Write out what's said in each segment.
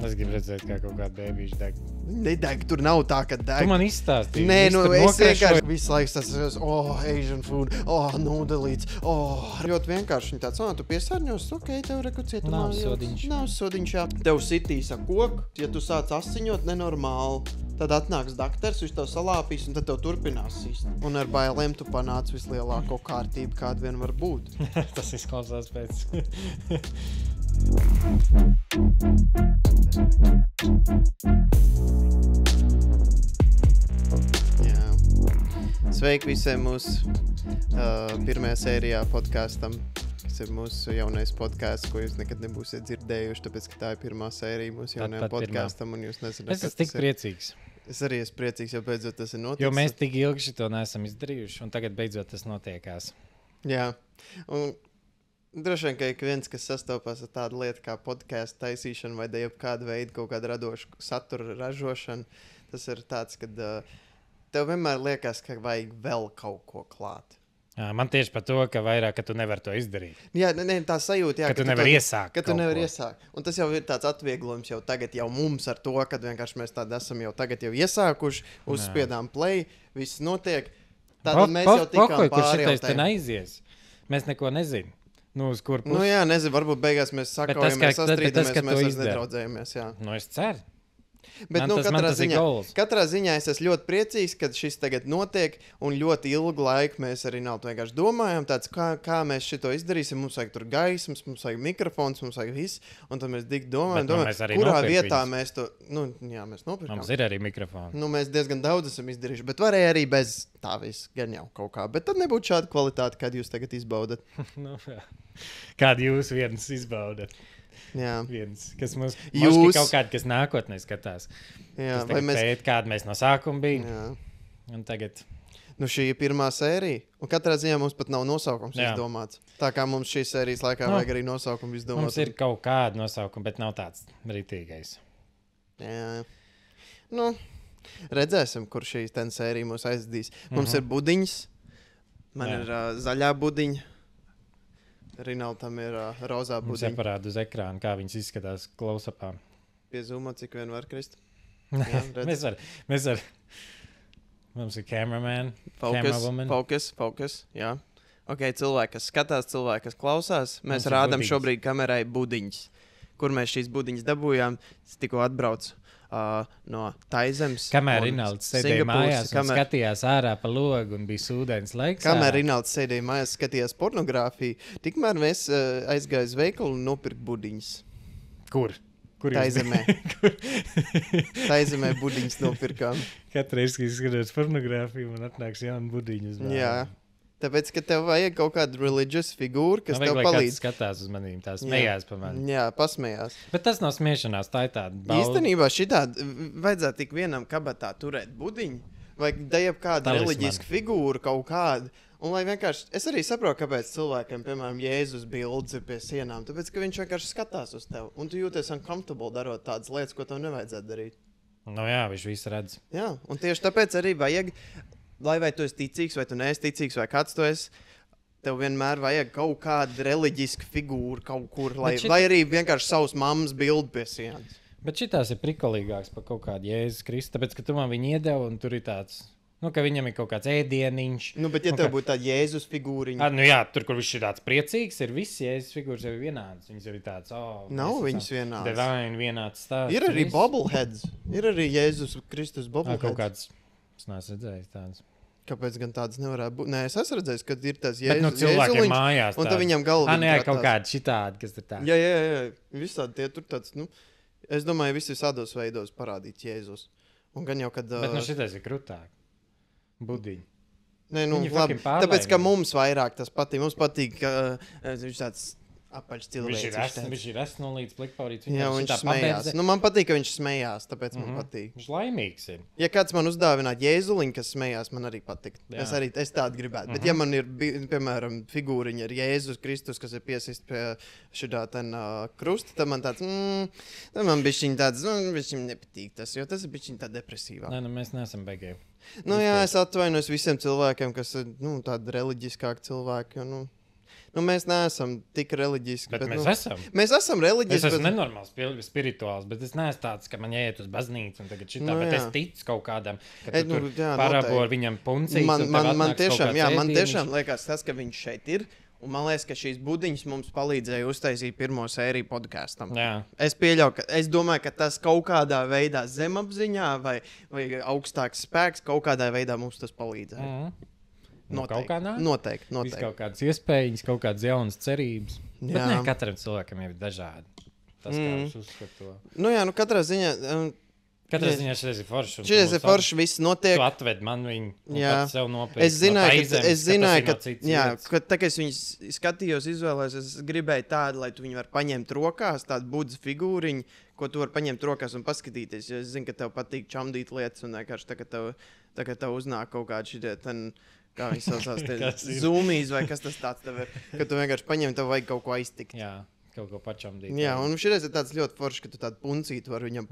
Es gribu redzēt, kā kaut kāda bēbīša deg. Nedeg, tur nav tā, ka deg. Tu man izstāstīji. Nē, Viss nu tur es nokrašoja. vienkārši visu laiku tas, Asian food, nudelīts, ļoti vienkārši viņi tāds, tu piesārņos, tev reku cietumā. Nav sodiņš. Nav sodiņš, jā. Tev sitīs ar koku, ja tu sāc asiņot nenormāli, tad atnāks dakters, viņš tev salāpīs un tad tev turpinās sist. Un ar bailēm tu panāc vislielāko kārtību, kāda vien var būt. Tas izklausās pēc. Jā. Sveiki visiem mūsu pirmajā sērijā podkastam, kas ir mūsu jaunais podcasts, ko jūs nekad nebūsiet dzirdējuši, tāpēc, ka tā ir pirmā sērija mūsu jaunajam podkastam, un jūs nezināt, Es esmu tik priecīgs, Es arī esmu priecīgs, jo beidzot tas ir noticis. jo mēs tik ilgi šito neesam izdarījuši, un tagad beidzot tas notiekās. Jā, un droši vien, ka ik viens, kas sastopās ar tādu lietu kā podcastu taisīšanu vai jebkādu veidu kaut kādu radošu satura ražošanu, tas ir tāds, kad tev vienmēr liekas, ka vajag vēl kaut ko klāt. Man tieši par to, ka vairāk, ka tu nevari to izdarīt. Jā, tā sajūta, jā, Ka tu nevari iesākt Ka tu kaut nevari ko. iesākt. Un tas jau ir tāds atvieglojums jau tagad jau mums ar to, kad vienkārši mēs tādi esam jau tagad jau iesākuši, uzspiedām play, viss notiek. Tātad mēs jau tikām kur pāri jau šitais te tajam. neaizies. Mēs neko nezinām. Nu, uz kur pusi? Nu jā, nezinu, varbūt beigās mēs sakaujamies, tas, ka sastrīdamies, to mēs vairs izdara. nedraudzējamies, jā. Nu, es ceru. Bet, Man tas ir goals. katrā ziņā es esmu ļoti priecīgs, ka šis tagad notiek, un ļoti ilgu laiku mēs arī nav vienkārši domājam, tāds, kā mēs šito izdarīsim. Mums vajag tur gaismas, mums vajag mikrofons, mums vajag viss, un tad mēs tik domājam, Bet, nu, mēs arī kurā nopirkt vietā viņus. mēs to, jā, mēs nopirkām. Mums ir arī mikrofons. Nu, mēs diezgan daudz esam izdarījuši, bet varēja arī bez tā viss, gan jau kaut kā. Bet tad nebūtu šāda kvalitāte, kādu jūs tagad izbaudat. Nu, jā. Kādu jūs viens izbaudat? Jā, Viens, kas mums Jūs- kaut kāda, kas nākotnē skatās. jā. Kas tagad pēt, kāda mēs no sākuma bijām. Jā. Un tagad Nu, šī ir pirmā sērija, un katrā ziņā mums pat nav nosaukums Jā. izdomāts. Tā kā mums šīs sērijas laikā Nu, vajag arī nosaukumu izdomāt. mums ir kaut kāda nosaukuma, bet nav tāds rītīgais. Jā. Nu, redzēsim, kur šī sērija mūs aizdīs. Mums ir budiņas, man Jā. ir zaļā budiņa, Rinaldam ir rozā Mums budiņa. jāparāda uz ekrāna, kā viņas izskatās close-upā. Piezūmā, cik vien var krist. Jā, redz. Mēs ar mums ir cameraman, camerawoman. Fokus, jā. Ok, cilvēki, kas skatās, cilvēki, kas klausās, mēs Mums ir rādām budiņas. šobrīd kamerai budiņas. Kur mēs šīs budiņas dabūjām, es tikko atbraucu no Taizemes. Kamēr un Rinalds sēdēja Singapūras, mājās un skatījās ārā pa logu un bija sūdens laiks. Kamēr Rinalds sēdēja mājās, skatījās pornogrāfiju, tikmēr mēs aizgāju uz veikalu un nopirku budiņas. Kur? Kur jūs Taizemē. bijat? Taizemē budiņas nopirkām. Katru reizi, kad skatos pornogrāfiju, man atnāks jauna budiņa uz mājām. Jā. Tāpēc, ka tev vajag kaut kādu reliģious figūru, kas Man tev vajag, lai palīdz. kāds skatās uz manīm, tā smējās pa mani. Jā, pasmējās. Bet tas nav smiešanās, tā ir tāda bauda. Īstenībā šitādi vajadzētu tik vienam kabatā turēt budiņu, vai dejab kādu Talismanu. reliģisku figūru kaut kādu. Un lai vienkārši, es arī saprotu, kāpēc cilvēkiem, piemēram, Jēzus bildes ir pie sienām, tāpēc, ka viņš vienkārši skatās uz tevi, un tu jūties uncomfortable darot tādas lietas, ko tev nevajadzētu darīt. Nu jā, viņš visu redz. Jā, un tieši tāpēc arī vajag, lai vai tu esi ticīgs, vai tu neesi ticīgs, vai kāds tu esi, tev vienmēr vajag kaut kādu reliģisku figūru kaut kur, lai, Bet vai arī vienkārši savus mammas bildi pie sienas. Bet šitās ir prikolīgāks par kaut kādu Jēzus Kristu, tāpēc, ka tu man viņu iedevi un tur ir tāds, nu, ka viņam ir kaut kāds ēdieniņš. Nu, bet ja Nu, tev ka- būtu tāda Jēzus figūriņa, Nu jā, tur, kur viņš ir tāds priecīgs, ir viss Jēzus figūras jau ir vienāds. Viņas jau ir tāds, Nav viņas vienādas. Divine vienāds stāsts. ir arī viss. bobbleheads, ir arī Jēzus Kristus Kaut bobbleheads. kāds, es neesmu redzējis tāds. Kāpēc gan tādas nevarētu būt? Nē, es esmu redzējis, ka ir tas Bet, nu, Jēzus, cilvēkiem mājās un tad viņam galva Nē, kaut kādi šitādi, kas ir tādi. Jā, visādi tie tur tāds, nu, es domāju, visi visādos veidos parādīt Jēzus. Un gan jau, kad... Bet, nu, šitais ir krutāk. Budiņi. Nē, nu, Viņi labi, fucking pārlaimīgi. tāpēc, ka mums vairāk tas patīk. Mums patīk, ka viņš tāds apaļš cilvēks. Viņš ir esmu līdz plikpaurīts. Jā, viņš smējās. Nu, man patīk, ka viņš smējās, tāpēc man patīk. Viņš laimīgs ir. Ja kāds man uzdāvinātu jēzuliņu, kas smējās, man arī patīk. Jā. Es tādu gribētu. Bet, ja man ir, piemēram, figūriņa ar Jēzus Kristus, kas ir piesist pie šitā krusta, tad man tāds, tad man bišķiņ tāds, bišķiņ nepatīk tas, jo tas ir bišķiņ tā depresīvā. Nē, nu, mēs neesam beigēji. Nu, jā, es atvainojos visiem cilvēkiem, kas ir tādi reliģiskāki cilvēki. Jo, Nu, mēs neesam tik reliģiski. Bet mēs esam. Mēs esam reliģiski. Es esmu nenormāls, spirituāls, bet es neesmu tāds, ka man jāiet uz baznīcu un tagad šitā, bet es ticu kaut kādam, ka tu tur parabo ar viņam puncīt. Man tiešām liekas tas, ka viņš šeit ir. Un man liekas, ka šīs budiņas mums palīdzēja uztaisīt pirmo sēriju podkāstam. Es domāju, ka tas kaut kādā veidā zemapziņā vai augstāks spēks kaut kādā veidā mums tas palīdzēja. Noteikti. Viss kaut kādas iespējas, kaut kādas jaunas cerības. Jā. Bet ne, katram cilvēkam jau ir dažādi. Tas, kā viņš uzskata to. Katrā ziņā... Katrā ziņā šis ir forši. Šis ir forši, viss notiek. Tu atved man viņu un pats sev nopirkt. Es zināju, ka tā kā es viņus skatījos, izvēlējos, es gribēju tādu, lai tu viņu var paņemt rokās, tādu budzes figūriņu, ko tu var paņemt rokās un paskatīties. Jo es zinu, ka tev patīk čamdīt lietas un vienkārši tā, ka tev uznāk kaut kādi šitie, kā viņi saucās, zoomīs vai kas tas tāds tev ir, ka tu vienkārši paņem, tev vajag kaut ko aiztikt. Jā. Kaut ko pačamdīt. Jā, un šis ir tāds ļoti foršs, ka tu tādu puncītu var viņam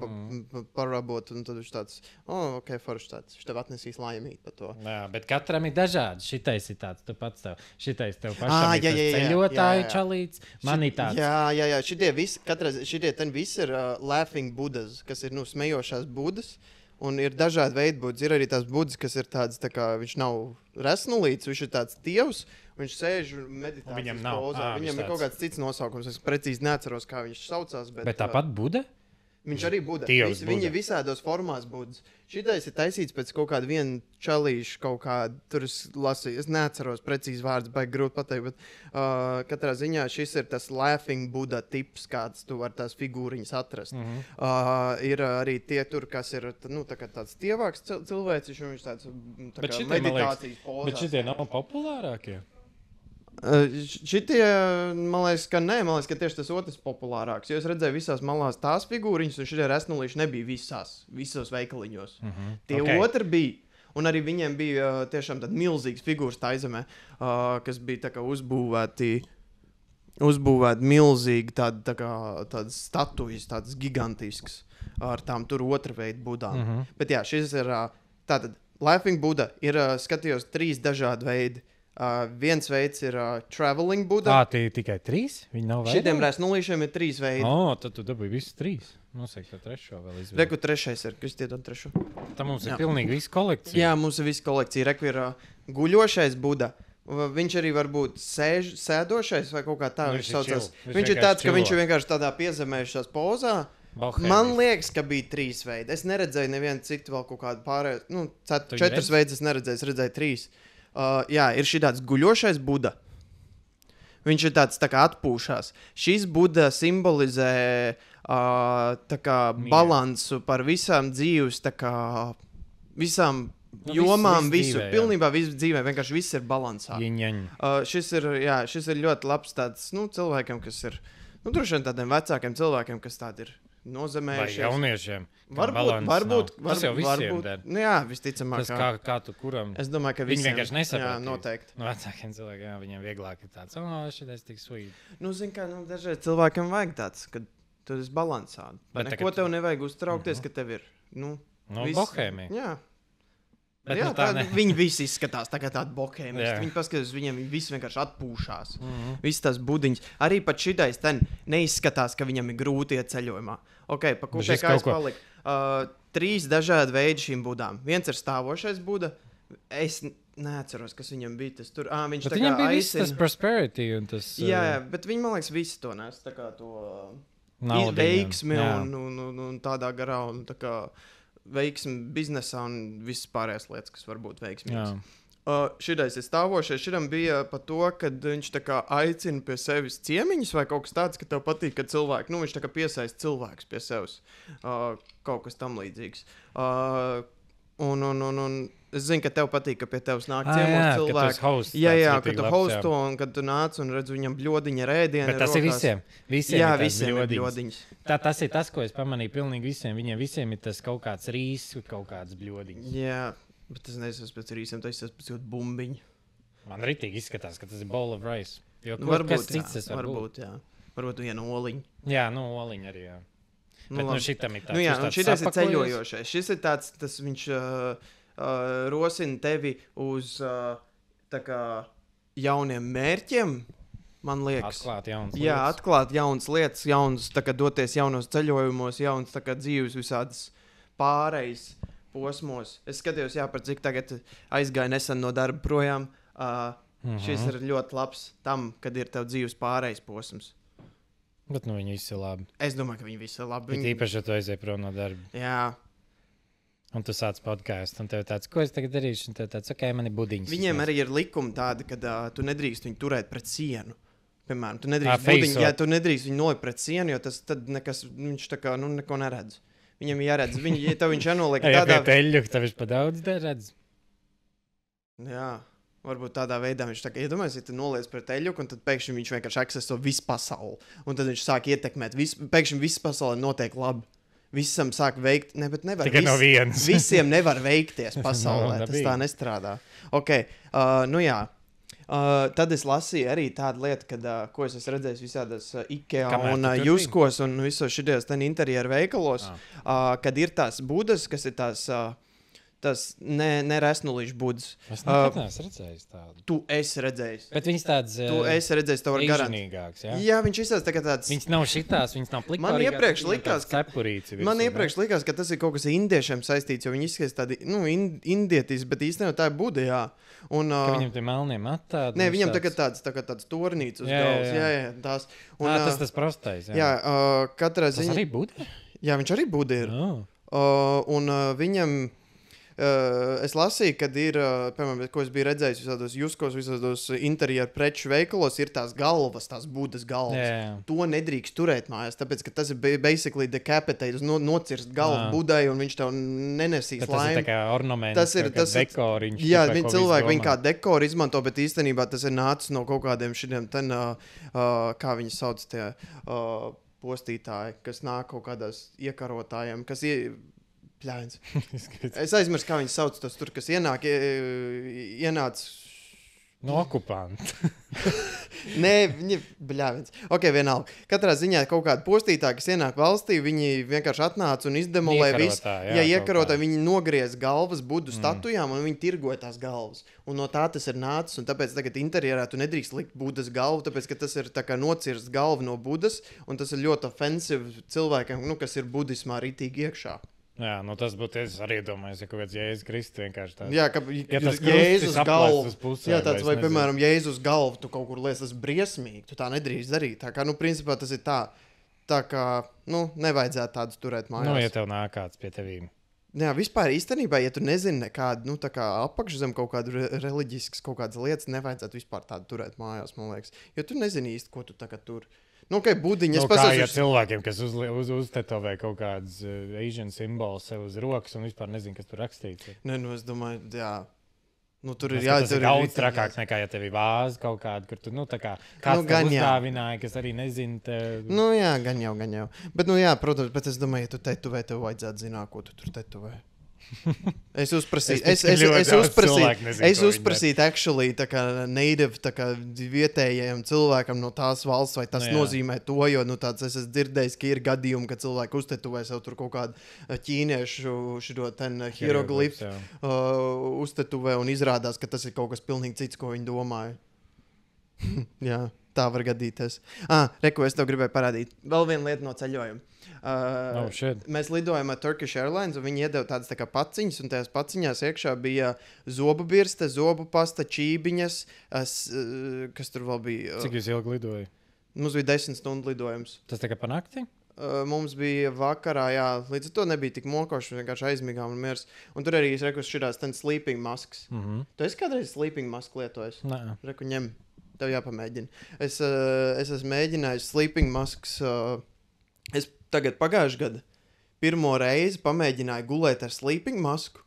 parabot, un tad viņš tāds, ok, foršs tāds, viņš tev atnesīs laimīt par to. Jā, bet katram ir dažādi. Šitais ir tāds, tu pats tev, šitais tev pašam ir tas ceļotāju čalīts, man ir tāds. Jā, šitie ten visi ir laughing budas, kas ir, smejošās budas. Un ir dažādi veidi budas. Ir arī tās budas, kas ir tādas, tā kā viņš nav resnulīts, viņš ir tāds tievs, viņš sēž meditācijas pozā. Viņam ir kaut kāds cits nosaukums, es precīzi neatceros, kā viņš saucās. Bet tāpat Buda? Viņš arī Buda. Viņi visādos formās Budas. Šitais ir taisīts pēc kaut kāda viena čalīša, kaut kāda, tur es lasīju, es neatceros precīzi vārdus, baigi grūti pateikt, bet katrā ziņā šis ir tas laughing Buda tips, kāds tu var tās figūriņas atrast. Ir arī tie tur, kas ir, tā kā tāds tievāks cilvēciš, un viņš tāds tā kā meditācijas pozās. Bet šitie nav populārākie? Šitie, man liekas, ka nē, man liekas, ka tieši tas otrs populārāks. Jo es redzēju visās malās tās figūriņas, un šitie resnulīši nebija visos veikaliņos. Tie otri bija. Un arī viņiem bija tiešām tāda milzīgas figūras tā aizemē, kas bija tā kā uzbūvēti milzīgi tādas statujas, tādas gigantiskas ar tām tur otra veida budām. Bet jā, šis ir tātad Laughing Buddha ir, skatījos 3 dažādi veidi. Viens veids ir traveling Buddha. Tie tikai 3? Viņi nav vairāk? Šitiem resnulīšiem ir 3 veidi. Tad tu dabūji visus 3. Nosaka to trešo vēl izvēlēt. Reku trešais ir, kas tiedod trešo? Tā mums ir pilnīgi visa kolekcija. Jā, mums ir visa kolekcija. Reku ir guļošais Buddha. Viņš arī var būt sēdošais vai kaut kā tā viņš saucās. Viņš ir tāds, ka viņš ir vienkārši tādā piezemējušās pozā. Man liekas, ka bija 3 veidi. Es neredzēju nevienu citu vēl kaut kādu pārēju. 4 veidus es neredzēju, es redzēju 3. Jā, ir šī tāds guļošais Buda. Viņš ir tāds tā kā atpūšās. Šis Buda simbolizē tā kā balansu par visām dzīves, tā kā visām jomām, visu. Pilnībā visu dzīvē, vienkārši viss ir balansā. Šis ir ļoti labs tāds, cilvēkiem, kas ir, droši vien tādiem vecākiem cilvēkiem, kas tādi ir nozemējušies. Vai jauniešiem. Varbūt. Tas jau visiem der. Jā, visticamāk. Tas kā tu kuram. Es domāju, ka visiem. Viņi vienkārši nesaprot. Jā, noteikti. No vecākiem cilvēkiem, viņiem vieglāk ir tāds, šitais tik sweet. Zin kā, dažreiz cilvēkam vajag tāds, kad tu esi balansā. Neko tev nevajag uztraukties, ka tev ir, bohēmija. Jā. Bet jā, viņi visi izskatās tā kā tādi bohēmisti. Viņi paskatās, viņiem visi vienkārši atpūšās. Visas tās budiņas. Arī pat šitais ten neizskatās, ka viņam ir grūti iet ceļojumā. Ok, pa kūpē kā es paliku. 3 dažādi veidi šīm budām. Viens ir stāvošais Buda. Es neatceros, kas viņam bija tas tur. Viņš bet tā kā aicina. Tas prosperity un tas... Jā, bet viņi, man liekas, visi to nes. Tā kā to veiksmi un tādā garā un tā kā... veiksmi biznesā un visas pārējās lietas, kas var būt veiksmīgas. Šitais ir stāvošais. Šitam bija par to, ka viņš tā kā aicina pie sevis ciemiņus vai kaut kas tāds, ka tev patīk, ka cilvēki, viņš tā kā piesaist cilvēkus pie sevis. Kaut kas tam līdzīgs. Un es zinu, ka tev patīk, ka pie tevis nāk ciemos cilvēki. Jā, ka tu hosto un kad tu nāc un redz viņam bļodiņa rēdienu. Bet tas rokās. Ir visiem. Jā, visiem ir bļodiņas. Tas ir tas, ko es pamanīju pilnīgi visiem. Viņiem visiem ir tas kaut kāds rīs, kaut kāds bļodiņas. Jā, bet tas neesas pēc rīsiem, tas ir pēc bumbiņu. Man ritīgi izskatās, ka tas ir bowl of rice. Jo varbūt, cits tas varbūt, jā. Varbūt viena oliņa. Jā, oliņa arī, jā. Bet šitam ir tāds. Jā, un šitais ir ceļojošais. Šis ir tāds, tas viņš rosina tevi uz tā kā jauniem mērķiem. Man liekas, atklāt jaunas lietas, jaunas, tā kā doties jaunos ceļojumos, jaunas tā kā dzīves visādas pārejas posmos. Es skatījos, par cik tagad aizgāju nesen no darba projām. Šis ir ļoti labs tam, kad ir tev dzīves pārejas posms. Bet viņi visi ir labi. Es domāju, ka viņi visi ir labi. Bet īpaši, ja tu aizies prom no darba. Jā. Un tu sāc podkāstu, un tev tāds, ko es tagad darīšu, un tev tāds, ok, man ir budiņas. Viņiem arī ir likumi tādi, ka tu nedrīkst viņu turēt pret sienu. Piemēram, tu nedrīkst budiņu, tu nedrīkst viņu nolikt pret sienu, jo tas tad nekas, viņš tā kā, neko neredz. Viņam jāredz, ja tev viņš jānoliek tādā... Ja pie teļu, tev viņš pa daudz redz. Jā, varbūt tādā veidā viņš tā kā, iedomājies, ja tu noliec pret teļu, un tad pēkšņi viņš vienkārši akseso visu pasauli. Un tad viņš sāk ietekmēt, pēkšņi viss pasaulē notiek labi. Visam sāk veikt, bet nevar. Tikai no vienas. Visiem nevar veikties pasaulē, tas tā nestrādā. Ok, jā. Tad es lasīju arī tādu lietu, ko es esmu redzējis visādās IKEA un Juskos un visos šajos interjeru veikalos, kad ir tās budas, kas ir tās neresnulīšu budas. Es neesmu redzējis tādu. Tu esi redzējis. Bet viņas tādas... Tu esi redzējis, tev var garantēt. Jā, viņš izsās tā kā tāds... Viņas nav šitās, viņas nav plikvārīgās. Man iepriekš likās, ka tas ir kaut kas indiešiem saistīts, jo viņi izskatās tādi, indietis, bet īstenībā tā ir buda, jā. Un, viņam tie melnie matādi. Nē, viņam tagad tāds tornīts uz galvas. Jā, tās. Un, tas prostais. Jā, katrā ziņā... Tas arī buda? Jā, viņš arī buda ir. Un viņam... Es lasīju, kad ir, piemēram, ko es biju redzējis visādos Juskos, visādos interjeru preču veikalos, ir tās galvas, tās budas galvas. Jā. To nedrīkst turēt mājās, tāpēc, ka tas ir basically decapitated, nocirst galvu budai, un viņš tev nenesīs laimi. Tas ir tā kā ornaments, tas ir dekoriņš. Jā, cilvēki viņu kā dekoru izmanto, bet īstenībā tas ir nācis no kaut kādiem šitiem, kā viņi sauc tie postītāji, kas nāk kaut kādās iekarotājiem, kas Pļāns. Es aizmirsu, kā viņi sauc tos tur, kas ienāca... No okupanta. Nē, viņi bļāvins. Ok, vienalga. Katrā ziņā kaut kāda postītāja, kas ienāk valstī, viņi vienkārši atnāca un izdemolē visu. Ja iekarotāji, viņi nogriez galvas budu statujām un viņi tirgoja tās galvas. Un no tā tas ir nācis. Un tāpēc tagad interjerā tu nedrīkst likt budas galvu, tāpēc, ka tas ir tā kā nocirst galvu no budas, un tas ir ļoti offensive cilvēkiem, kas ir budismā ritīgi iekšā. Jā, tas būtu, es arī domāju, ja kaut kāds Jēzus Kristus vienkārši tāds. Jā, ka Jēzus galvu. Jā, tāds vai, piemēram, Jēzus galvu tu kaut kur liec, tas briesmīgi, tu tā nedrīkst darīt. Tā kā, principā tas ir tā kā, nevajadzētu tādus turēt mājās. Ja tev nāk kāds pie tevīm. Jā, vispār īstenībā, ja tu nezini nekādu, tā kā apakšzem kaut kādu reliģiskas kaut kādas lietas, nevajadzētu vispār tādu turēt mājās, man liekas. Jo tu nezini īsti, ko tu tagad tur. Budiņas pasaules cilvēkiem, kas uztetovē kaut kādas Asian simbolus sev uz rokas un vispār nezinu, kas tur rakstīts. Nē, es domāju, jā. Tur ir jāatcer. Tas ir daudz trakāks nekā, ja tev ir vāze kaut kāda, kur tu, kāds tev uzdāvināja, kas arī nezina tev. Jā, gan jau. Bet, protams, bet es domāju, ja tu tetuvē, tev vajadzētu zināt, ko tu tur tetuvē. Es uzprasīju, actually, tā kā native, tā kā vietējiem cilvēkam no tās valsts, vai tas nozīmē to, jo, tāds es esmu dzirdējis, ka ir gadījumi, ka cilvēki uztetuvē sev tur kaut kādu ķīniešu hieroglifu, uztetuvē un izrādās, ka tas ir kaut kas pilnīgi cits, ko viņi domāja. Jā, tā var gadīties. Reku, es tev gribēju parādīt. Vēl viena lieta no ceļojuma. Mēs lidojām ar Turkish Airlines, un viņi iedeva tādas tā kā paciņas, un tajās paciņās iekšā bija zobu birste, zobu pasta, čībiņas, kas tur vēl bija. Cik jūs ilgi lidoja? Mums bija 10 stundu lidojums. Tas tā kā pa nakti? Mums bija vakarā, jā, līdz ar to nebija tik mokoši, vienkārši aizmigām un miers. Un tur arī es reku šitās sleeping masks. Tu esi kādreiz sleeping masku lietojis? Nē. Reku ņem, tev jāpamēģina. Es esmu mēģinājis sleeping masks. Es tagad pagājušajā gadā pirmo reizi pamēģināju gulēt ar sleeping masku,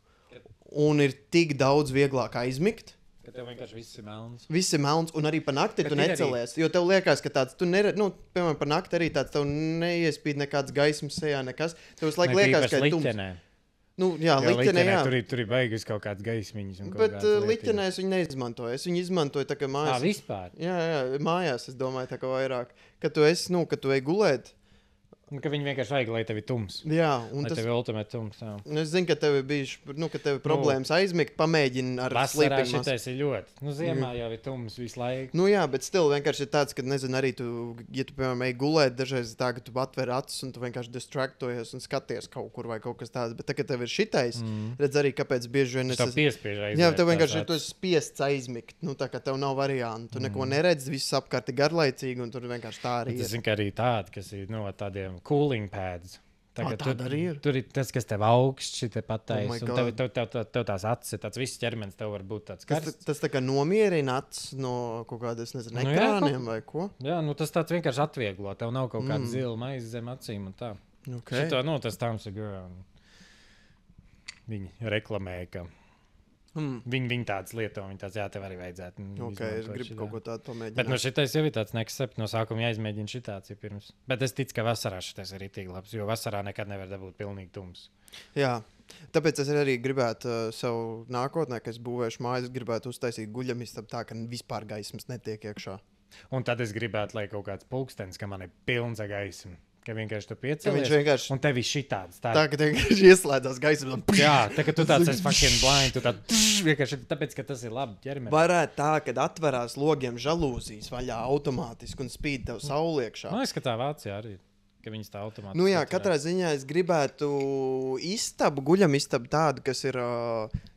un ir tik daudz vieglāk aizmigt. Ka tev vienkārši viss ir melns. Viss ir melns, un arī pa nakti tu necelies. Jo tev liekas, ka tāds, piemēram, pa nakti arī tāds, tev neiespīd nekāds gaismas sejā, nekas. Tev visu laiku liekas, ka ir tums. Jā, liķenē, jā. Tur ir baigas kaut kāds gaismiņas. Bet liķenē es viņu neizmantoju. Es viņu izmantoju tā kā mājās. Vispār? Jā, mājās es domāju tā kā vairāk. Kad tu ej gulēt. Ka viņi vienkārši vajag, lai tev ir tums. Jā, un lai tev ir ultimate tums. Jā. Es zinu, ka tev ir bijuši, ka tev ir problēmas aizmigt, pamēģini ar sleeping mask. Vasarā šitais ir ļoti. Ziemā jau ir tums visu laiku. Jā, bet still vienkārši ir tāds, ka, nezinu, arī tu, ja tu, piemēram, ej gulēt, dažreiz tā, ka tu atver acis un tu vienkārši distraktojies un skaties kaut kur vai kaut kas tāds. Bet tagad tev ir šitais, redz arī, kāpēc bieži vien tev piespiež aizmigt. Jā, tev vienkārši tu esi spiests aizmigt. Tā kā tev nav variantu. Tu neko neredz, viss apkārt ir garlaicīgi un tur vienkārši tā arī ir. Es zinu, ka arī tādi, kas ir tādiem cooling pads. Tāda arī ir. Tur ir tas, kas tev augsts, šī te patais. Un tev tās acis, tāds viss ķermenis tev var būt tāds karsts. Tas tā kā nomierina acis no kaut kādas, nezinu, ekrāniem vai ko? Jā, tas tāds vienkārši atvieglo. Tev nav kaut kāda zila maize zem acīm un tā. Okay. Šito, tas Times Girl. Viņi reklamēja, ka viņi tādas lieto, viņi tāds, jā, tev arī vajadzētu. Es gribu kaut ko tādu pamēģināt. Bet šitais jau ir tāds neakcept, no sākuma jāizmēģina šitāds ir pirms. Bet es ticu, ka vasarā šitais ir ritīgi labs, jo vasarā nekad nevar dabūt pilnīgi tums. Jā, tāpēc es arī gribētu savu nākotnē, kad es būvēšu mājas, gribētu uztaisīt guļamistabu tā, ka vispār gaismas netiek iekšā. Un tad es gribētu, lai kaut kāds pulkstenis, ka man ir pilns ar gaismu. Ka vienkārši tu piecēlies, un tev ir šitāds. Tā, ka tev vienkārši ieslēdzās gaisma. Jā, tā ka tu tāds esi fucking blind, tu vienkārši tāpēc, ka tas ir labi ķermeni. Varētu tā, kad atverās logiem žalūzijas vaļā automātiski un spīd tev saule iekšā. Man liekas, ka tā Vācijā arī ir. Ka viņas tā automātiski. Jā, katrā ziņā es gribētu guļamistabu tādu, kas ir,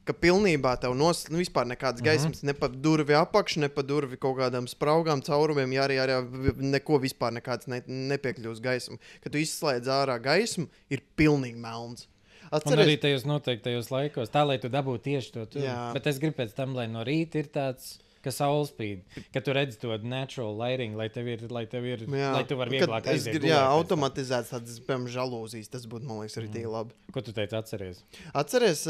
ka pilnībā tev vispār nekādas gaismas, ne pa durvi apakš, ne pa durvi kaut kādām spraugām, caurumiem, ja arī neko vispār nekāds nepiekļūst gaismu. Kad tu izslēdz ārā gaismu, ir pilnīgi melns. Un arī tajos noteiktajos laikos, tā, lai tu dabūtu tieši to tur. Bet es gribu pēc tam, lai no rīta ir tāds... ka saule spīd, ka tu redzi to natural lighting, lai tu vari vieglāk aiziet. Jā, automatizēts tādas, piemēram, žalūzijas, tas būtu, man liekas, arī tī labi. Ko tu teici, atceries? Atceries,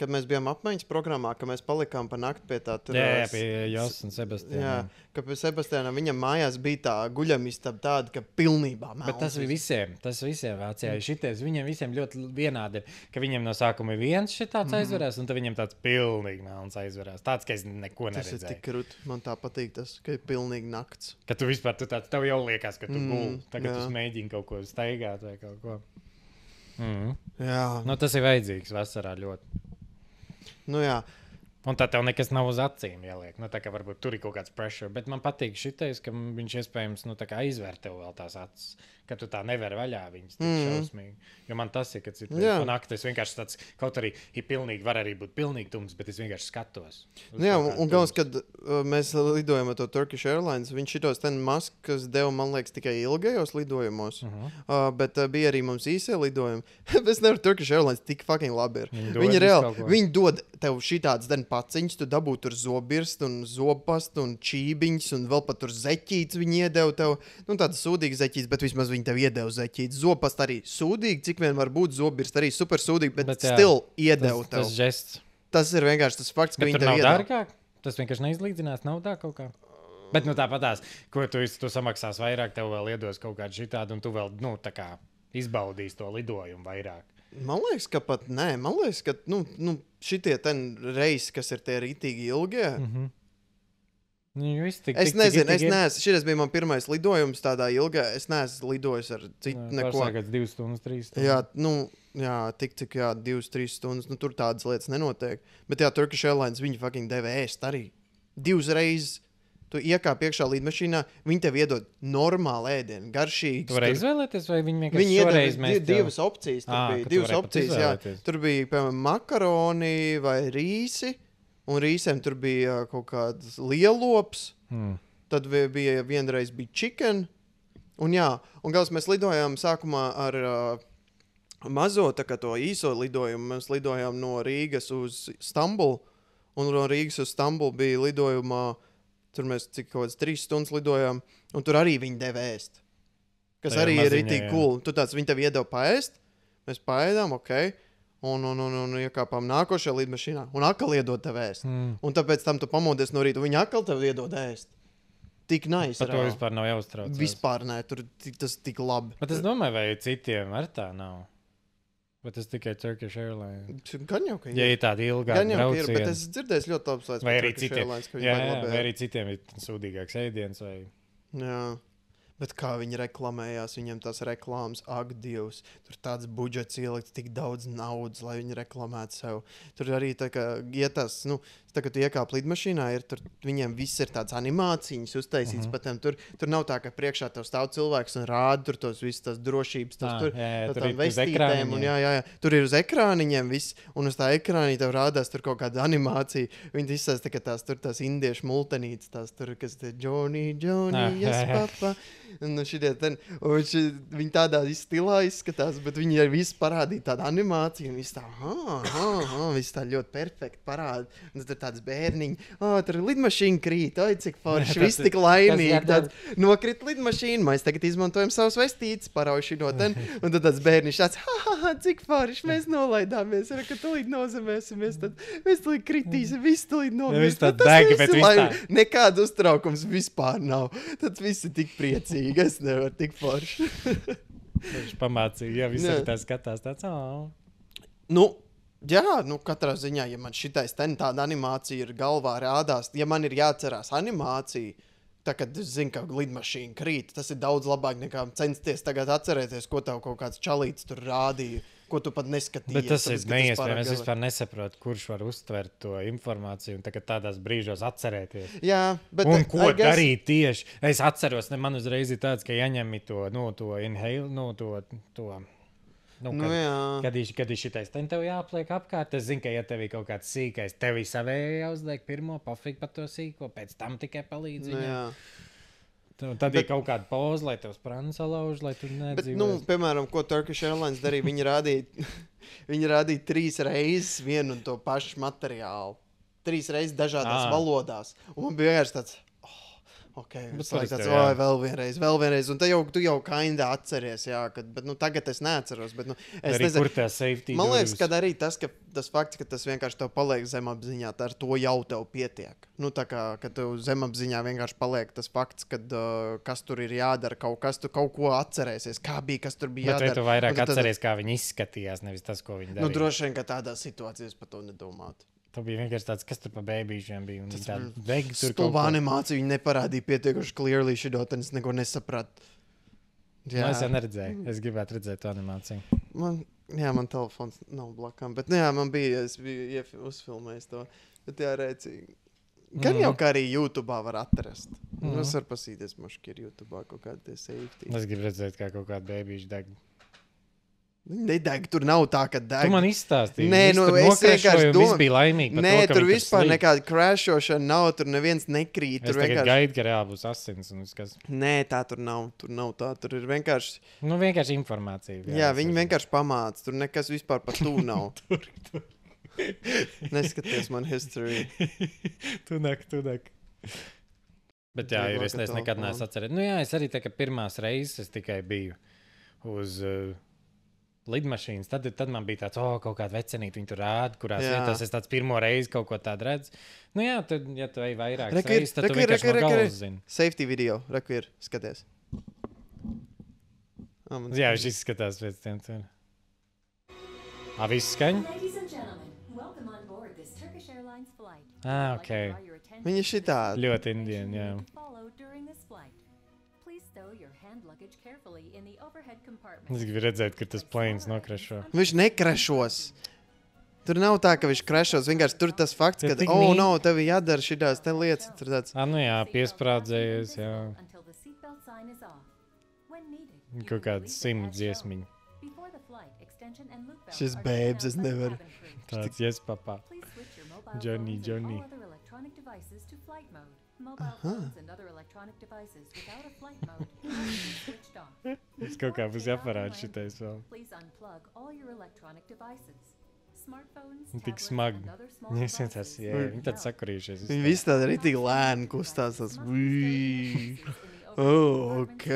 kad mēs bijām apmaiņas programmā, ka mēs palikām pa nakti pie tā tur. Jā, pie Jos un Sebastiāna. Jā, ka pie Sebastiāna viņam mājās bija tā guļamistaba tāda, ka pilnībā melns. Bet tas visiem Vācijā. Šities viņiem visiem ļoti vienādi ir, ka viņiem no sākuma ir viens šitāds aizverās, un tad viņiem tāds pilnīgi melns aizverās. Tāds, ka es neko neredzēju. Tik krūt. Man tā patīk tas, ka ir pilnīgi nakts. Ka tu vispār tev jau liekas, ka tu guli. Tagad tu mēģini kaut ko staigāt vai kaut ko. Jā. Tas ir vajadzīgs vasarā ļoti. Jā. Un tā tev nekas nav uz acīm jāliek. Tā kā varbūt tur ir kaut kāds pressure. Bet man patīk šitais, ka viņš iespējams aizvērt tev vēl tās acis. Ka tu tā nevari vaļā viņas tik šausmīgi. Jo man tas ir, ka naktī es vienkārši tāds, kaut arī var arī būt pilnīgi tums, bet es vienkārši skatos. Jā, un galvas, kad mēs lidojam ar to Turkish Airlines, viņš šitos ten maskas deva, man liekas, tikai ilgajos lidojumos. Bet bija arī mums īsie lidojumi. Es nevaru Turkish Airlines tik fucking labi ir. Viņi dod tev šitāds den paciņas, tu dabūtu tur zobirst un zobpast un čībiņas un vēl pat tur zeķīts viņi iedeva tev. Tādas sūdīgas zeķītes, bet vismaz viņi tev iedeva zeķītes. Zobpast arī sūdīgi, cik vien var būt zobirst arī super sūdīgi, bet still iedeva tev. Tas žests. Tas ir vienkārši tas fakts, ka viņi tev iedeva. Dārgāk? Tas vienkārši neizlīdzinās naudā kaut kā. Bet tāpatās, ko tu samaksās vairāk, tev vēl iedos kaut kādu šitādu un tu vēl, tā kā izbaudīs to lidojumu vairāk. Man liekas, ka pat nē. Man liekas, ka šitie ten reisi, kas ir tie rītīgi ilgie. Es nezinu, šitais bija man pirmais lidojums tādā ilgā. Es neesmu lidojis ar citu neko. Pārsākats 2 stundas, 3 stundas. Jā, cik 2-3 stundas. Tur tādas lietas nenotiek. Bet jā, Turkish Airlines viņi fucking deva ēst arī. 2 reizes. Tu iekāp iekšā līdmašīnā, viņi tev iedod normālu ēdienu, garšīgu. Tu vari izvēlēties, vai viņi vienkārši šoreiz mēs tev... Divas opcijas. Divas opcijas, jā. Tur bija, piemēram, makaroni vai rīsi, un rīsēm tur bija kaut kāds lielops. Tad bija vienreiz bija chicken. Un galvas mēs lidojām sākumā ar mazo, tā kā to īso lidojumu. Mēs lidojām no Rīgas uz Stambulu, un no Rīgas uz Stambulu bija lidojumā. Tur mēs cik kaut kāds 3 stundas lidojām, un tur arī viņi deva ēst. Kas arī ir ritīgi cool. Tu tāds, viņi tev iedeva paēst, mēs paēdām, un iekāpām nākošajā lidmašīnā, un atkal iedod tev ēst. Un tāpēc tam tu pamodies no rīta, viņi atkal tev iedod ēst. Tik nice. Par to vispār nav jāuztraucās. Vispār nē, tas tik labi. Bet es domāju, vai citiem ar tā nav. Bet tas tikai Turkish Airlines. Gan jau, ka ir. Ja ir tāda ilgāka brauciena. Ir, bet es dzirdēju ļoti labs lietas par Turkish Airlines. Vai arī citiem ir sūdīgāks ēdiens. Vai... Jā. Bet kā viņi reklamējās, viņiem tās reklāmas, ak, Dievs, tur tāds budžets ielikts, tik daudz naudas, lai viņi reklamētu sev. Tur arī tā kā ietās, tā kā tu iekāp lidmašīnā, tur viņiem viss ir tāds animācijas uztaisīts, pat tur nav tā, ka priekšā tev stāv cilvēks un rāda tur tos visus tās drošības, tām vestītēm, un tur ir uz ekrāniņiem viss, un uz tā ekrānī tev rādās tur kaut kāda animācija. Viņi izsās tā kā tās indiešu multenītes, tās tur, kas te Johnny, yes, papa. Un viņi tādā stilā izskatās, bet viņi arī visu parādīja tādu animāciju, un viss tā, viss tā ļoti perfekti parāda. Un tur tāds bērniņi, tur lidmašīna krīt, cik forši, viss tik laimīgi. Tāds, nokrit lidmašīna, mēs tagad izmantojam savus vestītes, parauši no ten. Un tad tāds bērniņš tāds, cik forši, mēs nolaidāmies, ka tulīt nozemēsimies, tad mēs tulīt kritīsim, viss tulīt nomēs. Nekāda uztraukums vispār nav. Tad viss ir tik priecīgi. Es nevaru tik forši. Viņš pamācīja, ja visi tā skatās tāds, katrā ziņā, ja man šitais tāda animācija ir galvā rādās, ja man ir jāatcerās animācija, tā kad es zinu, ka lidmašīna krīt, tas ir daudz labāk nekā censties tagad atcerēties, ko tev kaut kāds čalīts tur rādīja. Ko tu pat neskatījies. Bet tas ir neiespējami. Es vispār nesaprotu, kurš var uztvert to informāciju un tādās brīžos atcerēties. Jā, bet un ko darīt tieši? Es atceros, man uzreiz ir tāds, ka jāņem to inhale, kad ir šitais, tad tev jāpliek apkārt. Es zinu, ka ja tev ir kaut kāds sīkais, tev ir savēja jāuzliek pirmo, pafīgi par to sīko, pēc tam tikai palīdz viņam. Tad ir kaut kāda poza, lai tev sprāna salauž, lai tu nedzīvo. Bet, piemēram, ko Turkish Airlines darīja, viņi rādīja 3 reizes vienu un to pašu materiālu. 3 reizes dažādās valodās. Un man bija vienkārši tāds, vēl vienreiz. Un tu jau kinda atceries, bet tagad es neatceros. Bet, es nezinu, kur tā safety man liekas, ka arī tas fakts, ka tas vienkārši tev paliek zemapziņā, ar to jau tev pietiek. Tā kā, ka tev zemapziņā vienkārši paliek tas fakts, ka kas tur ir jādara, tu kaut ko atcerēsies, kā bija, kas tur bija jādara. Bet tu vairāk atceries, kā viņi izskatījās, nevis tas, ko viņi darīja. Droši vien, ka tādā situācijā par to nedomātu. Tā bija vienkārši tāds, kas tur pa bēbīšiem bija. Tas stulba animācija viņi neparādīja pietiekuši clearly šidot, un es neko nesapratu. Es jau neredzēju. Es gribētu redzēt to animāciju. Man telefons nav blakām, bet man bija, es biju uzfilmējis to. Bet rēcīgi. Gan jau kā arī YouTube'ā var atrast. Es varu pasīties, ka ir YouTube'ā kaut kādi tie safety. Es gribu redzēt, kā kaut kāda bēbīša deg. Nedeg, tur nav tā, ka deg. Tu man izstāstīji. Nē, es vienkārši domāju. Bija laimīgi. Nē, tur vispār nekāda crashošana nav, tur neviens nekrīt. Es tagad gaidu, ka reāli būs asins un viskas. Nē, tā tur nav. Tur nav tā, tur ir vienkārši... vienkārši informācija. Jā, viņi vienkārši pamāca. Tur nekas vispār par tu nav. Neskaties man history. Tu nek. Bet jā, es nekad neesmu atcerēt. Es arī tā, ka pirmās reizes es tikai biju uz... lidmašīnas, tad man bija tāds, kaut kāda vecenīta, viņi tur rāda, kurās vietās es tāds pirmo reizi kaut ko tādu redzu. Tad, ja tu ej vairāk reizes, tad tu vienkārši no galvas zini. Safety video, ir, skaties. Jā, viņš izskatās pēc tiem. Viss skaņa? Ok. Viņi šitādi. Ļoti indieni, jā. Es gribu redzēt, ka tas planes nokrašo. Viņš nekrašos. Tur nav tā, ka viņš krašos. Vienkārši tur tas fakts, ka, tev jādara šitās te lietas. Tur tāds... piesprādzējies, jā. Kaut kāds 100 dziesmiņu. Šis bēbs, es nevaru. Tāds, yes, papā. Johnny. Es kaut kā būs jāparāda šitais vēl. Tik smagi. Viņi tad sakurījušies. Viņi visi tādi arī tik lēni kustās. Ok,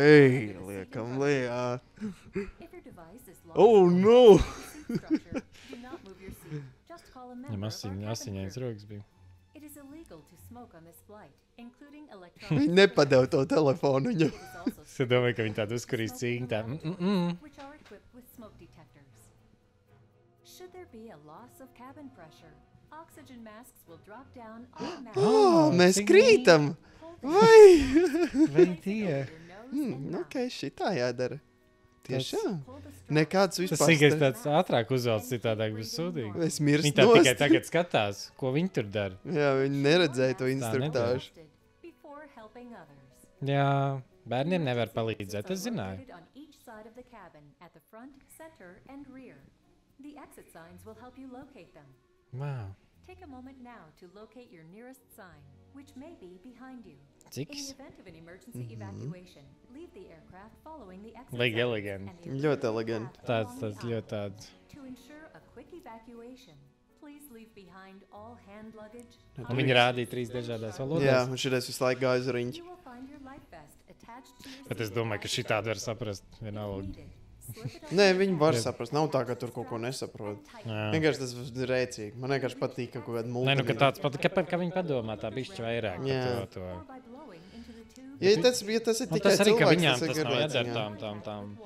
liekam lejā. No! Asiņains rokas bija. Viņi nepadeva to telefonu viņam. Es domāju, ka viņi tādu uzkurīs cīņu tā. Mēs krītam! Vai tie? Ok, šitā jādara. Tiešām. Nekāds Tas vispār. tikai tāds ātrāk uzvelc, citādāk būs sūdīgi. Es mirstu Viņi tā nost. tikai tagad skatās, ko viņi tur dara. Jā, viņi neredzēja to instruktāžu. Jā, bērniem nevar palīdzēt, es zināju. Wow. Take a moment now to locate your nearest sign, which may be behind you. In Ciks? the event of an emergency evacuation, leave the aircraft following the exit Like signs elegant. and the Ļoti aircraft elegant. Tāds, along tāds the ļoti aisle. tāds. To ensure a quick evacuation, please leave behind all hand luggage. Un viņi rādīja 3 dažādās Jā, valodās. un šitais visu laiku gāja uz riņķi. You will find your life vest attached to your Bet es seat domāju, ka belt. šitādi var saprast If vienalga. needed, slip it Nē, over viņi your var Jā. saprast. Nav tā, ka tur kaut ko nesaprot. and tighten. Jā. Vienkārši tas ir rēcīgi. Man vienkārši patīk kaut kāda Nē, nu, ka multimedia. tāds pat, ka viņi padomā tā bišķi vairāk Jā. par to. Or by blowing into the tube Ja tas ir Un tikai tas arī, ka cilvēks, viņām tas ir tas nav garlaicīgi, jādara jā. tām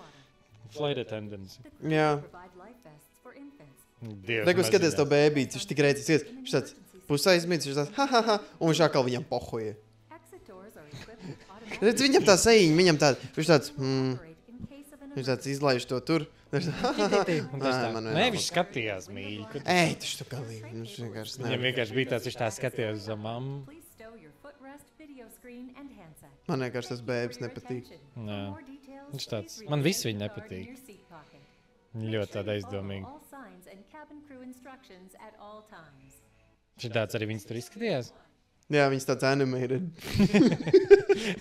flight attendants. Jā. provide life vests for infants. Dievs, Reku nezinu. skaties to bēbīti, viņš tik rēcīgs. Viņš tāds pusaizmīts, viņš tāds ha, ha, ha, un viņš atkal viņam pohoja. Exit doors are equipped with automatic Redz, viņam tā sejiņa, viņam tā, viņš tāds, operate in case of an viņš tāds izlaiž to tur. Viņš tāds, ha, ha, ha. Un tas tā. man Nē, vienalga. viņš skatījās mīļi. Kur... Ej, tu galīgi, viņš vienkārši Viņam ne. vienkārši bija tāds, viņš tā skatījās uz mammu. Please stow your footrest, video screen and handset. Man vienkārši tas Thank you bēbis for your nepatīk. attention. Jā. For more details, Viņš tāds, please man read visi the viņi card in nepatīk. your seat pocket. Ļoti tāda Make sure you follow aizdomīga. all signs and cabin crew instructions at all times. Šitāds arī viņas tur izskatījās. Jā, viņš tāds animated.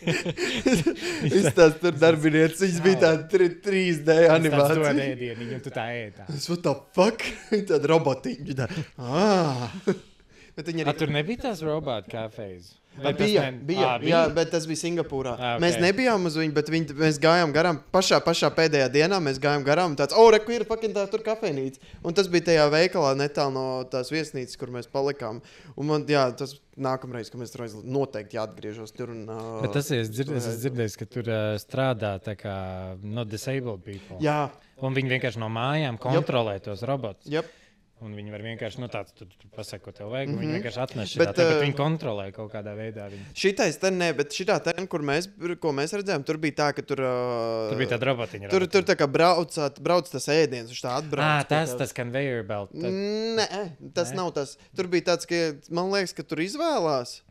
Viņš tāds tur darbiniecis, viņš bija tāda 3D Tas dod animācija. ēdieniņu, un tu tā ēdā. Es what the fuck? Viņa tāda robotiņa. Viņa tāda, Bet viņa A, arī... tur nebija tās robot kafejs? Bija, jā, bet tas bija Singapūrā. Ok. Mēs nebijām uz viņu, bet mēs gājām garām. Pašā pēdējā dienā mēs gājām garām. Un tāds, reku ir fucking tā tur kafejnīca. Un tas bija tajā veikalā netālu no tās viesnīcas, kur mēs palikām. Un man, jā, tas nākamreiz, kad mēs tur noteikti jāatgriežos tur. Un, Bet tas es esmu dzirdējis, ka tur strādā tā kā no disabled people. Jā, Un viņi vienkārši no mājām kontrolē tos robotus. jep. Un viņi var vienkārši, nu tāds, tu pasako, ko tev vajag, un viņi vienkārši atnes Bet, šitā, bet viņi kontrolē kaut kādā veidā. Viņi... Šitais te ne, bet šitā te, ko mēs redzējām, tur bija tā, ka tur... Tur bija tāda robotiņa. Tur tā kā brauc tas ēdiens, viņš tā atbrauc. Tas conveyor belt. Nē, tas Nē? nav tas. Tur bija tāds, ka man liekas, ka tur izvēlās.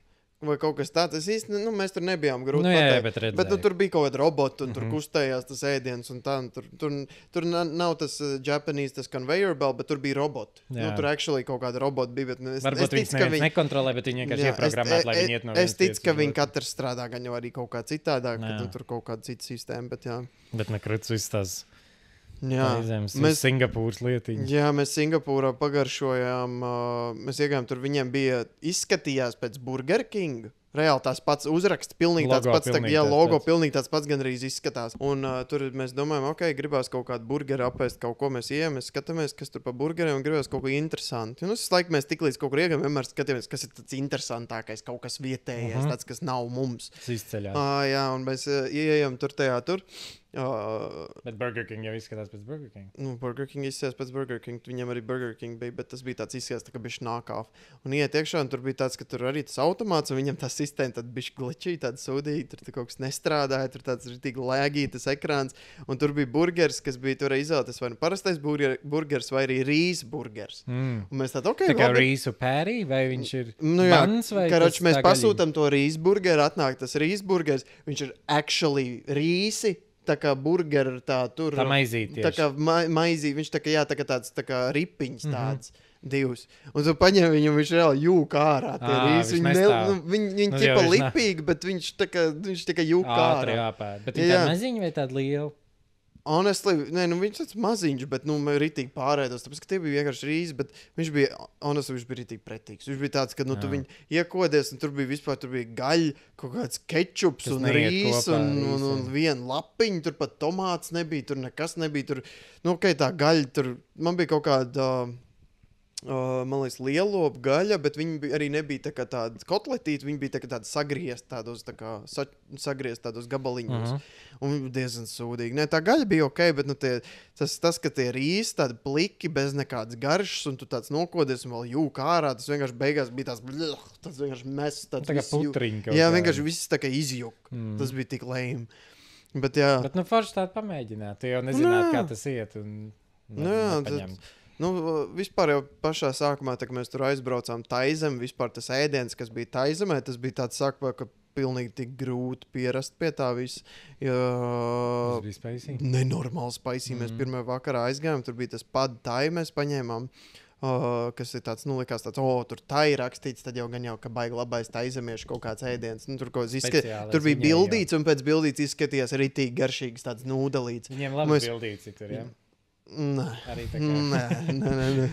Vai kaut kas tāds. Es īsti, mēs tur nebijām grūti Nu, jā, pateikt. bet redzēju. Bet tur bija kaut kāda robota, un tur kustējās tas ēdiens. Un tā, un tur nav tas Japanese, tas conveyor belt, bet tur bija roboti. Jā. Tur actually kaut kāda robota bija. Bet Varbūt viņas neviens nekontrolē, bet viņi vienkārši ieprogrammēti, lai viņi iet no Es ticu, ka viņi otras. katrs strādā gan jau arī kaut kā citādāk, Jā. ka tur kaut kāda cita sistēma. Bet jā. Bet nekruts viss tās Jā. aizēmas. Mēs- Singapūras lietiņas. Jā, mēs Singapūrā pagaršojām. Mēs iegājām tur, viņiem bija izskatījās pēc Burger King. Reāli tās pats uzraksts, pilnīgi tāds Logo pats. pilnīgi Jā, tāds logo pats. pilnīgi tāds pats gandrīz izskatās. Un tur mēs domājam, ok, gribās kaut kādu burgeru apēst, kaut ko mēs ejam, mēs skatāmies, kas tur pa burgeriem un gribās kaut ko interesantu. Un es laikam mēs tik līdz kaut kur iegājām, vienmēr skatāmies, kas ir tāds interesantākais, kaut kas vietējais, tāds, kas nav mums. Tas izceļās. Jā, un mēs ieejam tur tajā tur. Bet Burger King jau izskatās pēc Burger King. Nu, Burger King izsēs pēc Burger King. Viņam arī Burger King bija, bet tas bija tāds izsēs, tā kā bišķi nākāv. Un iet iekšā, un tur bija tāds, ka tur arī tas automāts, un viņam tā sistēma tad bišķi glitčīja, tāda sūdīja, tur kaut kas nestrādāja, tur tāds tik lēgītas ekrāns. Un tur bija burgers, kas bija tur izvēlēties vai nu parastais burgers, vai arī rīz burgers. Un mēs tādu, ok, Tā kā labi. rīsu pērī, vai viņš ir Nu, jā, bans, vai karoč, tas mēs tā gaļiņa? pasūtām to rīzburgeru, atnāk tas rīzburgers, viņš ir actually rīsi, tā kā burgeru tā tur. Tā maizīte Tā tieši. kā maizīte, viņš tā kā, jā, tā kā tāds tā kā ripiņš tāds. Divs. Un tu paņem viņu, viņš reāli jūka ārā. Tie rīsi, viņš viņi nestāv. viņi Nu, ķipa jā, viņš ne- lipīgi, bet viņš tā kā jūka Ātri ārā. jāpēd. Bet Jā, viņi jā. tādi maziņi vai tādi lieli? Honestly, nē, nu viņš tāds maziņš, bet, nu, ritīgi pārēdos, tāpēc, ka tie bija vienkārši rīzi, bet viņš bija, honestly, viņš bija ritīgi pretīgs. Viņš bija tāds, ka, nu, tu viņu iekodies, un tur bija gaļa, kaut kāds kečups Tas un neiet rīs, kopā ar un rīsiem. viena lapiņa, tur pat tomāts nebija, tur nekas nebija, tur, nu, ok, tā gaļa, tur, man bija kaut kāda, man liekas, lielopu gaļa, bet viņi arī nebija tā kā tāda kotletīta, viņi bija tā kā tāda sagriezta tādos, tā kā sagriezta tādos gabaliņos. Un diezgan sūdīgi. Nē, tā gaļa bija ok, bet nu, tas, ka tie rīsi tādi pliki, bez nekādas garšas, un tu tāds nokodies un vēl jūka ārā, tas vienkārši beigās bija tāds vienkārši mests. Tā kā putriņa kaut Jā, kāda. vienkārši viss tā kā izjuk. Tas bija tik lēm. Bet jā. Bet, forši tādu pamēģināt. Tu jau nezinātu, kā tas iet. Vispār jau pašā sākumā, kad mēs tur aizbraucām Taizem, vispār tas ēdiens, kas bija Taizemē, tas bija tāds sākumā, ka pilnīgi tik grūti pierast pie tā visa. Tas bija spicy? Nenormāli spicy. Mēs pirmajā vakarā aizgājām, tur bija tas pad tai, mēs paņēmām. Kas ir tāds, likās tāds, tur tā ir rakstīts, tad jau gan ka baigi labais taizemiešu kaut kāds ēdiens. Tur bija bildīts, un pēc bildīts izskatījās ritīgi garšīgs tāds nūdelīts. Viņiem labs bildīts tur, jā? Nē. Arī tā kā. Nē.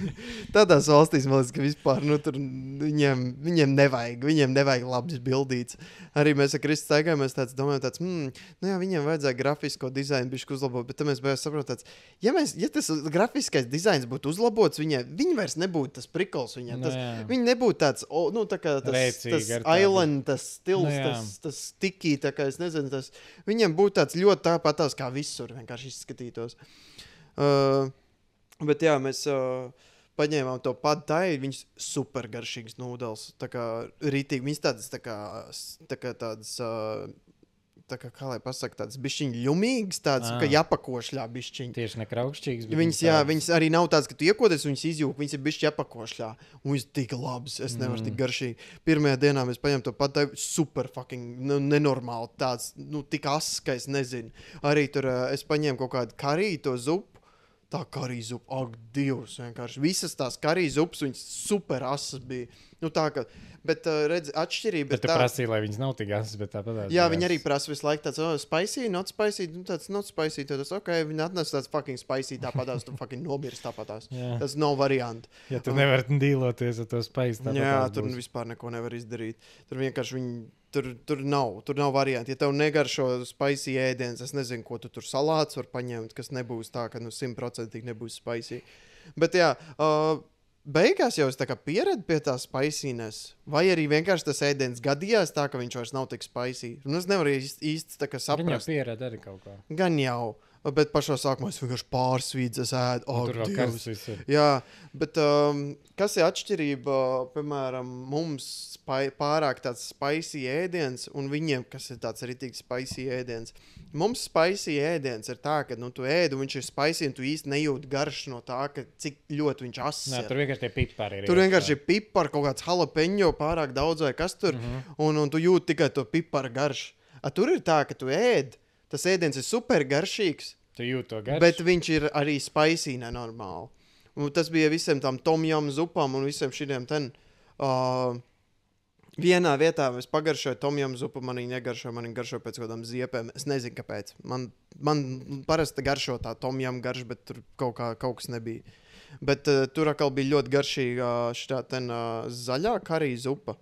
Tādās valstīs, man liekas, ka vispār, tur viņiem nevajag labs bildīts. Arī mēs ar Kristu staigājām, mēs domājam, viņiem vajadzēja grafisko dizainu bišķi uzlabot, bet tad mēs beigās saprotam, ja tas grafiskais dizains būtu uzlabots, viņi vairs nebūtu tas prikols viņiem. Viņi nebūtu tāds, tā kā tas island, tas stils, tas tikī, tā kā es nezinu, viņiem būtu tāds ļoti tāpatās kā visur vienkārši izskatītos. Bet jā, mēs paņēmām to pad tai, viņas super garšīgas nūdels, tā kā rītīgi, viņas tādas, kā lai pasaka, tādas bišķiņi ļumīgas, tādas, ka jāpakošļā bišķiņi. Tieši nekraukšķīgas. Viņas arī nav tādas, ka tu iekoties, viņas izjūk, viņas ir bišķi jāpakošļā. Un viņas tik labas, es nevaru tik garšīgi. Pirmajā dienā mēs paņēmām to pad tai, super fucking nenormāli, tāds, tik asks, ka es nezinu. Arī tur es paņēmu kaut kādu kariju, to zupu. Tā karija zupa, ak, Dievs, vienkārši. Visas tās karija zupas, viņas super asas bija. Bet, redz, atšķirība ir tā. Bet tu prasīji, lai viņas nav tik asas, bet tāpat. Jā, viņi arī prasa visu laiku tāds, spicy, not spicy, tāds not spicy. Tas, viņi atnes tāds fucking spicy, tāpatās, tu fucking nobirst tāpatās. Tas nav varianti. Ja tu nevari dīloties ar to spicy, tāpatās. Jā, tur vispār neko nevar izdarīt. Tur vienkārši Tur nav varianti. Ja tev negaršo spicy ēdiens, es nezinu, ko tu tur salāts var paņemt, kas nebūs tā, ka 100% nebūs spicy. Bet jā, beigās jau es tā kā pieradu pie tā spiciness, vai arī vienkārši tas ēdiens gadījās tā, ka viņš vairs nav tik spicy. Un es nevaru īsti tā kā saprast. Gan jau pieradu arī kaut kā. Gan jau. Bet pašā sākumā es vienkārši pārsvīdzu, es ēdu. Tur vēl karsts viss ir. Jā, bet kas ir atšķirība, piemēram, mums pārāk tāds spicy ēdiens un viņiem, kas ir tāds ritīgs spicy ēdiens. Mums spicy ēdiens ir tā, ka tu ēdi un viņš ir spicy un tu īsti nejūti garšu no tā, ka cik ļoti viņš asas ir. Tur vienkārši tie pipari ir. Tur vienkārši ir pipari, kaut kāds jalapeņo pārāk daudz vai kas tur, un tu jūti tikai to pipara garšu. Tur ir tā, ka tu ēdi. Tas ēdiens ir super garšīgs, tu jūti to garšu, bet viņš ir arī spicy nenormāli. Un tas bija visiem tam tomjam zupām un visiem šitiem ten. Vienā vietā es pagaršoju tomjam zupu, man viņa negaršoju, man viņa garšoju pēc kādām ziepēm. Es nezinu, kāpēc. Man parasti garšo tā tomjam garš, bet tur kaut kas nebija. Bet tur atkal bija ļoti garšīga šitā ten zaļā karija zupa.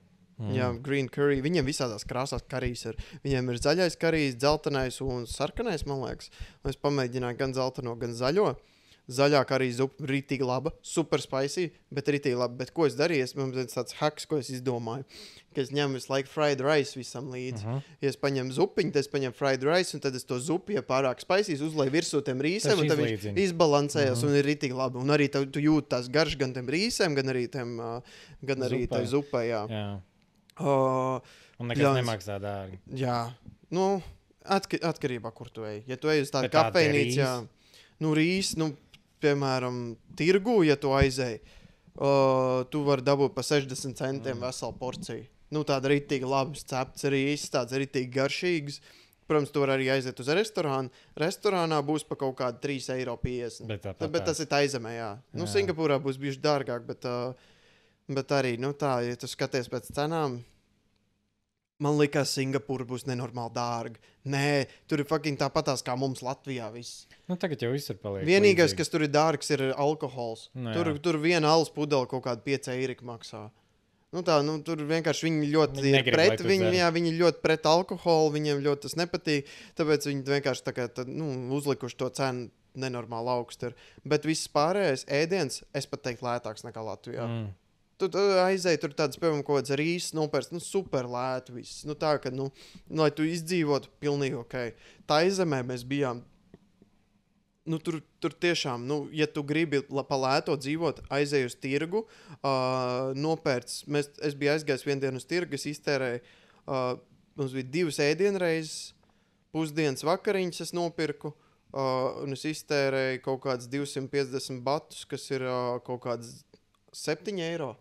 Jā, green curry. Viņiem visādās krāsās karijas ir. Viņiem ir zaļais karijas, dzeltenais un sarkanais, man liekas. Un es pamēģināju gan dzelteno, gan zaļo. Zaļā karijas zupa ritīgi laba, super spicy, bet ritīgi laba. Bet ko es darīju? Man bija tāds hacks, ko es izdomāju. Ka es ņemu visu laiku fried rice visam līdzi. Ja es paņemu zupiņu, tad es paņemu fried rice, un tad es to zupu, ja pārāk spicy, uzlēju virsū tiem rīsēm, un tad viņš izbalansējas un ir ritīgi labi. Un arī tu jūti tās garš gan tiem rīsēm, gan arī tai zupai, jā. Un nekas nemaksā dārgi. Jā, atkarībā, kur tu ej. Ja tu ej uz tādu kafejnīcu, jā, rīs, piemēram, tirgu, ja tu aizēji, tu vari dabūt pa 60 centiem veselu porciju. Tāda ritīgi labas cepts, arī izstāds ritīgi garšīgas. Protams, tu var arī aiziet uz restorānu. Restorānā būs pa kaut kādu 3,50 €. Bet tas ir Taizemē, jā. Singapūrā būs bijuši dārgāk, bet arī, ja tu skaties pēc cenām, man likās, Singapūra būs nenormāli dārga. Nē, tur ir fucking tāpatās kā mums Latvijā viss. Tagad jau viss ir paliek. Vienīgais, kas tur ir dārgs, ir alkohols. Tur viena alus pudele kaut kādu 5 € maksā. Tur vienkārši viņi ļoti ir pret, viņi ļoti pret alkoholu, viņiem ļoti tas nepatīk, tāpēc viņi vienkārši tā kā, uzlikuši to cenu nenormāli augstu ir. Bet viss pārējais ēdiens, es pat teiktu, lētāks nekā Latvijā. Tu aizēji tur tādas, piemēram, kaut kāds rīses nopērst, super lētu viss. Tā, ka, lai tu izdzīvotu, pilnīgi ok. Taizemē mēs bijām, tur tiešām, ja tu gribi pa lēto dzīvot, aizēji uz tirgu, nopērts. Es biju aizgājis vienu dienu uz tirgu, es iztērēju, mums bija 2 ēdienreizes pusdienas vakariņas es nopirku, un es iztērēju kaut kāds 250 batus, kas ir kaut kāds 7 eiro.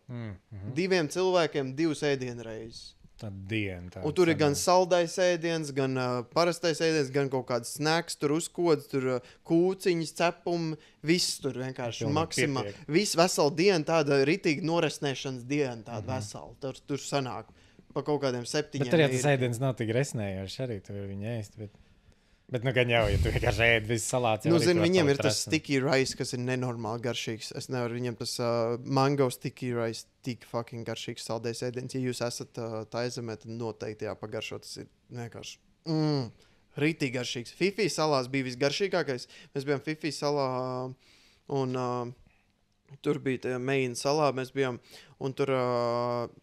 Diviem cilvēkiem 2 ēdienreizes. Tā diena. Un tur ir gan saldais ēdiens, gan parastais ēdiens, gan kaut kāds snacks, tur uzkods, tur kūciņas, cepumi, viss tur vienkārši maksimāli. Viss vesela diena, tāda ritīgi noresnēšanas diena, tāda vesela. Tur sanāk pa kaut kādiem 7 Bet tur jā, tas ēdiens nav tik resnējošs arī, tu vari viņu ēst, bet nu gan jau, ja tu vienkārši ēd visu salāts. Zini, viņiem ir tas sticky rice, kas ir nenormāli garšīgs. Es nevaru viņam tas mango sticky rice tik fucking garšīgs saldējs ēdiens. Ja jūs esat tā aizemē, tad noteikti jāpagaršo. Tas ir vienkārši rītīgi garšīgs. Fifi salās bija visgaršīgākais. Mēs bijām Fifi salā un tur bija tā main salā. Mēs bijām un tur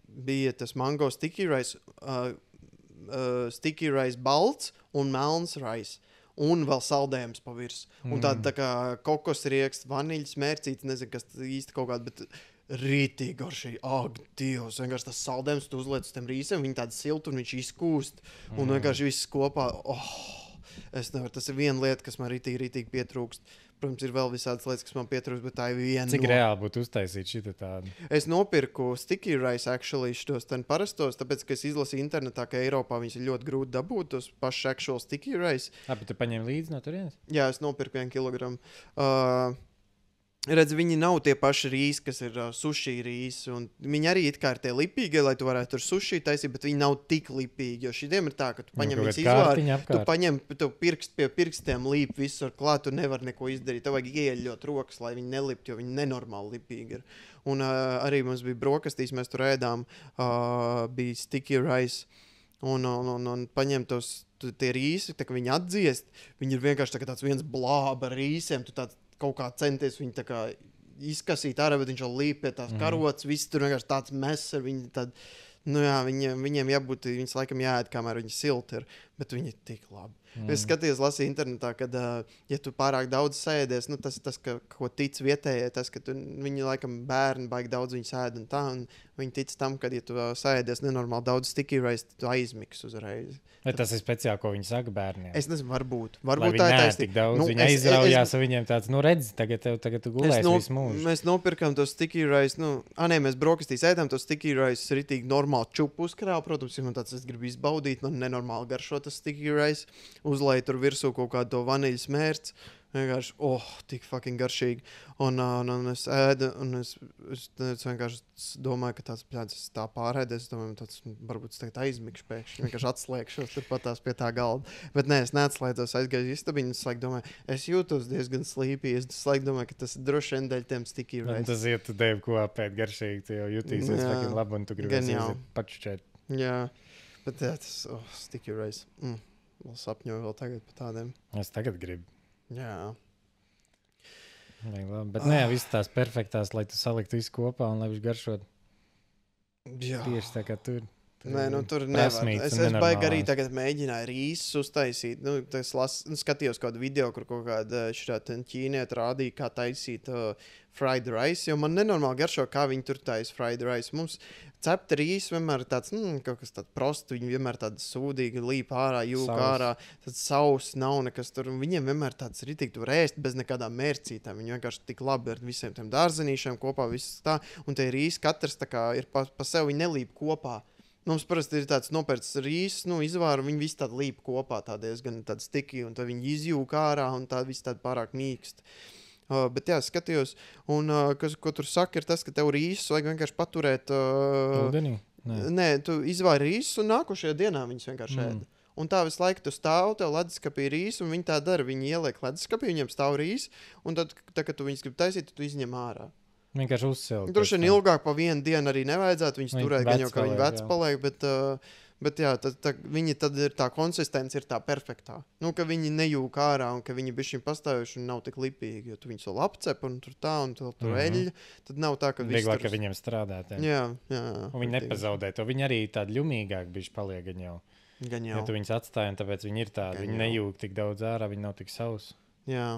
bija tas mango sticky rice. Sticky rice balts un melns rice. Un vēl saldējums pa virs. Un tāda tā kā kokosrieksts, vaniļas mērcīts, nezinu, kas īsti kaut kāda, bet rītīgi garšīgi. Ak, Dievs, vienkārši tas saldējums, tu uzliec uz tiem rīsiem, viņi tādi silti un viņš izkūst. Un vienkārši viss kopā. Es nevaru, tas ir viena lieta, kas man rītīgi pietrūkst. Protams, ir vēl visādas lietas, kas man pietrūkst, bet tā ir viena. Cik reāli būtu uztaisīt šita tādu? Es nopirku sticky rice actually šitos ten parastos, tāpēc, ka es izlasīju internetā, ka Eiropā viņas ir ļoti grūti dabūt, tos pašus actual sticky rice. Bet tu paņem līdzi no turienes? Jā, es nopirku 1 kilogramu. Redz, viņi nav tie paši rīsi, kas ir sushi rīsi. Viņi arī it kā ir tie lipīgi, lai tu varētu tur sushi taisīt, bet viņi nav tik lipīgi. Jo šitiem ir tā, ka tu paņem viņus izvāri, tu paņem pirkst pie pirkstiem līp visur klāt, tu nevar neko izdarīt. Tev vajag ieļot rokas, lai viņi nelipt, jo viņi nenormāli lipīgi ir. Un arī mums bija brokastīs, mēs tur ēdām, bija sticky rice. Un paņem tie rīsi, tā kā viņi atdziest, viņi ir vienkārši tāds viens blāba ar rīsiem, tu tāds kaut kā centies viņu tā kā izkasīt ārā, bet viņš jau līp pie tās karotas, viss tur vienkārši tāds mess ar viņu tad, viņiem jābūt, viņas laikam jāēd, kamēr viņi silti ir, bet viņi ir tik labi. Es skatījos, lasīju internetā, kad, ja tu pārāk daudz sēdies, tas ko tic vietējie, tas, ka viņi laikam bērni baigi daudz viņus ēd un tā, un viņi tic tam, ka, ja tu sēdies nenormāli daudz sticky rice, tu aizmiks uzreiz. Vai tas ir speciāli, ko viņi saka bērniem? Es nezinu, varbūt Lai tā ir viņi tik daudz, viņi aizraujās, un viņiem tāds, redz, tagad tu gulēsi visu mūžu. Mēs nopirkām to sticky rice, mēs brokastīs ēdām to sticky rice ritīgi normāli čupu uzkrāvu, protams, ja man tāds, es gribu izbaudīt, man nenormāli garšo tas sticky rice, uzlēju tur virsū kaut kādu to vaniļas mērci, vienkārši, tik fucking garšīgi. Un es ēdu, un es vienkārši domāju, ka tāds pļāds, es tā pārēdu, es domāju, tāds, varbūt es tagad aizmikšu pēkšņi, vienkārši atslēgšos tur patās pie tā galda. Bet nē, es neatslēdzos, aizgāju istabiņu, es laik domāju, es jūtos diezgan slīpī, es laik domāju, ka tas droši vien dēļ tiem sticky rice. Tas iet, tu devi ko apēt garšīgi, tu jau jutīsies fucking labi, un tu gribēsi pačučēt. Jā, bet tas, sticky rice, vēl sapņoju vēl tagad par tādiem. Es tagad gribu. Jā. Bet viss tās perfektās, lai tu saliktu visu kopā un lai viņš garšot. Jā. Tieši tā kā tur. Nē, tur nevar. Es baigi arī tagad mēģināju rīsus uztaisīt. Skatījos kādu video, kur kaut kāda ķīnieta rādīja, kā taisīt fried rice, jo man nenormāli garšo, kā viņi tur taisa fried rice. Mums cepta rīsa vienmēr ir tāds, kaut kas tāds prosts, viņi vienmēr tādi sūdīgi līp ārā, jūk ārā, tāds sauss nav nekas tur, un viņiem vienmēr tāds ritīgi tu var ēst bez nekādām mērcītām. Viņi vienkārši tik labi ar visiem tiem dārzenīšiem kopā, viss tā, un tie rīsi katrs tā kā ir pa sevi, viņi nelīp kopā. Mums parasti ir tāds nopērts rīsis, izvāra, viņi visi tādi līp kopā, tā diezgan tādi stiki, un tad viņi izjūk ārā, un tā visi tādi pārāk mīksti. Bet jā, skatījos, un ko tur saka, ir tas, ka tev rīsus vajag vienkārši paturēt. Ūdenī? Nē, tu izvāri rīsus, un nākošajā dienā viņus vienkārši ēd. Un tā visu laiku tu stāv, tev leduskapī rīsi, un viņi tā dara, viņi ieliek leduskapī, viņiem stāv rīsi, un tad, kad tu viņus grib taisīt, tu izņem ārā. Vienkārši uzsilkt. Droši vien ilgāk pa vienu dienu arī nevajadzētu viņus turēt, gan jau, ka viņi vec paliek, bet jā, viņi tad ir tā konsistence, ir tā perfektā. Ka viņi nejūk ārā un ka viņi bišķiņ pastājuši un nav tik lipīgi, jo tu viņus vēl apcep un tur tā un tur eļļa, tad nav tā, ka vieglāk, ka viņiem strādāt. Jā. Un viņi nepazaudē to, viņi arī tādi ļumīgāk bišķi paliek gan jau. Ja tu viņus atstāji, un tāpēc viņi ir tādi, viņi nejūk tik daudz ārā, viņi nav tik sausi. Jā.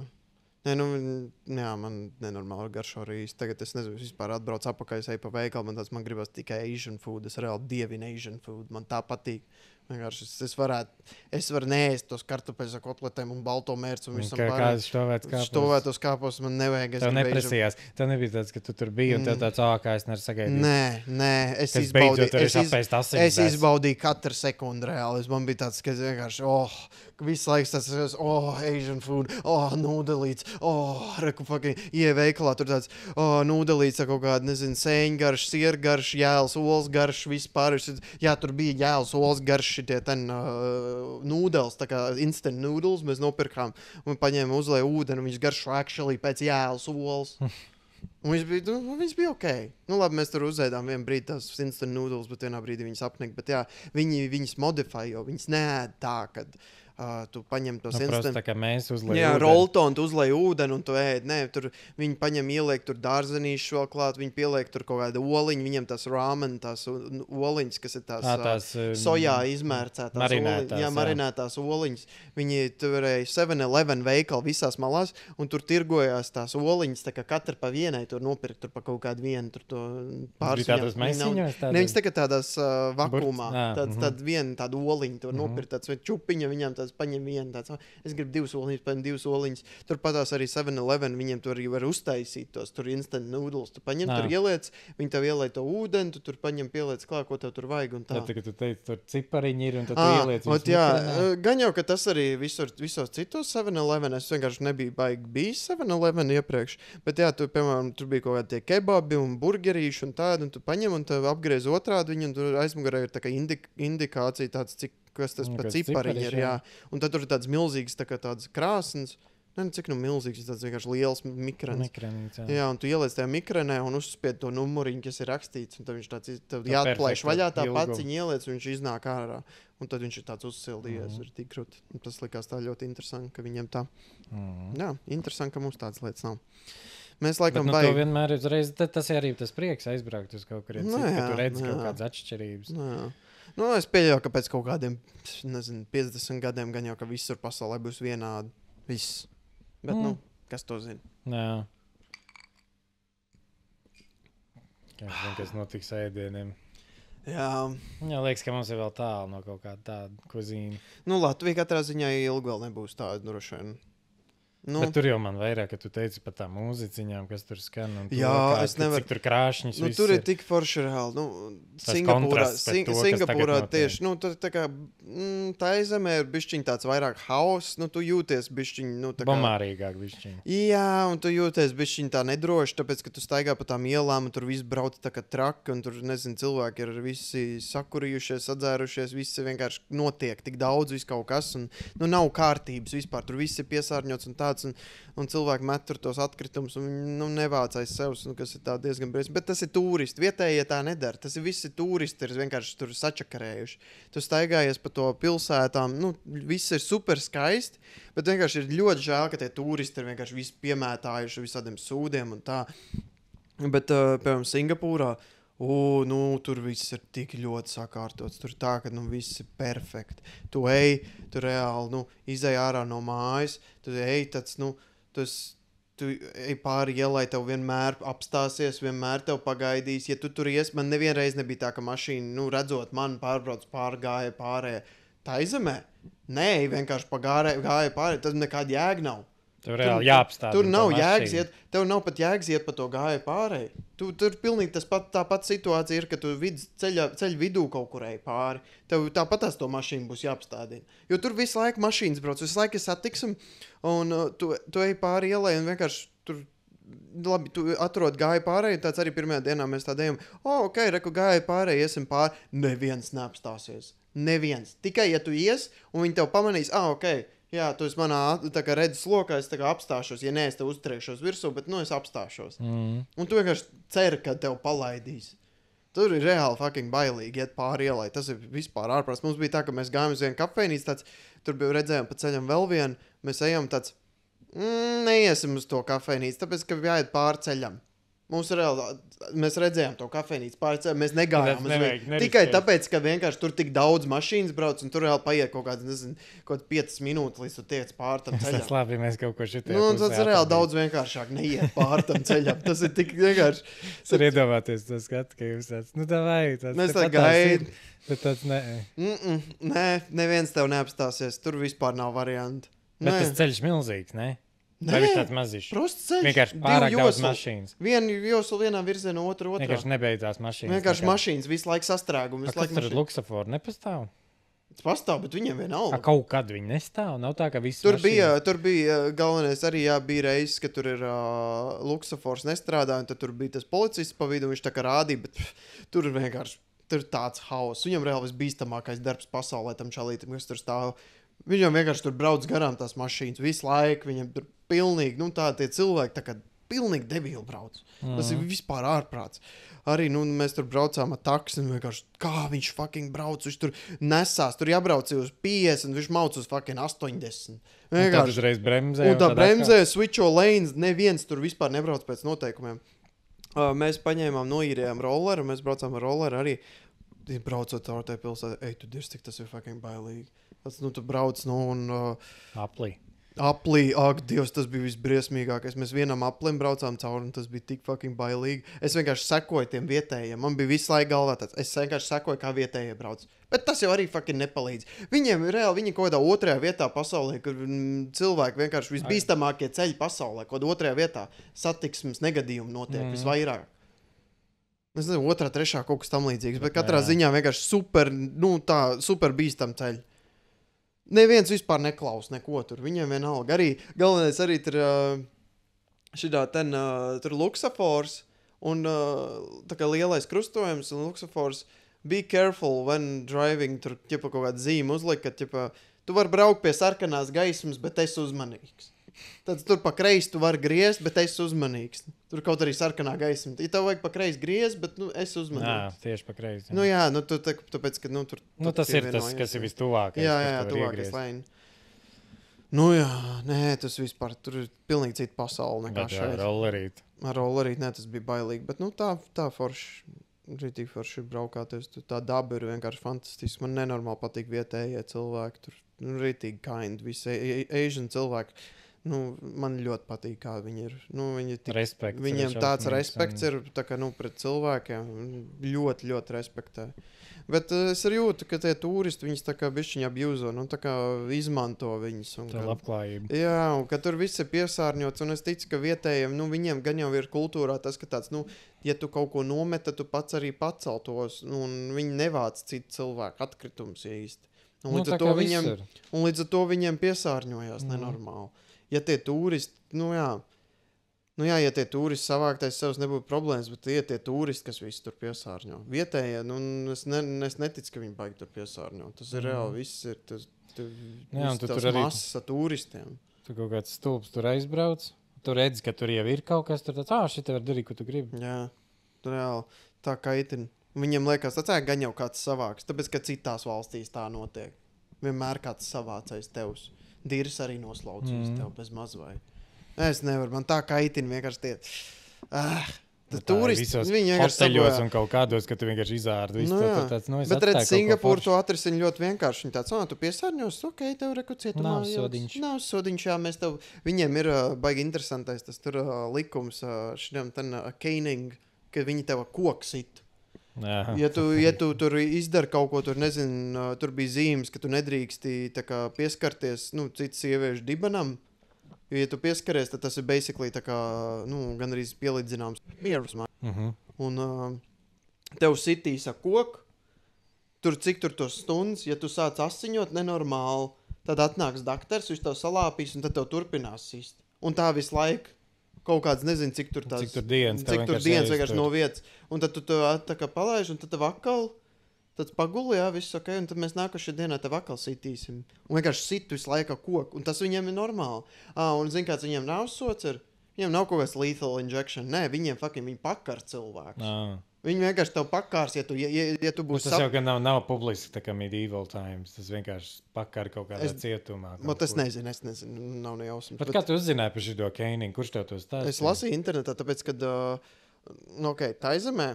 Nē, man nenormāli garšo rīsi. Tagad es nezinu, vispār atbrauc apakaļ, es eju pa veikalu, man gribas tikai Asian food. Es reāli dievinu Asian food. Man tā patīk. Vienkārši es varu neēst tos kartupeļus ar kotletēm un balto mērci un visam Kādas štovētos kāpos man nevajag. Tev neprasījās. Tev nebija tāds, ka tu tur biji un tev tāds, kā es nevaru sagaidīt. Nē, es izbaudīju katru sekundi reāli. Man bija tāds, ka es vienkārši, visu laiku tāds, Asian food, nūdelīts, reku fucking, ieveikalā tur tāds, nūdelīts ar kaut kādu, nezinu, sēņgarš, siergarš, jēls, olas garš, vispār. Jā, tur bija jēls, olas garš, šitie nūdels, tā kā instant noodles mēs nopirkām un paņēma uzlēja ūdeni un viņš garšo actually pēc jēlas olas. Un viņš bija ok. Nu labi, mēs tur uzēdām vienu brīdi tās instant noodles, bet vienā brīdī viņas apnika. Bet jā, viņas modifē, jo viņas neēd tā, kad tu paņem tos instant... Tā kā mēs uzlējam jā, rolton, tu uzlēji ūdeni un tu ēd. Nē, tur viņi paņem ieliek tur dārzenīšu vēl klāt, viņi pieliek tur kaut kādu oliņu, viņam tās ramen, tās oliņas, kas ir tās sojā izmērcētās oliņas. Jā, marinētās oliņas. Viņi tur varēja 7-Eleven veikalu visās malās un tur tirgojās tās oliņas, tā kā katra pa vienai tur nopirkt tur pa kaut kādu vienu tur to pāris. Ne, viņas tā kā tādās vakumā. Tād viena tāda oliņa tur nopirkt, tāds vai čupiņa viņam tāds paņem vienu tāds, es gribu 2 oliņas, paņem 2 oliņas. Tur patās arī 7-Eleven, viņiem tur arī var uztaisīt tos, tur instant noodles. Tu paņem, tur ieliec, viņi tev ielēj to ūdeni, tu tur paņem, pieliec klāt, ko tev tur vajag un tā. Tā, tu teici, tur cipariņi ir un tad tu ieliec viņus mikrinā. Gan jau, ka tas arī visos citos 7-Eleven, es vienkārši nebiju baigi bijis 7-Eleven iepriekš, bet jā, tu, piemēram, tur bija kaut kādi tie kebabi un burgerīši un tādi, un tu paņem un tev apgriez otrādi viņu, un tur aizmugarē ir tā kā indikācija tāds, kas tas pa cipariņi ir, jā. Un tad tur ir tāds milzīgs, tā kā tāds krāsns, cik milzīgs, tāds vienkārši liels mikrens. Jā, un tu ieliec tajā mikrenē un uzspied to numuriņu, kas ir rakstīts, un tad viņš tāds, tev jāatplaiš vaļā tā paciņa ieliec, un viņš iznāk ārā. Un tad viņš ir tāds uzsildījies, ir tik krūti. Tas likās tā ļoti interesanti, ka viņiem tā. Jā, interesanti, ka mums tāds lietas nav. Mēs laikam baigi. To vienmēr uzreiz, tas arī tas prieks aizbraukt uz kaut kurien citu, ka tu redzi kaut kādas atšķirības. Nu, es pieļauju, ka pēc kaut kādiem, 50 gadiem gan jau, ka visur pasaulē būs vienādi. Viss. Bet, kas to zina? Jā. Kas notiks ēdieniem. Jā. Jā, liekas, ka mums ir vēl tālu no kaut kāda tāda kuzīna. Nu, Latvija katrā ziņā ilgi vēl nebūs tāda, droši vien. Nu. Bet tur jau man vairāk, ka tu teici par tām mūziķiņām, kas tur skan. Un jā, es nevaru. Cik tur krāšņas viss tur ir tik forši reāli. Singapūrā tieši, tā kā tā aizemē ir bišķiņ tāds vairāk hauss, tu jūties bišķiņ, tā kā... Bomārīgāk bišķiņ. Jā, un tu jūties bišķiņ tā nedroši, tāpēc, ka tu staigā pa tām ielām, un tur viss brauc tā kā traki, un tur, nezinu, cilvēki ir visi sakurījušies, sadzērušies, visi vienkārši notiek tik daudz, viss kaut kas, un nav kārtības vispār, tur viss ir piesārņots un tāds. Un cilvēki met tur tos atkritumus un nevāc aiz sevis, kas ir tā diezgan briesmīgi. Bet tas ir turisti. Vietējie tā nedara. Tas ir visi turisti, ir vienkārši tur sačakarējuši. Tu staigājies pa to pilsētām, viss ir super skaisti, bet vienkārši ir ļoti žēl, ka tie turisti ir vienkārši visi piemētājuši visādiem sūdiem un tā. Bet, piemēram, Singapūrā, tur viss ir tik ļoti sakārtots. Tur tā, ka viss ir perfekti. Tu ej, tu reāli, izej ārā no mājas, tu ej tāds, tu ej pāri ielai, tev vienmēr apstāsies, vienmēr tev pagaidīs. Ja tu tur ies, man nevienreiz nebija tā, ka mašīna, redzot mani pārbrauc gāja pārējā. Tā izemē? Nē, vienkārši gāja pārējā, tad nekāda jēga nav. Tev reāli jāapstāda. Tur nav jēgas iet, tev nav pat jēgas iet pa to gāju pārēji. Tur pilnīgi tā pat situācija ir, ka tu ceļa vidū kaut kur ej pāri. Tev tāpatās to mašīnu būs jāapstādina. Jo tur visu laiku mašīnas brauc, visu laiku satiksim, un tu ej pāri ielai un vienkārši tur, labi, tu atrod gāju pārēji, tāds arī pirmajā dienā mēs tā dejam, ok, reku gāju pārēji, iesim pāri, neviens neapstāsies. Neviens. Tikai, ja tu ies, un viņi tev pamanīs, ok, jā, tu esi manā redzes lokā, es apstāšos. Ja nē, es tev uzturēšos virsū, bet es apstāšos. Un tu vienkārši ceri, ka tev palaidīs. Tur ir reāli fucking bailīgi iet pāri ielai. Tas ir vispār ārprāts. Mums bija tā, ka mēs gājām uz vienu kafejnīcu, tāds, tur bija redzējām pa ceļam vēl vienu. Mēs ejam tāds, neiesim uz to kafejnīcu, tāpēc, ka jāiet pāri ceļam. Mums reāli, mēs redzējām to kafejnīcu pārcēlu, mēs negājām uz Nevajag, vietu. neriskēt. Tikai tāpēc, ka vienkārši tur tik daudz mašīnas brauc, un tur reāli paiet kaut kāds, nezinu, kaut 5 minūtes, līdz tu tiec pār tam ceļam. Tas labi, mēs kaut ko šitie. Nu, un tas reāli daudz vienkāršāk neiet pār tam ceļam. Tas ir tik vienkārši. Tur iedomāties to skatu, ka jūs tāds, nu davai. Mēs tā gaidām. Bet tāds nē. Nē, neviens tev neapstāsies. Tur vispār nav variantu. Bet tas ceļš milzīgs, ne? Vai viņš tāds mazišs? Prosts ceļš. Vienkārši pārāk daudz mašīnas. Vienu joslu vienā virzienā, otru otrā. Vienkārši nebeidzās mašīnas. Vienkārši mašīnas visu laiku sastrēgumu. Kas tur ir luksaforu? Nepastāv? Tas pastāv, bet viņiem vienalga. Kaut kad viņi nestāv. Nav tā, ka visi Tur bija galvenais arī, bija reizes, ka tur ir luksafors nestrādā, un tad tur bija tas policists pa vidu, viņš tā kā rādīja, bet tur ir vienkārši, tur ir tāds hauss. Viņam reāli visbīstamākais darbs pasaulē tam čalītam, kas tur stāv. Viņam vienkārši tur brauc garām tās mašīnas visu laiku, viņam tur pilnīgi, nu tā tie cilvēki tā kā pilnīgi debili brauc. Tas ir vispār ārprāts. Arī, nu, mēs tur braucām ar taksi, un vienkārši, kā viņš fucking brauc, viņš tur nesās, tur jābrauc uz 50, viņš mauc uz fucking 80. Vienkārši uzreiz bremzē. Un tā bremzē, switcho lanes, neviens tur vispār nebrauc pēc noteikumiem. Mēs paņēmām, noīrējām rolleru, mēs braucām ar rolleru arī, braucot caur tajā pilsētā, ej, tu dirsti, tas ir fucking bailīgi. Tas, nu, tu brauc, nu, un... Aplī, ak, Dievs, tas bija visbriesmīgākais. Mēs vienam aplim braucām cauri, un tas bija tik fucking bailīgi. Es vienkārši sekoju tiem vietējiem. Man bija visu laiku galvā tāds. Es vienkārši sekoju, kā vietējie brauc. Bet tas jau arī fucking nepalīdz. Viņiem reāli, viņi kaut kādā otrajā vietā pasaulē, kur cilvēki vienkārši visbīstamākie ceļi pasaulē, kaut kādā otrajā vietā satiksmes negadījumi notiek visvairāk. Es nezinu, otrā, trešā kaut kas tam līdzīgs, bet katrā ziņā vienkārši super, nu tā, super bīstam ceļi. Neviens vispār neklaus neko tur. Viņiem vienalga. Arī galvenais arī tur tur luksafors un tā kā lielais krustojums un luksafors. Be careful when driving. Tur ķipa kaut kāda zīme uzlika, ka ķipa, tu vari braukt pie sarkanās gaismas, bet esi uzmanīgs. Tad tur pa kreisi tu vari griezt, bet esi uzmanīgs. Tur kaut arī sarkanā gaisma. Ja tev vajag pa kreisi griezt, bet nu, esi uzmanīgs. Jā, tieši pa kreisi. Nu jā, nu tāpēc, ka nu, tur... Nu tas ir tas, kas ir vistuvākais. Jā, tuvākais lēni. Nu jā, nē, tas vispār, tur ir pilnīgi cita pasaule nekā šeit. Bet rollerīt. Ar rollerīt, nē, tas bija bailīgi. Bet nu tā forši, rītīgi forši braukāties. Tā daba ir vienkārši fantastiski. Man nenormāli patīk vietējie cilvēki. Tur nu, rītīgi kind, visi Asian cilvēki. Nu, man ļoti patīk, kā viņi ir. Nu, Respekts, viņiem tāds respekts ir tā kā, nu, pret cilvēkiem. Ļoti, ļoti respektē. Bet es arī jūtu, ka tie turisti viņus tā kā bišķiņi abjūzo, nu, tā kā izmanto viņus. Tā labklājība. Jā, un ka tur viss ir piesārņots, un es ticu, ka vietējiem, nu, viņiem gan jau ir kultūrā tas, ka tāds, nu, ja tu kaut ko nometa, tu pats arī paceltos, nu, un viņi nevāc citu cilvēku atkritumus īsti. Un līdz ar to viņiem piesārņojās nenormāli. Ja tie turisti, ja tie turisti savāktais savs nebūtu problēmas, bet ja tie turisti, kas visi tur piesārņo. Vietējie, nu, es neticu, ka viņi baigi tur piesārņo. Tas ir reāli, viss ir tas masas ar turistiem. Tu kaut kāds stulps tur aizbrauc, tu redzi, ka tur jau ir kaut kas, tur tāds, šitā var darīt, ko tu gribi. Jā, tur reāli tā kaitina. Viņam liekas, tāds gan jau kāds savāks, tāpēc, ka citās valstīs tā notiek. Vienmēr kāds savācais tevs. Dirs arī noslaucīs tev bez mazvai. Es nevaru, man tā kaitina vienkārši tie. Turisti, viņi vienkārši hoteļos un kaut kādos, ka tu vienkārši izārdi visu to tāds. Bet redz, Singapūru to atrisina ļoti vienkārši. Viņi tāds, tu piesārņos, ok, tev reku cietumā. Nav sodiņš, jā, mēs tev. Viņiem ir baigi interesantais tas tur likums, šitiem caning, ka viņi tev koku sit. Ja tu tur izdari kaut ko, tur nezinu, tur bija zīmes, ka tu nedrīksti tā kā pieskarties, nu, citas sieviešu dibenam, jo, ja tu pieskaries, tad tas ir basically tā kā, nu, gan arī pielīdzināms mierus. Un tev sitīs ar koku, tur cik tur tos stundas, ja tu sāc asiņot nenormāli, tad atnāks daktars, viņš tev salāpīs un tad tev turpinās sist. Un tā visu laiku. Kaut kāds, nezinu, cik tur dienas vienkārši no vietas. Un tad tu tā kā palaiž, un tad tev atkal, tad paguli, jā, viss ok, un tad mēs nākošajā dienā tev atkal sitīsim. Un vienkārši sit visu laiku koku, un tas viņiem ir normāli. Un zin kāds viņiem nav sots ir? Viņiem nav kaut kāds lethal injection. Nē, viņiem viņi pakar cilvēkus. Viņi vienkārši tev pakārs, ja tu būsi... Tas jau gan nav publiski, tā kā medieval times. Tas vienkārši pakar kaut kādā cietumā. Es nezinu, nav nejausmas. Bet kā tu uzzināji par šito caning? Kurš tev to stāstīja? Es lasīju internetā, tāpēc, kad Taizemē.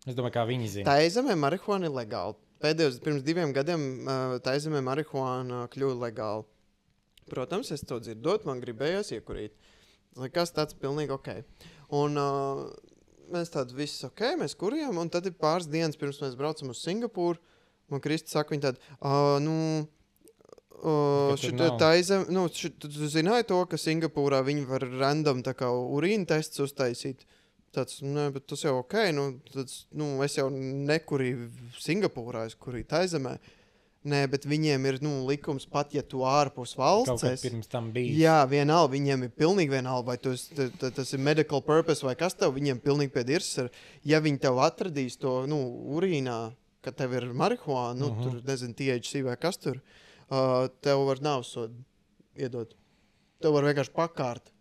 Es domāju, kā viņi zina. Taizemē marihuāna ir legāla. Pirms 2 gadiem Taizemē marihuāna kļuva legāla. Protams, es to dzirdot, man gribējās iekurīt. Likās tāds pilnīgi ok. Un mēs tādu visu ok, mēs kurījām, un tad ir pāris dienas pirms mēs braucam uz Singapūru. Man Kristi saka, viņi tādi, tu zināji to, ka Singapūrā viņi var random tā kā urīna tests uztaisīt? Tāds, bet tas jau ok, es jau nekurīju Singapūrā, es kurīju Taizemē. Nē, bet viņiem ir likums pat, ja tu ārpus valsts. Kaut kā pirms tam bija. Jā, vienalga, viņiem ir pilnīgi vienalga, vai tas ir medical purpose vai kas tev, viņiem pilnīgi piedirs. Ja viņi tev atradīs to, urīnā, ka tev ir marihuāna, tur, nezinu, THC vai kas tur, tev var nāvsodu iedot. Tev var vienkārši pakārt.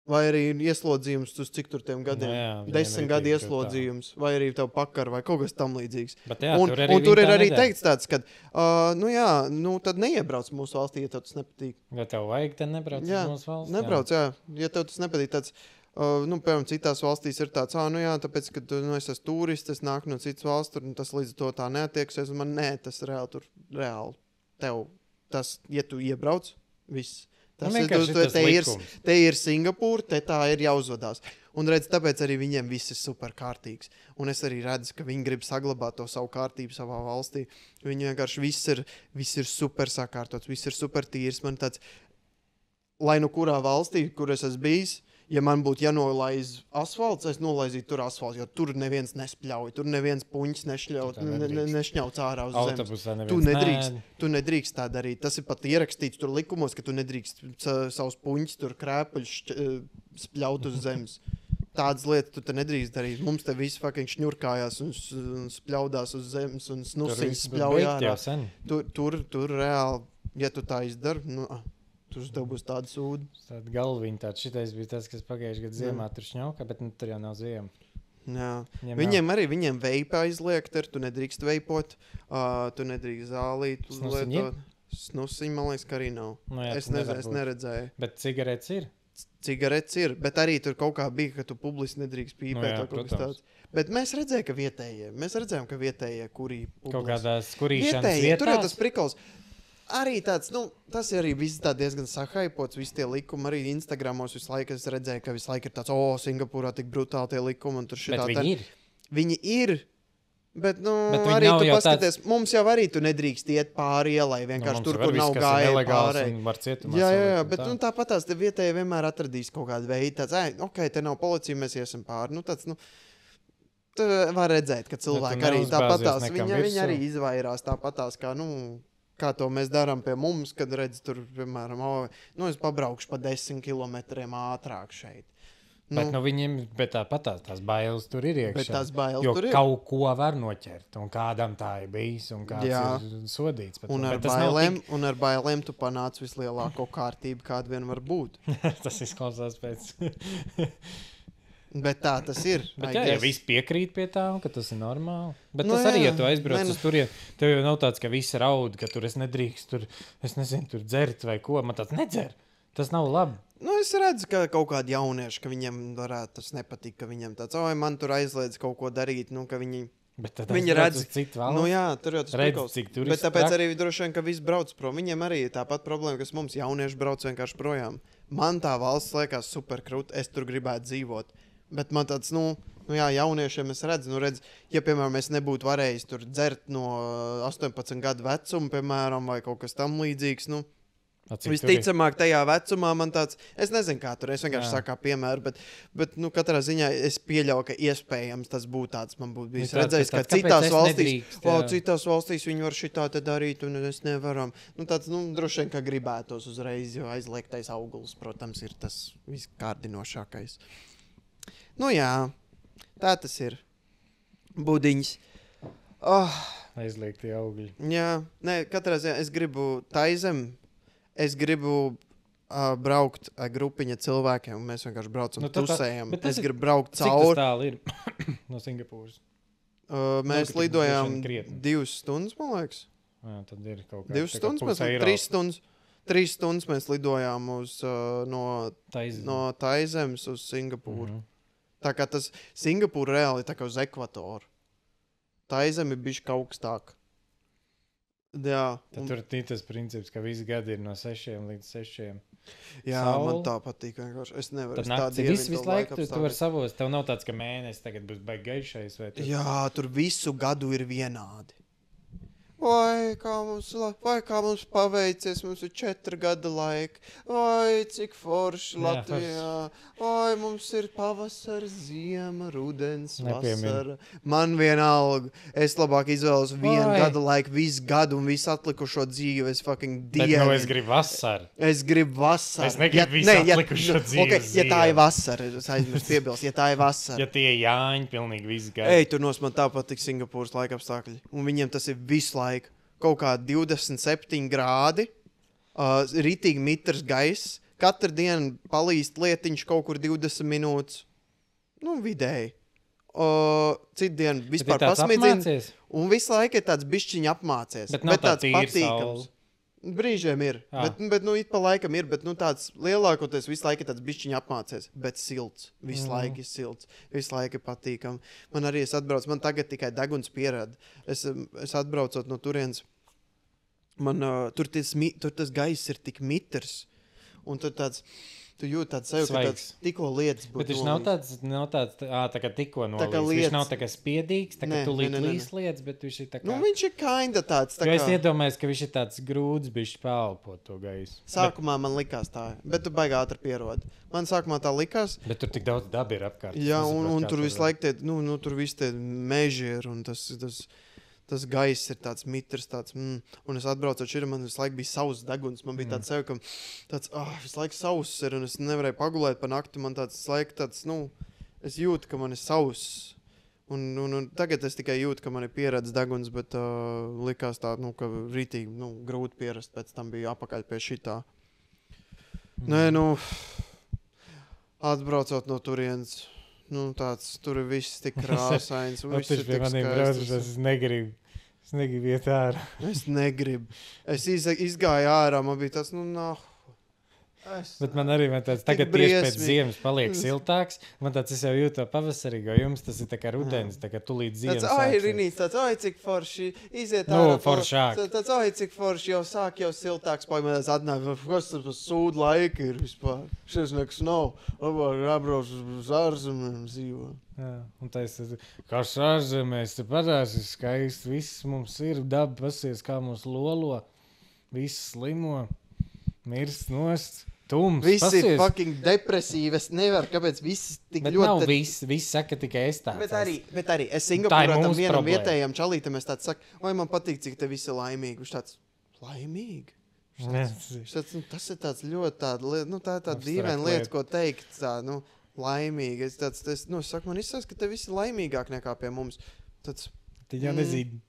Vai arī ieslodzījums uz cik tur tiem gadiem? Jā, 10 gadu ieslodzījums, vai arī tev pakar, vai kaut kas tam līdzīgs. Bet jā, un tur ir arī teikts tāds, ka, tad neiebrauc mūsu valstī, ja tev tas nepatīk. Vai tev vajag te nebrauc uz mūsu valsts? Nebrauc, jā. Ja tev tas nepatīk, tāds, piemēram, citās valstīs ir tāds, tāpēc, ka es esmu turists, es nāku no citas valsts, tur, tas līdz to tā neatieksies, un man tas reāli tev, tas, ja tu iebrauc, viss. Te ir Singapūra, te tā ir jāuzvedās. Un redz, tāpēc arī viņiem viss ir super kārtīgs. Un es arī redzu, ka viņi grib saglabāt to savu kārtību savā valstī. Viņi vienkārši viss ir super sakārtots, viss ir super tīrs. Man tāds, lai nu kurā valstī, kur es esmu bijis, ja man būtu jānolaiz asfalts, es nolaizītu tur asfalts, jo tur neviens nespļauj, tur neviens puņķis nešņauc ārā uz zemes. Tu nedrīkst tā darīt. Tas ir pat ierakstīts tur likumos, ka tu nedrīkst savus puņķis tur krēpuļus spļaut uz zemes. Tādas lietas tu te nedrīkst darīt. Mums te visi fucking šņurkājās un spļaudās uz zemes un snusiņas spļauj ārā. Tur reāli, ja tu tā izdari, tur tev būs tāda sūda. Tāda galviņa, šitais bija tas, kas pagājuši gadu ziemā tur šņauka, bet tur jau nav ziema. Jā. Viņiem veipa aizliegt, tu nedrīkst veipot, tu nedrīkst zālīt. Snusiņi, man liekas, ka arī nav. Es neredzēju. Bet cigaretes ir? Cigaretes ir, bet arī tur kaut kā bija, ka tu publiski nedrīkst pīpēt. Bet mēs redzējām, ka vietējie kurī publiski. Kaut kādās kurīšanas vietās? Tur jau tas prikals. Arī tāds, tas arī viss tā diezgan sahaipots, visi tie likumi, arī Instagramos visu laiku es redzēju, ka visu laiku ir tāds, Singapūrā tik brutāli tie likumi, un tur šitā. Bet viņi ir? Viņi ir, bet arī tu paskaties, mums jau arī tu nedrīkst iet pāri ielai, vienkārši tur, kur nav gāja pāri. Jā, bet tāpat tās te vietēji vienmēr atradīs kaut kādu veidu, tāds, ok, te nav policija, mēs iesim pāri, tu var redzēt, ka cilvēki arī tāpat tās, viņi arī izvairās tāpat tās, kā to mēs darām pie mums, kad redz tur, piemēram, es pabraukšu pa 10 kilometriem ātrāk šeit. Bet tāpat tās bailes tur ir iekšā. Bet tās bailes jo tur ir. Kaut ko var noķert, un kādam tā ir bijis, un kāds ir sodīts. Un ar bailēm tu panāc vislielāko kārtību, kāda vien var būt. Tas izklausās pēc... Bet tā tas ir. Bet ja viss piekrīt pie tā, ka tas ir normāli. Bet tas arī, ja tu aizbrauc uz turien, tev jau nav tāds, ka viss raud, ka tur es nedrīkst, tur dzert vai ko. Man tāds nedzer. Tas nav labi. Es redzu, ka kaut kādi jaunieši, ka viņiem varētu tas nepatīk, ka viņiem tāds, man tur aizliedz kaut ko darīt, ka viņi... Viņi redz citu valsts. Jā, tur jau tas prikals. Bet tāpēc arī droši vien, ka viss brauc prom. Viņiem arī ir tāpat problēma, kas mums jaunieši brauc vienkārši projām. Man tā valsts liekas super krūta, es tur gribētu dzīvot. Bet man tāds, jauniešiem es redzu, ja, piemēram, es nebūtu varējis tur dzert no 18 gadu vecuma, piemēram, vai kaut kas tam līdzīgs, visticamāk tajā vecumā man tāds, es nezinu, kā tur, es vienkārši saku piemēru, bet katrā ziņā es pieļauju, ka iespējams tas būtu tāds, man būtu bijis redzējis, ka citās valstīs viņi var šitā te darīt, un es nevaram. Tāds, droši vien, ka gribētos uzreiz, jo aizliegtais auglis, protams, ir tas viskārdinošākais. Jā, tā tas ir. Budiņas. Aizliegtie augļi. Jā, katrā ziņā es gribu Taizem, es gribu braukt ar grupiņa cilvēkiem, un mēs vienkārši braucam tusējam. Es gribu braukt cauri. Cik tas tāli ir no Singapūras? Mēs lidojām 2 stundas, man liekas. Jā, tad ir kaut kā. 2 stundas, 3 stundas. 3 stundas mēs lidojām no Taizemes uz Singapūru. Tā kā tas Singapūra reāli tā kā uz ekvatoru. Tā izem ir bišķi augstāk. Jā. Tad tur ir tas princips, ka visi gadi ir no 6 līdz 6. Jā, Saule. man tā patīk vienkārši. Es nevaru. Tad es tā nakts ir dievinu visu to laiku, tu laikapstākļus. vari savos. Tev nav tāds, ka mēnesis tagad būs baigi gaišais vai tu... Jā, tur visu gadu ir vienādi. Vai kā mums paveicies, mums ir 4 gada laika. Vai cik forši Jā, Latvijā. Vai mums ir pavasara, ziema, rudens, Nepiemini. vasara. Man vienalga. Es labāk izvēlos vienu Vai. gada laiku, visu gadu un visu atlikušo dzīvi. Es fucking Bet dievinu. nu es gribu vasaru. Es gribu vasaru. Es negribu visu atlikušo dzīvi Okay, uz ja tā ir ziemu. vasara, es aizmirstu piebilst, ja tā ir vasara. Ja tie Jāņi pilnīgi visu gadu. Ej, tur nos man tā patīk Singapūras laikapstākļi. Un viņiem tas ir visu laiku. Kaut kā 27 grādi, ritīgi mitrs gaiss. Katru dienu palīst lietiņš kaut kur 20 minūtes. Nu, vidēji. Citu dienu vispār pasmiedzina. Un visu laiku ir tāds bišķiņ apmācies. Bet nav tā tāds tīra patīkams. Brīžiem ir. Bet nu, it pa laikam ir. Bet nu, tāds lielākoties visu laiku ir tāds bišķiņ apmācies. Bet silts. Visu laiku ir silts. Visu laiku ir patīkam. Man arī es atbraucu. Man tagad tikai deguns pierāda. Es atbraucot no turienes. Man tur tas gaiss ir tik mitrs. Un tur tāds... Tu jūti tādu sev, ka tāds tikko lietas būtu. Bet viņš nav tāds tā kā tikko nolīdz. Viņš nav tā kā spiedīgs, tā kā tu līdz lietas, bet viņš ir tā kā... Nu, viņš ir kinda tāds. Jo es iedomājos, ka viņš ir tāds grūts, bišķi pālpot to gaisu. Sākumā man likās tā, bet tu baigi ātri pierodi. Man sākumā tā likās. Bet tur tik daudz daba ir apkārt. Jā, un tur visu laiku tie, nu, tur visi tie meži ir, un tas gaiss ir tāds mitrs, tāds, un es atbraucu šeit, man visu laiku bija sauss deguns, man bija tāds sev, ka tāds, visu laiku sauss ir, un es nevarēju pagulēt pa nakti, man tāds laika tāds, nu, es jūtu, ka man ir sauss, un tagad es tikai jūtu, ka man ir pieredz deguns, bet likās tā, nu, ka rītīgi, nu, grūti pierast, pēc tam bija apakaļ pie šitā. Nē, nu, atbraucot no turienes, nu, tāds, tur ir viss tik krāsains, un viss ir tik skaists. Es negribu iet ārā. Es negribu. Es izgāju ārā, man bija tāds, nu, Bet man arī tāds, tagad tieši pēc ziemas paliek siltāks. Man tāds, es jau jūtu to pavasarīgo, jums tas ir tā kā rudens, tā kā tu līdz ziemas tāds, Rinīts, tāds, cik forši, iziet ārā. Foršāk. Tāds, cik forši, jau sāk jau siltāks, paimēdās atnāk, kas tas sūd laika ir vispār. Šies nekas nav, labāk jābrauc uz ārzemēm dzīvo. Jā, un tas ir, kā ārzemēs, te parāsi skaisti, viss mums ir, daba pasies, kā mums lolo, viss slimo, mirst nost. Visi ir fucking depresīvi. Es nevaru, kāpēc visi tik bet ļoti... Bet visi saka tikai es tāds. Bet arī es Singapūrā tam vienam vietējam čalītam es tāds saku, oi, man patīk, cik te visi laimīgi. Viņš tāds, laimīgi? Tas ir tāds ļoti tāda, nu tā ir tāda dīvaina lieta, ko teikt, tā, nu, laimīgi. Es saku, man izsaka, ka te visi laimīgāk nekā pie mums. Tāds... Tu jau nezini.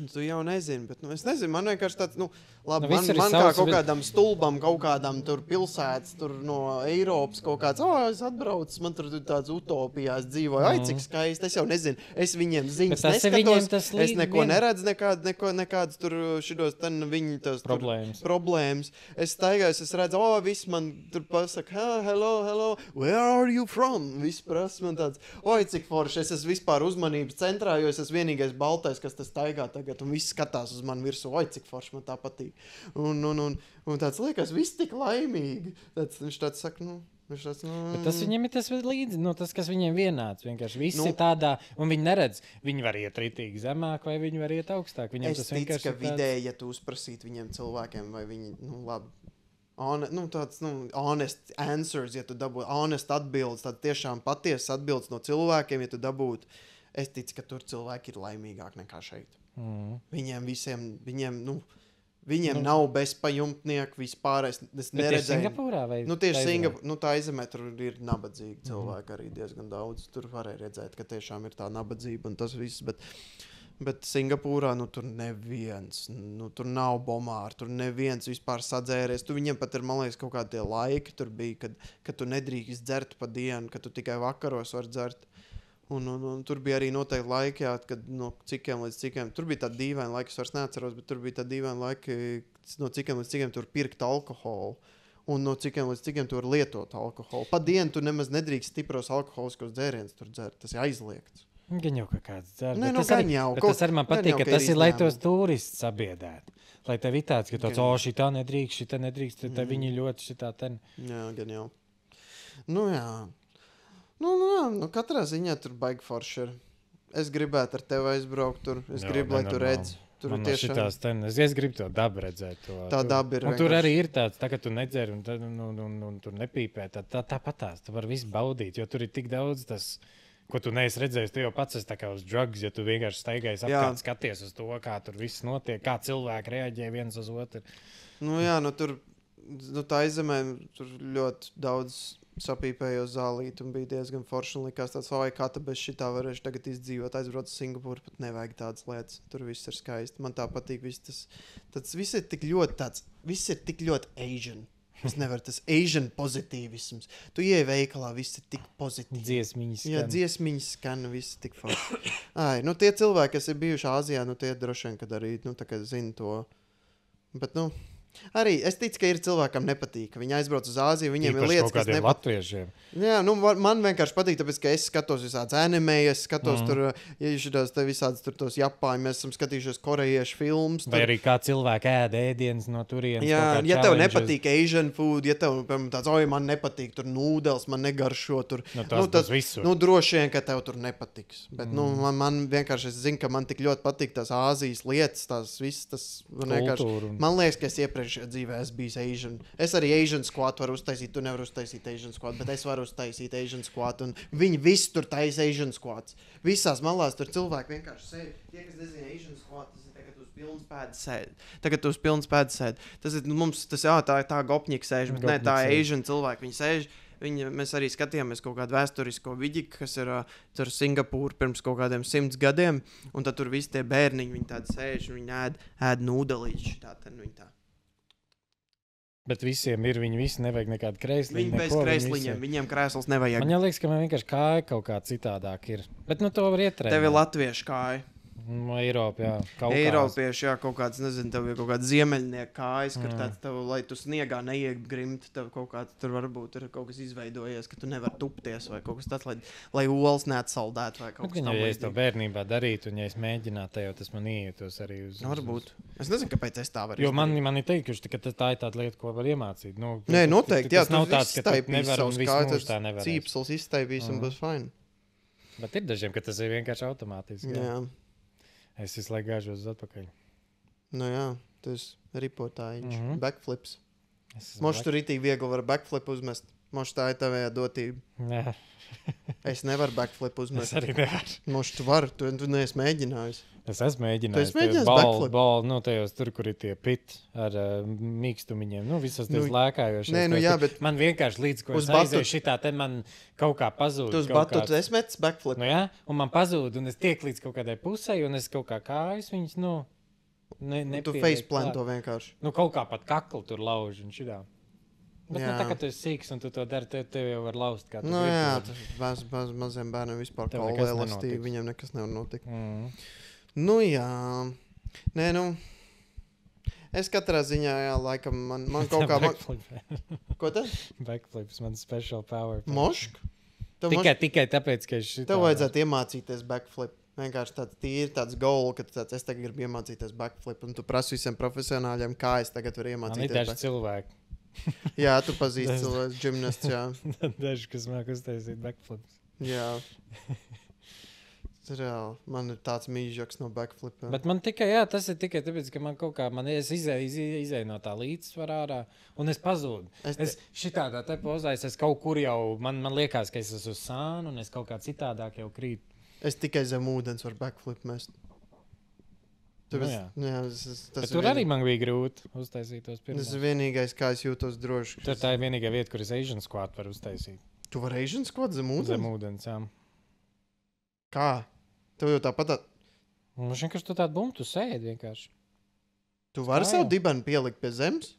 Tu jau nezini, bet es nezinu, man vienkārši tāds, labi, Nu, man kā kaut kādam stulbam, kaut kādam tur pilsētas, tur no Eiropas kaut kāds, es atbraucu, man tur tāds utopijās dzīvoju, cik skaisti, es jau nezinu, es viņiem ziņas neskatos, es neko neredzu, nekādas tur šitos, viņi tos problēmas. Es staigājos, es redzu, viss man tur pasaka, hello, where are you from? Viss prasa man tāds, cik forši, es esmu vispār uzmanības centrā, jo es esmu vienīgais baltais, kas tas staigā tagad, un viss skatās uz mani virsū, cik forši man tā patīk. Un tāds liekas, viss tik laimīgi. Viņš tāds saka, Bet tas viņiem ir tas līdzi, tas, kas viņiem vienāds. Vienkārši viss ir tādā, un viņi neredz, viņi var iet ritīgi zemāk, vai viņi var iet augstāk. Viņiem es ticu, ka vidēji, ja tu uzprasīt viņiem cilvēkiem, vai viņi, labi, honest answers, ja tu dabūtu, honest atbildes, tad tiešām patiesas atbildes no cilvēkiem, ja tu dabūtu, es ticu, ka tur cilvēki ir laimīgāk nekā šeit. Viņiem visiem, viņiem nav bezpajumtnieku vispār. Es neredzēju. Tieši Singapūrā vai? Tieši Singapūrā. Tā aizemē tur ir nabadzīgi cilvēki arī diezgan daudz. Tur varēja redzēt, ka tiešām ir tā nabadzība un tas viss. Bet Singapūrā, tur neviens, tur nav bomāri, tur neviens vispār sadzēries. Tu viņiem pat ir, man liekas, kaut kādi tie laiki tur bija, kad tu nedrīkst dzert pa dienu, ka tu tikai vakaros var dzert. Un tur bija arī noteikti laiki, kad no cikiem līdz cikiem, tur bija tāda dīvaina laika, es vairs neatceros, bet tur bija tāda dīvaina laika, no cikiem līdz cikiem tur pirkt alkoholu. Un no cikiem līdz cikiem tu vari lietot alkoholu. Pa dienu tu nemaz nedrīkst stipros alkoholiskos dzērienus tur dzert. Tas ir aizliegts. Gan jau kāds dzer. Nē, Bet nu, tas arī- gan jau. bet Kaut- tas arī man gan patīk, jau, ka ka tas ir ir, lai izņēmumi. tos turistus sabiedētu. Lai tev ir tāds, ka tāds, Gan. šitā nedrīkst, šitā nedrīkst, tad viņi ļoti šitā ten. Jā, gan jau. Nu, jā. Nu, katrā ziņā tur baigi forši ir. Es gribētu ar tevi aizbraukt tur. Es Jā, gribu, lai tu nenormāli. redz. Tur Man tiešām šitās ten, es gribu to dabu redzēt. Tā daba ir Un tur vienkārši- arī ir tāds, tā, ka tu nedzer un tur nepīpē. Tāpatās, tu vari visu baudīt, jo tur ir tik daudz tas, ko tu neesi redzējis. Tu jau pats esi tā kā uz drugs, ja tu vienkārši staigājies Jā. apkārt, skaties uz to, kā tur viss notiek, kā cilvēki reaģē viens uz otru. Nu, jā, nu tur tā aizemē tur ļoti daudz sapīpējos zālīt un bija diezgan forši. Un likās tāds, vai kā tu bez šitā varēšu tagad izdzīvot, aizbraukt uz Singapūru, pat nevajag tādas lietas. Tur viss ir skaisti. Man tā patīk. Tas viss ir tik ļoti tāds, viss ir tik ļoti Asian. Es nevaru, tas Asian pozitīvisms. Tu ieej veikalā, viss ir tik pozitīvi. Dziesmiņas. Jā, skan. dziesmiņas skan, viss ir tik forši. Ai, nu tie cilvēki, kas ir bijuši Āzijā, nu tie droši vien, kad arī, nu tā kā zina to. Bet, nu, arī es ticu, ka ir cilvēkam nepatīk. Ka viņi aizbrauc uz Āziju, viņiem ir Īpaši lietas, kaut kas kādiem nepatīk. latviešiem. Jā, nu, man vienkārši patīk, tāpēc, ka es skatos visādas anime, es skatos tur, ja šitās te visādas tur tos Japāņu, mēs esam skatījušies korejiešu filmus. Vai arī kā cilvēki ēd ēdienas no turienes. Jā, kaut kā ja tev challenges. nepatīk Asian food, ja tev, piemēram, tāds, oi, man nepatīk tur nūdels, man negaršo tur. Nu, tas būs visur. Nu, droši vien, ka tev tur nepatiks. Bet, nu, man vienkārši, es zinu, ka man tik ļoti patīk tās Āzijas lietas, tās visas, tas man vienkārši. Kultūra un- Man liekas, ka es iepriekšējā dzīvē esmu bijis Asian. Es arī Asian squad varu uztaisīt, tu nevari uztaisīt Asian squad, bet es varu uztaisīt Asian squad, un viņi visi tur taisa Asian squads. Visās malās tur cilvēki vienkārši sēž. Tie, kas nezina Asian squad, tas ir tagad uz pilnas pēdas sēd. Tagad uz pilnas pēdas sēd. Tas ir, nu, mums, tas, jā, tā gopņika sēž, bet ne, tā Gopņiki sēž. Asian cilvēki, viņi sēž. Mēs arī skatījāmies kaut kādu vēsturisko vidiku, kas ir tur Singapūra pirms kaut kādiem 100 gadiem, un tad tur visi tie bērniņi, viņi tādi sēž, un viņi ēd nūdelīši, tā, tad viņi tā. Bet visiem ir, viņi visi nevajag nekādu krēslu. Viņi bez krēsliņiem, viņiem krēsls nevajag. Man liekas, ka man vienkārši kāja kaut kā citādāk ir. Bet nu to var ietrēt. Tev ir latviešu kāja. No Eiropa, jā. Kaukās. Eiropieši, jā, kaut kāds, nezinu, tev ir kaut kāds ziemeļnieku kājas, kur tāds tev, lai tu sniegā neiegrimt, tev kaut kāds tur varbūt ir kaut kas izveidojies, ka tu nevari tupties vai kaut kas tāds, lai olas neatsaldētu vai kaut Bet, kas gan, tam ja es to līdzīgs. bērnībā darītu, un ja es mēģinātu, tad jau tas man ieietos arī uz... Varbūt. Es nezinu, kāpēc es tā varu Jo man izdarīt. ir teikuši, ka tā ir tāda lieta, ko var iemācīt. Nu, Nē, noteikti, jā, tas nav tāds, ka tu izstaipīsi nevari un savus visu kājas, mūžu tā nevar. cīpsels izstaipīs un būs fine. Bet ir dažiem, ka tas ir vienkārši automātiski. Jā. Jā, Es visu laiku gāžos uz atpakaļ. nu jā, tas ripotājiņš, backflips. Es esmu Moš tur itī viegli var backflip uzmest. Moš tā ir tavējā dotība. Jā, Es nevaru backflip es uzmest. arī nevaru. Moš tu vari, tu neesi mēģinājis. Es esmu mēģinājis. Tu esi mēģinājis backflip? Nu, tajos tur, kur ir tie pit ar mīkstumiņiem. Nu, visas tas Nu, lēkājošais. nē, nu tas, jā, ka bet man vienkārši līdz, ko uz es aizēju batutu- šitā, te man kaut kā pazūd. tu uz kaut batutu kāds- es metu backflip. Nu, jā, un man pazūd, un es tieku līdz kaut kādai pusē, un es kaut kā kājas viņas, nu, Tu faceplant to vienkārši. Nu, kaut kā pat kaklu tur lauž un šitā. Bet, nu, Jā. tā kā tu esi sīks un tu to dari, tev jau var laust kā tu Nu gribi. jā, maziem bērniem vispār Tev kaula nekas elastība, nenotiks. viņiem nekas nevar notikt. Mm. Nu jā, nē, nu. Es katrā ziņā, jā, laikam, man kaut kā, ko tad? Backflips, man special power. Mošk? Tev Tikai tāpēc, ka es šitā... Tev vajadzētu iemācīties backflip. Vienkārši tāds tīri tāds goal, ka tāds, es tagad gribu iemācīties backflip, un tu prasi visiem profesionāļiem, kā es tagad varu Man ir iemācīties. daži cilvēki. Jā, tu pazīsti cilvēks, gimnasts, jā. Daži, kas māk uztaisīt backflips. Jā. Reāli, man ir tāds mīļāks no backflipiem. Bet man tikai, jā, tas ir tikai tāpēc, ka man kaut kā, es izēju no tā līdzsvarā ārā, un es pazūdu. Es šitādā te pozēs, es kaut kur jau, man liekas, ka es esmu uz sānu, un es kaut kā citādāk jau krītu. Es tikai zem ūdens varu backflip mest. Tāpēc, Nu jā, Bet tur arī man bija grūti uztaisīt tos Tas pirmos. ir vienīgais, kā es jūtos droši. Tur tā ir vienīgā vieta, kur es Asian squat varu uztaisīt. Tu vari Asian squat zem ūdens? Zem ūdens, jā. Kā? Tev jau tāpat, Un viņš vienkārši tu tādu bumtu sēdi vienkārši. tu vari Jā, savu jā. dibenu pielikt pie zemes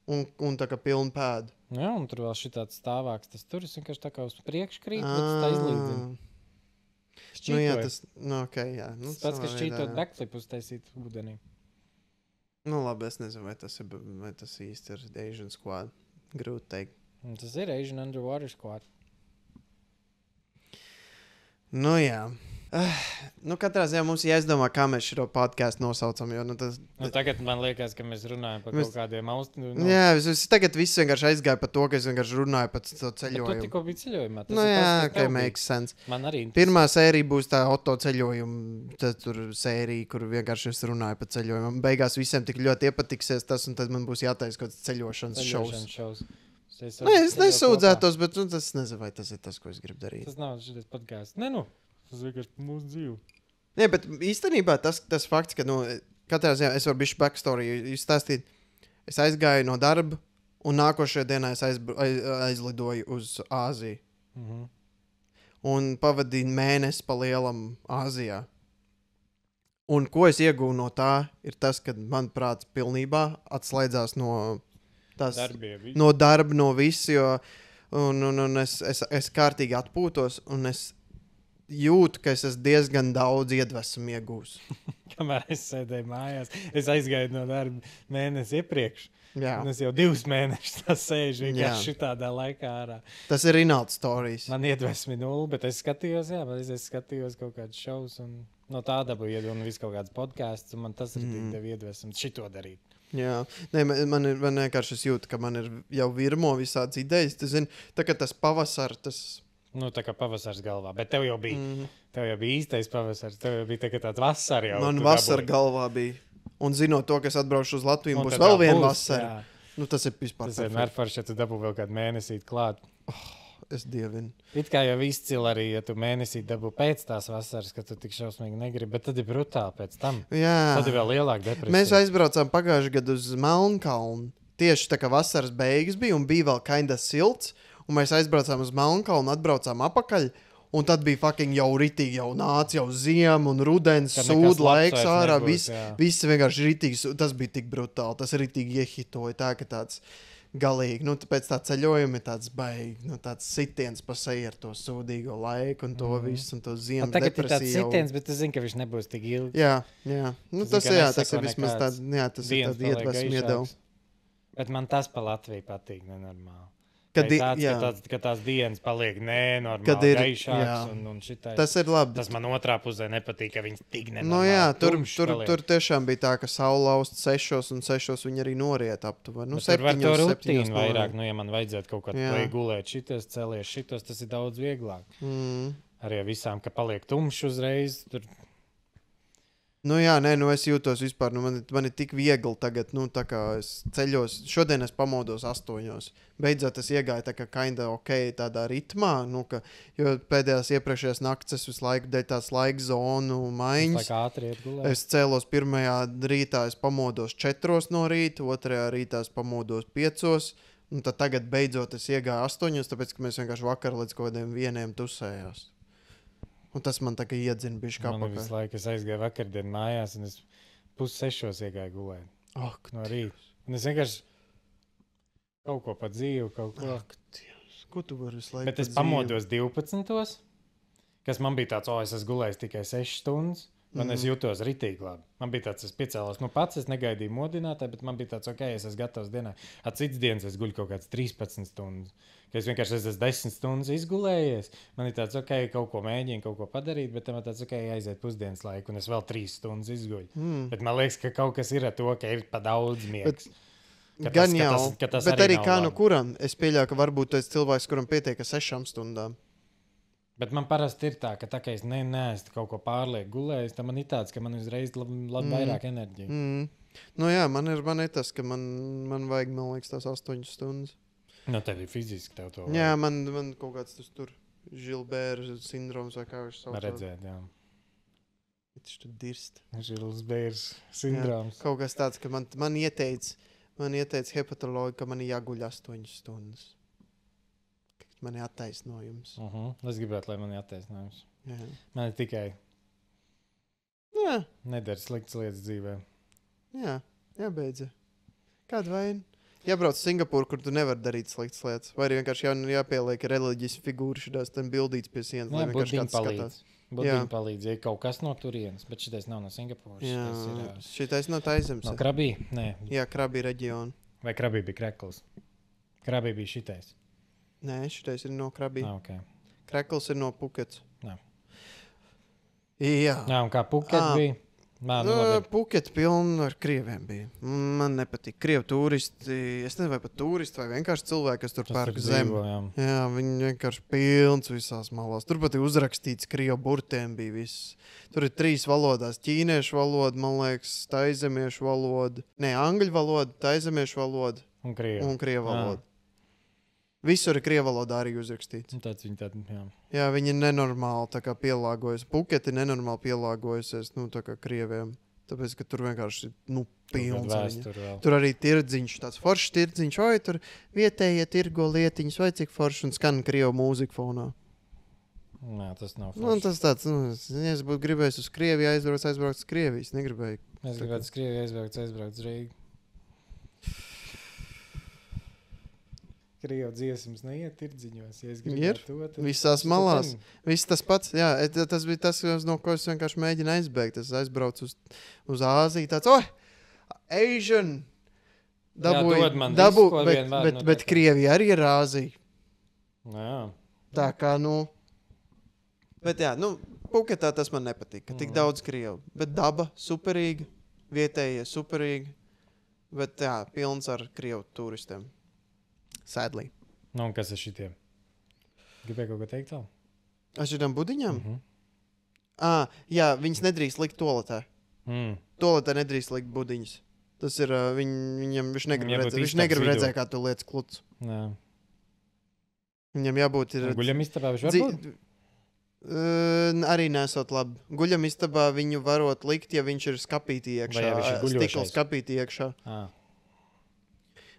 un tā kā pilnu pēdu. Jā, un tur vēl šitāds stāvāks. Tas tur es vienkārši tā kā uz priekšu krīt, bet tas tā izlīdzina. Nu, jā, tas, nu, ok, jā. Nu, Tas pats, ka savā šķītot veidā, jā. backflip uztaisīt ūdenī. Nu, labi, es nezinu, vai tas īsti ir Asian squad. Grūti teikt. Un tas ir Asian Underwater Squad. Nu, jā. Katrā ziņā mums jāizdomā, kā mēs šo podkāstu nosaucam. Jo, Tagad man liekas, ka mēs runājam par kaut kādiem austrumiem. Jā, tagad viss vienkārši aizgāja par to, ka es vienkārši runāju par to ceļojumu. Tu tikko biji ceļojumā. Makes sense. Man arī. Pirmā sērija būs tā auto ceļojuma, tad tur sērija, kur vienkārši es runāju par ceļojumu. Beigās visiem tik ļoti iepatiksies tas, un tad man būs jātaisa kaut kāds ceļošanas šovs. Es nesūdzētos, bet tas nezinu, vai tas ir tas, ko es gribu darīt. Tas nav šis podkāsts. Tas vienkārši par mūsu dzīvi. Nē, bet īstenībā tas fakts, ka katrā ziņā es varu bišķi backstory izstāstīt. Es aizgāju no darba, un nākošajā dienā es aizlidoju uz Āziju. Un pavadīju mēnesi pa lielam Āzijā. Un ko es iegūnu no tā, ir tas, ka man prāts pilnībā atslēdzās no darba, no visu, un es kārtīgi atpūtos, un es jūtu, ka es esmu diezgan daudz iedvesmu iegūst. Kamēr es sēdēju mājās, es aizgāju no darba mēnesi iepriekš. Jā. Un es jau 2 mēnešus sēžu vienkārši šitādā laikā ārā. Tas ir Rinalda stāsts. Man iedvesmi 0, bet es skatījos, es skatījos kaut kādus šovus, un no tā dabūju iedvesmu, un visu kaut kāds podcasts, un man tas ir tik devi iedvesmu šito darīt. Jā, nē, man vienkārši jūtu, ka man ir jau virmo visādas idejas. Tu zini, tā kā tas pavasars, tas... Tā kā pavasars galvā, bet tev jau bija īstais pavasars, tev jau bija tāds vasara jau. Man vasara galvā bija. Un zinot to, ka es atbraucu uz Latviju, būs vēl viena vasara. Tas ir vispār. Tas vienmēr forši, ja tu dabū vēl kādu mēnesīt klāt. Es dievinu. It kā jau izcili arī, ja tu mēnesīt dabū pēc tās vasaras, ka tu tik šausmīgi negribi, bet tad ir brutāli pēc tam. Jā. Tad ir vēl lielāka depresija. Mēs aizbraucām pagājušajā gadā uz Melnkalnu. Tieši tā kā vasaras beigas bija un bija vēl kinda silts. Un mēs aizbraucām uz Melnkalnu un atbraucām apakaļ. Un tad bija fucking jau ritīgi, jau nāca jau ziema un rudens, sūd laiks ārā. Viss vienkārši ritīgi. Tas bija tik brutāli. Tas ritīgi iehitoja tā, ka tāds galīgi. Pēc tā ceļojuma ir tāds baigi, tāds sitiens pa seju ar to sūdīgo laiku un to visu un to ziemas depresiju. Tagad ir tāds sitiens, bet es zinu, ka viņš nebūs tik ilgs. Jā. Tas ir vismaz tāds, tas ir tāds iedvesmu iedevums. Bet man tas pa Latviju patīk nenormāli. Kad tās dienas paliek nenormāli gaišākas un šitai. Tas ir labi. Tas man otrā pusē nepatīk, ka viņas tik nenormāli tur tiešām bija tā, ka saule laust 6 un 6 viņi arī noriet aptuveni. Tur var to rutīnu vairāk, ja man vajadzētu kaut kādu gulēt šitos, celies šitos, tas ir daudz vieglāk. Arī visām, ka paliek tumšs uzreiz, tur... Es jūtos vispār, man ir tik viegli tagad, tā kā es ceļos, šodien es pamodos 8. Beidzot es iegāju tā kā kinda ok tādā ritmā, jo pēdējās iepriekšējās nakts es visu laiku dēļ tās laika zonu maiņas. Es cēlos pirmajā rītā, es pamodos 4 no rīta, otrajā rītā es pamodos 5, un tad tagad beidzot es iegāju 8, tāpēc, ka mēs vienkārši vakar līdz kaut kādiem 1 tusējās. Un tas man tā kā iedzina bišķi kā pakaļ. Visu laiku es aizgāju vakardien mājās, un es 5:30 iegāju gulēt. No rīta. Un es vienkārši kaut ko pa dzīvi, kaut ko. Ko tu vari visu laiku Bet es pamodos 12, kas man bija tāds, es esmu gulējis tikai 6 stundas. Man es jūtos ritīgi labi. Man bija tāds, es piecēlos pats, es negaidīju modinātāju, bet man bija tāds, es esmu gatavs dienai. Cits dienas es guļu kaut kāds 13 stundas. Ka es vienkārši esmu 10 stundas izgulējies. Man ir tāds, kaut ko mēģinu, kaut ko padarīt, bet man tāds, aiziet pusdienas laiku, un es vēl 3 stundas izguļu. Bet man liekas, ka kaut kas ir ar to, ka ir pa daudz miegs. Gan jau, bet arī kā no kuram. Es pieļauju, ka varbūt tu esi cilvēks, kuram pietiek 6 stundām. Bet man parasti ir tā, ka es neesmu kaut ko pārlieku gulējis, tad man ir tāds, ka man uzreiz vairāk enerģija. Man ir tas, ka man vajag, man liekas, tās 8 stundas. Tev ir fiziski tev to vajag. Jā, man kaut kāds tur Žilbēra sindroms vai kā viņš sauc. Redzēt, jā. Viņš tur dirst. Žilbēra sindroms. Kaut kas tāds, ka man ieteica hepatologi, ka man ir jāguļ 8 stundas. Man ir attaisnojums. Es gribētu, lai man ir attaisnojums. Jā. Man ir tikai nedara sliktas lietas dzīvē. Jā, beidza. Kāda vaina? Jābrauc uz Singapūru, kur tu nevari darīt sliktas lietas. Vai arī vienkārši jāpieliek reliģijas figūri šitās tam bildītas pie sienas, lai vienkārši kāds skatās. Buddiņi palīdz, ja kaut kas no turienes, bet šitais nav no Singapūras. Jā, šitais no Taizemes. No Krabī? Nē. Jā, Krabī reģiona. Vai Krabī bija Krekls? Krabī bija šitais. Nē, šitais ir no Krabī. Okay. Krekls ir no Pukets. Jā. Jā. Jā, un kā Puket bija? Nā, nu labi. Pukets pilni ar krieviem bija. Man nepatīk. Krievu turisti, es nezinu, vai pat turisti, vai vienkārši cilvēki, kas tur pērk zemi. Jā, viņi vienkārši pilns visās malās. Tur pat ir uzrakstīts krievu burtiem bija viss. Tur ir 3 valodās. Ķīniešu valoda, man liekas, taizemiešu valoda. Nē, angļu valoda, taizemiešu valoda Un krievu valoda. Visur ir krievu valodā arī uzrakstīts. Tāds viņi tādi, jā. Jā, viņi ir nenormāli tā kā pielāgojas. Puketi nenormāli pielāgojusies, tā kā krieviem. Tāpēc, ka tur vienkārši, pilns. Tur arī tirdziņš, tāds foršs tirdziņš. Oi, tur vietējie tirgo lietiņas, vai cik forši un skan krievu mūziku fonā. Nē, tas nav forši. Tas tāds, ja es būtu gribējis uz Krieviju aizbraukt uz Krievijas, negribēju. Es gribētu uz Krieviju aizbraukt uz Rīgu. Krievu dziesmas neiet tirdziņos, ja es gribētu to. Tad... Visās malās. Viss tas pats, jā. Tas bija tas, no ko es vienkārši mēģinu aizbēgt. Es aizbraucu uz Āziju, tāds, Asian! Bet Krievija arī ir Āzija. Jā. Tā kā, Bet jā, Puketā tas man nepatīk, ka tik daudz Krievu. Bet daba superīga, vietējie superīgi. Bet jā, pilns ar Krievu turistiem. Sadly. Un kas ir šitiem? Gribēju kaut ko teikt vēl? Ar šitām budiņām? Jā, viņas nedrīkst likt toaletē. Toaletē nedrīkst likt budiņas. Tas ir, viņš negrib redzēt, kā tu lietas kluts. Jā. Viņam jābūt ir... Guļamistabā viņš var būt? Arī nesot labi. Guļamistabā viņu varot likt, ja viņš ir skapītī iekšā. Stikla skapītī iekšā.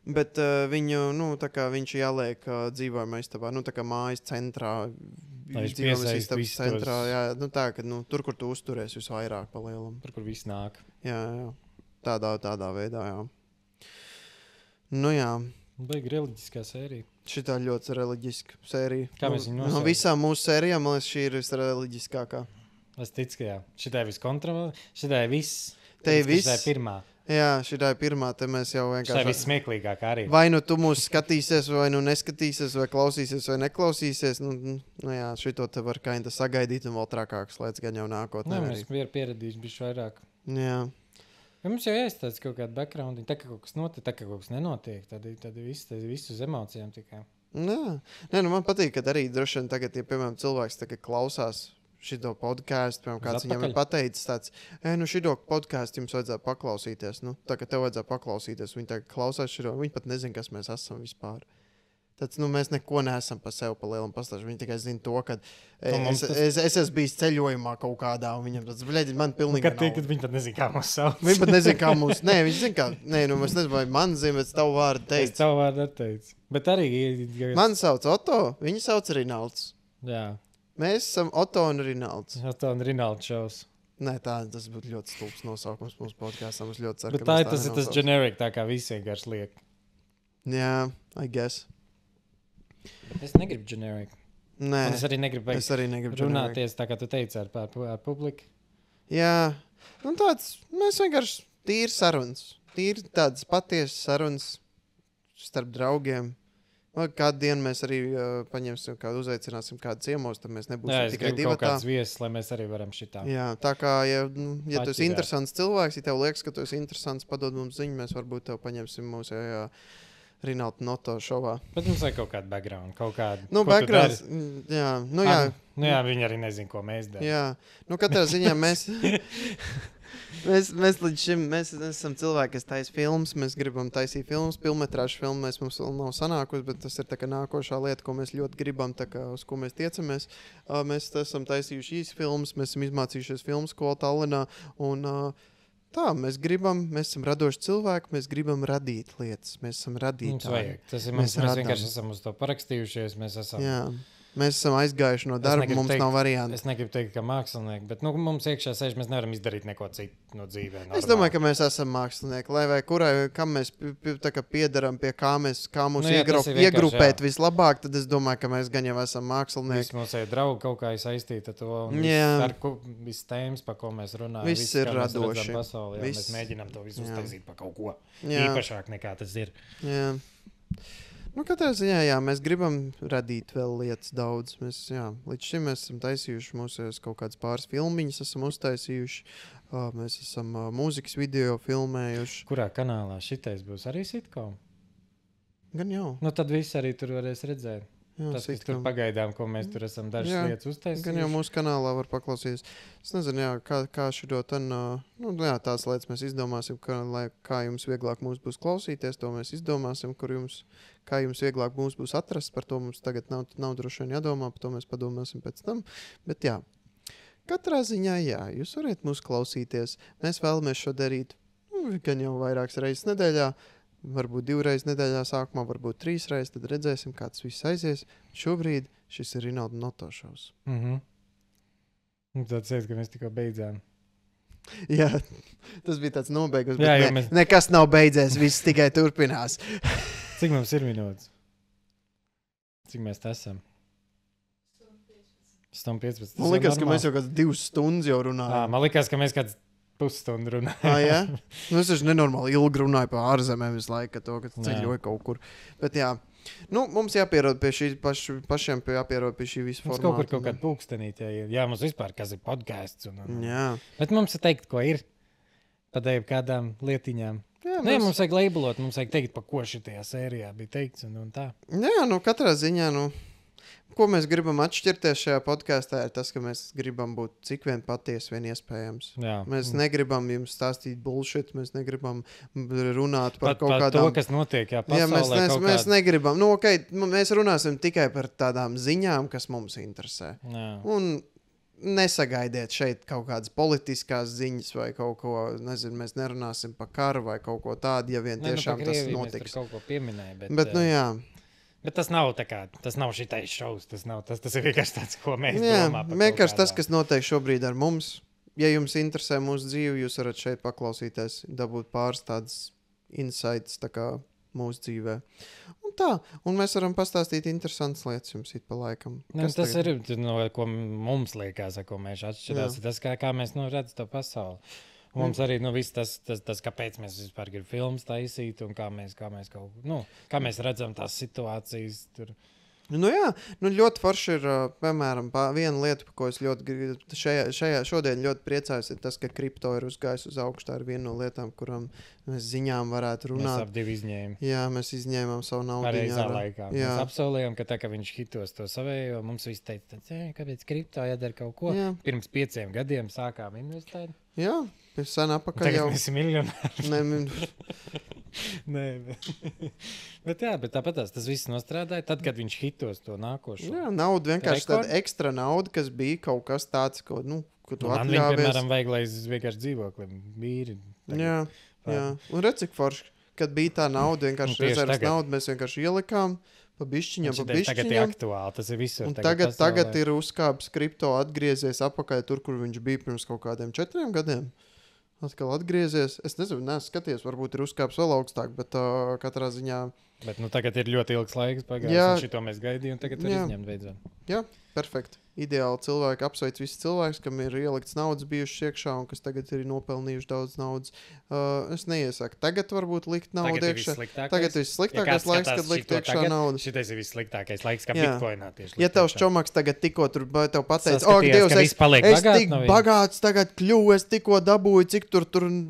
Bet viņu, tā kā viņš jāliek dzīvojumā istabā, tā kā mājas centrā, dzīvojumā istabas centrā, jā, tā, ka, tur, kur tu uzturies visvairāk pa lielam. Tur, kur viss nāk. Jā. Tādā veidā, jā. Jā. Baigi reliģiskā sērija. Šitā ļoti reliģiska sērija. Kā mēs viņu nosaucam? No visām mūsu sērijām, man liekas, šī ir visreliģiskākā. Es ticu, ka jā. Šitā ir viskontroversiālākā, šitā ir viss. Te ir viss. Šitā ir pirmā. Jā, šitā ir pirmā, te mēs jau vienkārši... Šitā ir vissmieklīgākā arī. Vai tu mūs skatīsies, vai neskatīsies, vai klausīsies, vai neklausīsies. Jā, šito te var kainta sagaidīt un vēl trakākas lietas gan jau nākotnē. Nē, mēs ir pieredījuši bišķi vairāk. Jā. Ja mums jau iestāds kaut kāda background, tā kā kaut kas notiek, tā kā kaut kas nenotiek, tad viss uz emocijām tikai. Nē, man patīk, ka arī droši vien tagad, ja, piemēram, cilvēks tagad klausās šito podcastu, piemēram, kāds viņam ir pateicis tāds, šito podcastu jums vajadzētu paklausīties. Tā kā tev vajadzētu paklausīties, viņi tagad klausās šito, viņi pat nezin, kas mēs esam vispār. Tad, mēs neko neesam pa sev pa lielam pastāšu. Viņi tikai zina to, ka es esmu bijis ceļojumā kaut kādā, un viņam tāds, bļeģi, man pilnīgi nav. Kad viņi pat nezina, kā mūs sauc. Viņi pat nezina, kā mūs, viņi zina, kā, es nezinu, vai man zina, bet tavu vārdu teicu. Es tavu vārdu teicu. Bet arī... Man sauc Otto, viņi sauc Rinalds. Jā. Mēs esam Otto un Rinalds. Otto un Rinalds šovs. Nē, tas būtu ļoti stulbs nosaukums mūsu podkāstam. Es ļoti ceru, bet ka tas ir tas generic, tā kā visi vienkārši liek. Jā, I guess. Es negribu generic. Nē. Un es arī negribu runāties, tā kā tu teici, ar publiku. Jā. Mēs vienkārši tīri sarunas. Tīri tādas patiesas sarunas starp draugiem. Kādu dienu mēs arī paņemsim kādu, uzaicināsim kādu ciemos, tad mēs nebūsim tikai divi. Jā, es gribu kaut kāds viesis, lai mēs arī varam šitā. Jā, tā kā, ja tu esi interesants cilvēks, ja tev liekas, ka tu esi interesants, padod mums ziņu, mēs varbūt tev paņemsim mūsu Rinalda Noto šovā. Bet mums vajag kaut kādu background, kaut kādu. Background, jā. Jā, viņi arī nezin, ko mēs darām. Jā, katrā ziņā mēs... Mēs līdz šim esam cilvēki, kas taisa filmas. Mēs gribam taisīt filmas, filmetrāžu filmu. Mums vēl nav sanākusi, bet tas ir tā kā nākošā lieta, ko mēs ļoti gribam, tā kā uz ko mēs tiecamies. Mēs esam taisījuši īsi filmas, mēs esam izmācījušies filmu skolu Tallinā. Un mēs esam radoši cilvēki, mēs gribam radīt lietas. Mēs esam radītāji. Mums vajag. Tas ir mēs vienkārši esam uz to parakstījušies. Mēs esam... Jā. Mēs esam aizgājuši no darba, mums nav variantu. Es negribu teikt, ka mākslinieki, bet mums iekšā sēž, mēs nevaram izdarīt neko citu no dzīvē. Normāli. Es domāju, ka mēs esam mākslinieki, lai vai kurai, kam mēs piedaram, pie kā mūs iegrupēt vislabāk, tad es domāju, ka mēs gan jau esam mākslinieki. Visi mums ir draugi kaut kā saistīti ar to, un viss tēmas, pa ko mēs runājam, viss ir radoši. Pasaulē, mēs mēģinām to visu uztaisīt pa kaut ko īpašāk nekā tas ir. Jā. Nu, katrā ziņā, jā, mēs gribam radīt vēl lietas daudz. Mēs, jā, līdz šim mēs esam taisījuši mūsos kaut kādas pāris filmiņas, esam uztaisījuši. Mēs esam mūzikas video filmējuši. Kurā kanālā šitais būs arī sitcom? Gan jau. Nu, tad viss arī tur varēs redzēt. Jā, Tas, kas tur pagaidām, ko mēs tur esam dažas lietas uztaisījuši. Gan jau mūsu kanālā var paklausīties. Es nezinu, jā, kā šito ten, nu, jā, tās lietas mēs izdomāsim, kā jums vieglāk mūs būs klausīties, to mēs izdomāsim, kā jums vieglāk mūs būs atrast, par to mums tagad nav droši vien jādomā, par to mēs padomāsim pēc tam. Bet jā, katrā ziņā, jā, jūs varat mūs klausīties. Mēs vēlamies šo darīt gan jau vairākas reizes nedēļā. Varbūt 2 reizes nedēļā sākumā, varbūt 3 reizes, tad redzēsim, kā tas viss aizies. Šobrīd šis ir Rinalda Noto šovs. Tad sēd, ka mēs tikko beidzām. Jā, tas bija tāds nobeigums, Jā, bet jo mēs- nekas nav beidzies, viss tikai turpinās. Cik mums ir minūtes? Cik mēs te esam? 115. Man liekas, ka mēs jau kāds 2 stundas jau runājam. Man liekas, ka mēs kāds pusstundu runājam. Jā? Nu, es taču nenormāli ilgi runāju par ārzemēm visu laiku, kad ceļoju kaut kur. Bet jā, nu, mums jāpierod pie šī pašiem jāpierod pie šī visa Mums formāta. kaut kāda pulkstenīte ir. Jā, mums vispār kas ir podcasts. Jā. Bet mums ir teikt, ko ir. Padēju kādām lietiņām. Jā, Nē, mums vajag labelot, mums vajag teikt, pa ko šitajā sērijā bija teikts un tā. Jā, nu katrā ziņā, nu, ko mēs gribam atšķirties šajā podkāstā, ir tas, ka mēs gribam būt cik vien patiesi, vien iespējams. Jā. Mēs negribam jums stāstīt bullshit, mēs negribam runāt par Pat kaut par kādām... to, kas notiek, jā, Jā, pasaulē. mēs negribam. Nu, okay, mēs runāsim tikai par tādām ziņām, kas mums interesē. Jā. Un nesagaidiet šeit kaut kādas politiskās ziņas vai kaut ko, nezinu, mēs nerunāsim par karu vai kaut ko tādu, ja vien tiešām tas notiks. Kaut ko pieminēja, Bet, nu jā. Bet tas nav tā kā, tas nav šitais šovs, tas ir vienkārši tāds, ko mēs Jā, domājam. vienkārši tas, kas notiek šobrīd ar mums. Ja jums interesē mūsu dzīve, jūs varat šeit paklausīties, dabūt pāris tādas insights tā kā mūsu dzīvē. Un tā, un mēs varam pastāstīt interesantas lietas jums it pa laikam. Tas tagad? Ir, no, ko mums liekas, ko mēs atšķirās. Tas, kā mēs redzam to pasauli. Un mums arī viss tas, kāpēc mēs vispār gribam filmas taisīt un kā mēs kā mēs redzam tās situācijas tur. Nu jā, nu ļoti forši ir, piemēram, viena lieta, par ko es ļoti šodien ļoti priecājos, ir tas, ka kripto ir uzgājis uz augšu. Tā ir viena no lietām, kurām mēs ziņām varētu runāt. Mēs ap 2 izņēmām. Jā, mēs izņēmām savu naudu. Pareizā laikā. Jā. Mēs apsolījām, ka tā, ka viņš hitos to savējo, mums viss teica, kāpēc kripto jādara kaut ko. Jā. Pirms 5 gadiem sākām investēt. Jā, pēc sen apakaļ tagad jau. Mēs esam miljonāri. Nē, bet tāpat tas viss nostrādāja. Tad, kad viņš hitos to nākošo. Jā, nauda vienkārši tāda ekstra nauda, kas bija kaut kas tāds, ko tu atļāvies. Man viņa, piemēram, vajag, lai es vienkārši dzīvoklim vīri. Jā. Un redz, cik forši, kad bija tā nauda, vienkārši rezerves nauda, mēs vienkārši ielikām pa bišķiņam. Tagad ir aktuāli, tas ir visur. Un tagad ir uzkāpis kripto, atgriezies apakaļ tur, kur viņš bija pirms kaut kādiem 4 gadiem. Atkal atgriezies. Es nezinu, skaties, varbūt ir uzkāpis vēl augstāk, bet katrā ziņā... Bet tagad ir ļoti ilgs laiks pagājis, un šito mēs gaidījām, tagad var izņemt beidzot. Jā, perfekti. Ideāli cilvēki apsveic visus cilvēkus, kam ir ielikts naudas bijušas iekšā un kas tagad ir nopelnījuši daudz naudas. Es neiesaku. Tagad varbūt likt naudu iekšā. Tagad ir vissliktākais laiks, kad likt iekšā naudu. Šitais ir vissliktākais laiks, kā bitkoinā tieši. Ja tevs čomaks tagad tikko tur tev pateica, Dievs, es tik bagāts tagad kļuvu, es tikko dabūju, cik tur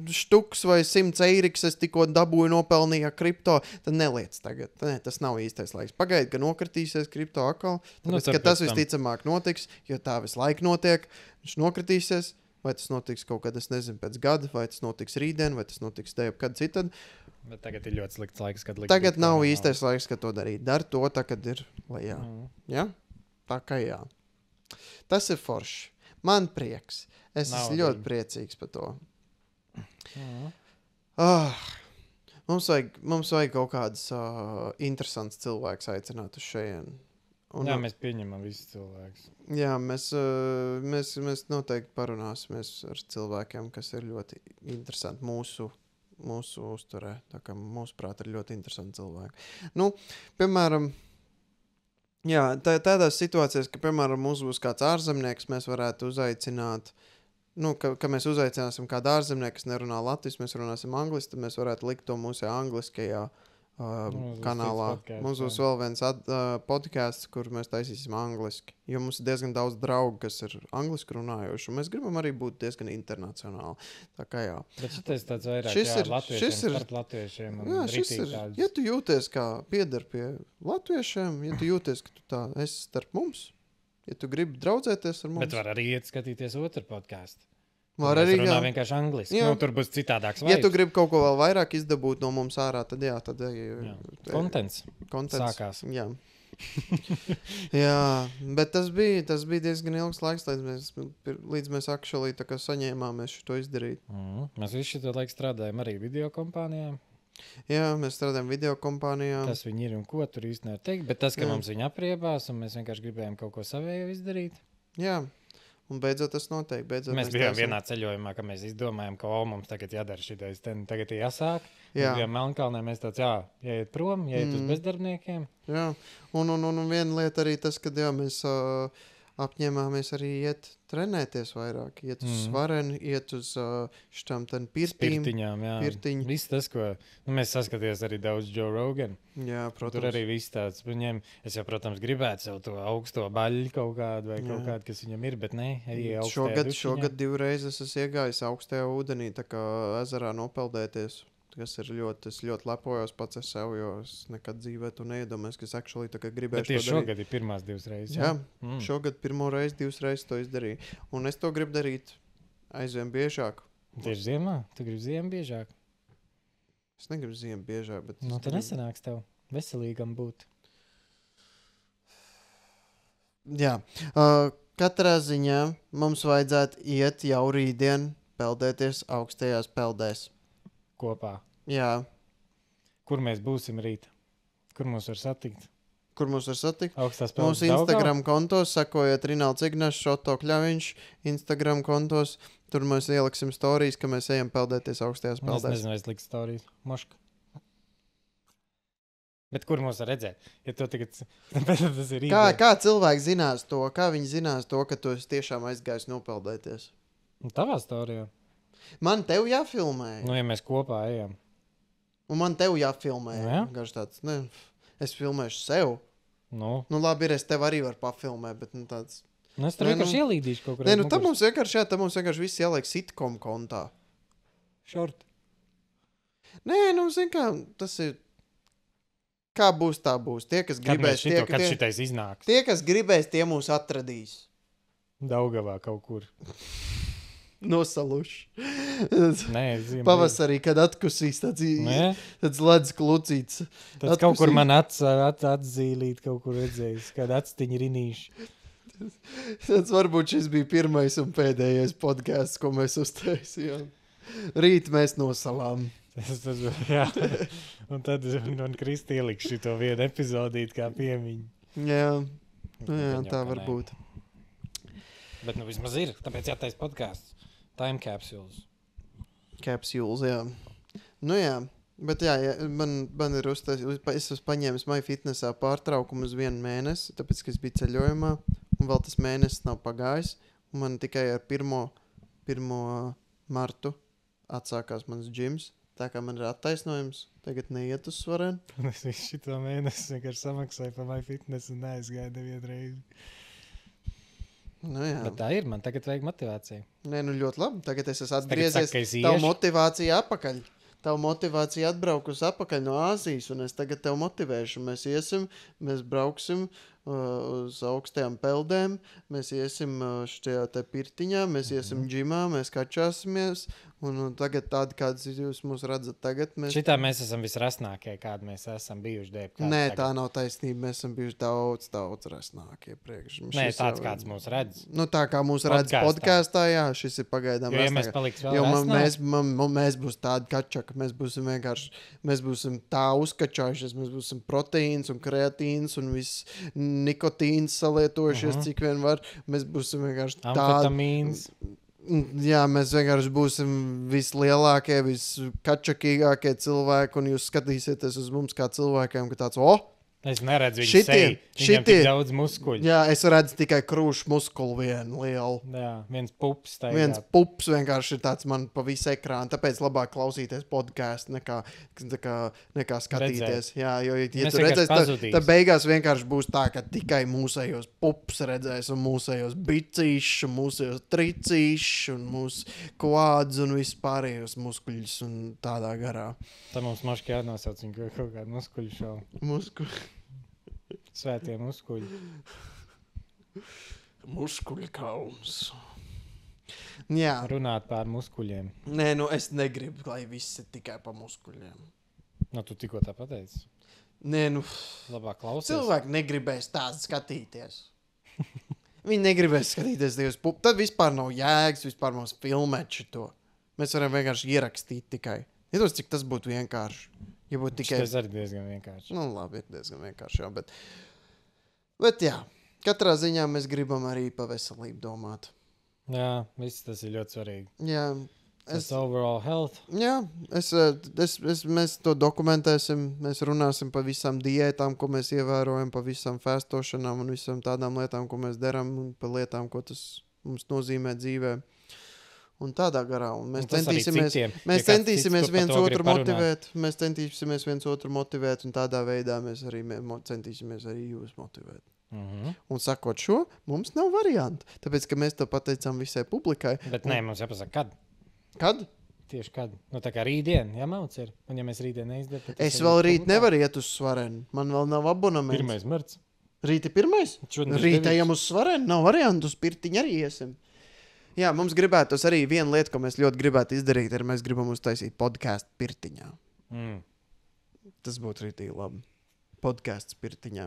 štuks vai 100 eiriks, es tikko dabūju nopelnīja kripto, tad neliec tagad. Ne, tas nav īstais laiks. Pagaid, ka nokritīsies kripto atkal, tāpēc, ka tas visticamāk notiks. Jo tā visu laiku notiek, viņš nokritīsies, vai tas notiks kaut kad, es nezinu, pēc gada, vai tas notiks rītdien, vai tas notiks kad citad. Bet tagad ir ļoti slikts laiks, kad likt. Tagad nav īstais laiks, kad to darīt. Dar to, tā, kad ir lejā. Ja? Tā kā jā. Tas ir forši. Man prieks. Es esmu ļoti priecīgs par to. Mums vajag kaut kādas interesants cilvēks aicināt uz šejienu. Jā, mēs pieņemam visus cilvēkus. Jā, mēs noteikti parunāsimies ar cilvēkiem, kas ir ļoti interesanti mūsu uzturē. Tā kā mūsuprāt ir ļoti interesanti cilvēki. Nu, piemēram, jā, tādās situācijās, ka, piemēram, mums būs kāds ārzemnieks, mēs varētu uzaicināt, ka mēs uzaicināsim kādu ārzemnieku, kas nerunā latviski, mēs runāsim angliski, tad mēs varētu likt to mūsu angliskajā kanālā. podcasts, Mums būs jā. vēl viens podcasts, kur mēs taisīsim angliski. Jo mums ir diezgan daudz draugu, kas ir angliski runājoši. Un mēs gribam arī būt diezgan internacionāli. Tā kā jā. Bet šitais tāds vairāk, Šis jā, ir- latviešiem, šis ir- starp latviešiem. Un Jā, šis ritīgi ir. tāds. Ja tu jūties kā pieder pie latviešiem, ja tu jūties, ka tu tā esi starp mums, ja tu gribi draudzēties ar mums, Bet var arī iet skatīties otru podkāstu. var Mēs arī runā jā. vienkārši angliski. Jā. Nu, tur būs citādāks Ja tu vibes. gribi kaut ko vēl vairāk izdabūt no mums ārā, tad jā, tad Kontents kontents. sākās. Jā. Jā, bet tas bija diezgan ilgs laiks, līdz mēs actually tā kā saņēmāmies šo izdarīt. Mēs visi šo laiku strādājam arī video kompānijām. Jā, mēs strādājam video kompānijā. Tas viņi ir un ko tur īsti nevar teikt. Bet tas, ka Jā. mums viņi apriebās un mēs vienkārši gribējām kaut ko savēju izdarīt. Jā, un beidzot tas notiek. Beidzot Mēs bijām taisam. vienā ceļojumā, ka mēs izdomājām, ka mums tagad jādara šitais, tagad ir jāsāk. Jā. Mēs bijām Melnkalnē, mēs tāds, jā, jāiet prom, jāiet uz Mm. bezdarbniekiem. Jā, un viena lieta arī tas, ka jā, mēs apņēmāmies arī iet trenēties vairāk, iet uz svareni, iet uz šitām pirtīm. Pirtiņām, jā. pirtiņi. Viss tas, ko mēs saskatījās arī daudz Joe Rogan. Jā, Tur protams. arī viss tāds. Viņiem, es jau, protams, gribētu sev to augsto baļu kaut kādu vai kaut Jā. kādu, kas viņam ir, bet ne, ej augstajā Šogad 2 reizes esmu iegājis augstajā ūdenī, tā kā ezerā nopeldēties. Tas ir ļoti, es ļoti lepojos pats ar sevi, jo es nekad dzīvē to neiedomājos, ka es actually tā kā Bet gribēju to tieši darīt. šogad ir pirmās 2 reizes. Jā, Mm. šogad 1 reizi, 2 reizes to izdarīju. Un es to gribu darīt aizvien biežāk. Tieši ziemā? Tu gribi ziemu biežāk? Es negribu ziemu biežāk, bet Nu, es tad gribu- nesanāks tev veselīgam būt. Jā, katrā ziņā mums vajadzētu iet jau rītdien peldēties augstajās peldēs. Kopā. Jā, Kur mēs būsim rīt? Kur mūs var satikt? kur mums var satikt? Augstās Mūsu Daugavā? Instagram kontos sekojiet Rinalds Ignašs, Šoto Kļaviņš. Instagram kontos. Tur mēs ieliksim stāstījus, ka mēs ejam peldēties augstajās Es peldēs. nezinu, vai es liku stāstīt. Moška. Bet kur mūs var redzēt? Ja to tagad... Bet tas ir Kā cilvēki zinās to? Kā viņi zinās to, ka tu esi tiešām aizgājis nopeldēties? Tavā stāstījā. Man tev jāfilmē. Nu, ja mēs kopā ejam. Un man tev jāfilmē. Nu jā. Vienkārši tāds, ne, es filmēšu sev. Nu, Nu, labi, ir, es tev arī varu pafilmēt, bet nu, tāds. nu es tur Nē, vienkārši nu- ielīdīšu kaut kur. Nē, nu, tam mums vienkārši viss jāliek sitcom kontā. Šort. Nē, nu, zini, kā tas ir. Kā būs, tā būs. Tie, kas Kad mēs gribēs, šito, kad tie, šitais iznāks? tie, kas gribēs, tie mūs atradīs. Daugavā kaut kur. Nosaluši. Nē, zinu. Pavasarī, kad atkusīs Nē, tāds ledus klucīts. tas kaut kur atkusīs. man atzīlīt, kaut kur redzējis, kad atstiņi rinīši. Tas varbūt šis bija pirmais un pēdējais podkāsts, ko mēs uztaisījām. Rīt mēs nosalām. Tas, jā. Un tad man Kristi ieliks šito vienu epizodīt kā piemiņu. Jā, nu, jā Gan jau, tā ka var nē. būt. Bet nu vismaz ir, tāpēc jātais podkāsts. Time capsules. Capsules, jā. Nu jā, bet jā, man ir uztaisījis, es esmu paņēmis MyFitnessā pārtraukumu uz 1 mēnesi, tāpēc, ka es biju ceļojumā, un vēl tas mēnesis nav pagājis, un man tikai ar 1. martu atsākās mans gyms, tā kā man ir attaisnojums, tagad neiet uz svareni. Es visu šito mēnesi vienkārši samaksāju par MyFitness un neaizgāju nevienu reizi. Nu jā. Bet tā ir, man tagad vajag motivāciju. Nē, nu ļoti labi, tagad es esmu Tagad saka, atgriezies, ka es tavu iešu. motivāciju atpakaļ. Tavu motivāciju atbraukus atpakaļ no Āzijas, un es tagad tev motivēšu. Mēs iesim, mēs brauksim uz augstajām peldēm, mēs iesim šajā te pirtiņā, mēs iesim džimā, mēs kačāsimies, un tagad tādi, kādas jūs mūs redzat tagad, mēs... Šitā mēs esam visrasnākie, kādi mēs esam bijuši dēļ. Nē, tā nav taisnība, mēs esam bijuši daudz resnākie priekš. Nē, tāds kāds mūs redz. Nu, tā kā mūs redz Podkastā. podkāstā, jā, šis ir pagaidām Jo, ja mēs rasnākais. paliks vēl Jo rasnāki, mēs būsim tādi kačaki, mēs būsim vienkārši, mēs būsim tā uzkačājušies, mēs būsim proteīns un kreatīns un viss nikotīns salietojušies, cik vien var. Mēs būsim vienkārši tādi. amfetamīns. Jā, mēs vienkārši būsim vislielākie, viskačakīgākie cilvēki, un jūs skatīsieties uz mums kā cilvēkiem, ka tāds, Es neredzu viņu Šitie- seju. Viņam šitie- tik daudz muskuļu. Jā, es redzu tikai krūšu muskuli vienu lielu. Jā, viens pups. Viens pups vienkārši ir tāds man pa visu ekrānu, tāpēc labāk klausīties podkāstu nekā skatīties. Jā, jo, ja Mēs tu vienkārši redzēsi, pazudīs. tad beigās vienkārši būs tā, ka tikai mūsējos pups redzēs, un mūsējos bicīšus, un mūsējos tricīšus, un mūsu kvādus, un vispārējos muskuļus, un tādā garā. Tā mums maški jānosauc viņu kaut kādu muskuļu šovu. Svētie muskuļi. Muskuļu kalns. Jā. Runāt par muskuļiem. Nē, nu es negribu, lai viss ir tikai pa muskuļiem. Nu, tu tikko tā pateici. Nē, nu, Labāk klausies. cilvēki negribēs tādu skatīties. Viņi negribēs skatīties tajos pup. Tad vispār nav jēgas, vispār mums filmēt šito. Mēs varam vienkārši ierakstīt tikai. Iedos, cik tas būtu vienkārši. Ja būtu tikai... Tas arī diezgan vienkārši. Nu, labi, ir diezgan vienkārši, jā, bet jā, katrā ziņā mēs gribam arī pa veselību domāt. Jā, viss tas ir ļoti svarīgi. Jā, Tas overall health. Jā, mēs to dokumentēsim. Mēs runāsim par visām diētām, ko mēs ievērojam, par visām fēstošanām un visām tādām lietām, ko mēs darām, un par lietām, ko tas mums nozīmē dzīvē. Un tādā garā. Un mēs centīsimies viens otru motivēt. Mēs centīsimies viens otru motivēt, un tādā veidā mēs arī centīsimies arī jūs motivēt. Un sakot šo, mums nav variantu. Tāpēc, ka mēs to pateicām visai publikai. Bet nē, mums jāpasaka, kad? Kad? Tieši kad? Nu, tā kā rītdien, jāmauc ir. Un ja mēs rītdien neizdarām, tad... Es vēl rīt nevaru iet uz svareni. Man vēl nav abonaments. 1. marts. Rīt ir 1. Šodien ir Rīt 9. ejam uz svareni. Nav variantu, uz pirtiņu arī iesim. Jā, mums gribētos arī viena lieta, ko mēs ļoti gribētu izdarīt, ir mēs gribam uztaisīt podcastu pirtiņā. Tas būtu rītīgi labi. Podcasts pirtiņā.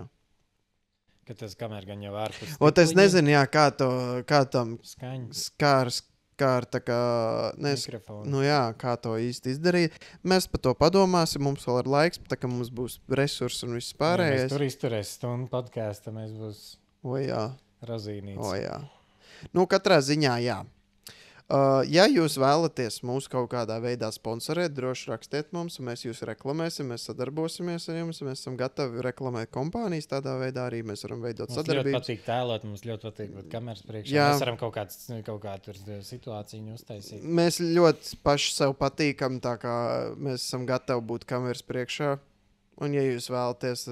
Ka tas kamēr gan jau ārpus... Ot, es nezinu, jā, kā tam Skaņas. kā tā kā... Mikrofonu. Nu jā, kā to īsti izdarīt. Mēs par to padomāsim, mums vēl ir laiks, tā kā mums būs resursi un viss Ja pārējais. mēs tur izturēs stundu podcastu, mēs būs O jā, razīnīts. o jā. Nu, katrā ziņā, jā. Ja jūs vēlaties mūs kaut kādā veidā sponsorēt, droši rakstiet mums, un mēs jūs reklamēsim, mēs sadarbosimies ar jums, mēs esam gatavi reklamēt kompānijas, tādā veidā arī mēs varam veidot Mums ļoti sadarbības. patīk tēlot, mums ļoti patīk būt kameras priekšā. Jā. Mēs varam kaut kādu situāciju uztaisīt. Mēs ļoti paši sev patīkam, tā kā mēs esam gatavi būt kameras priekšā. Un, ja jūs vēlaties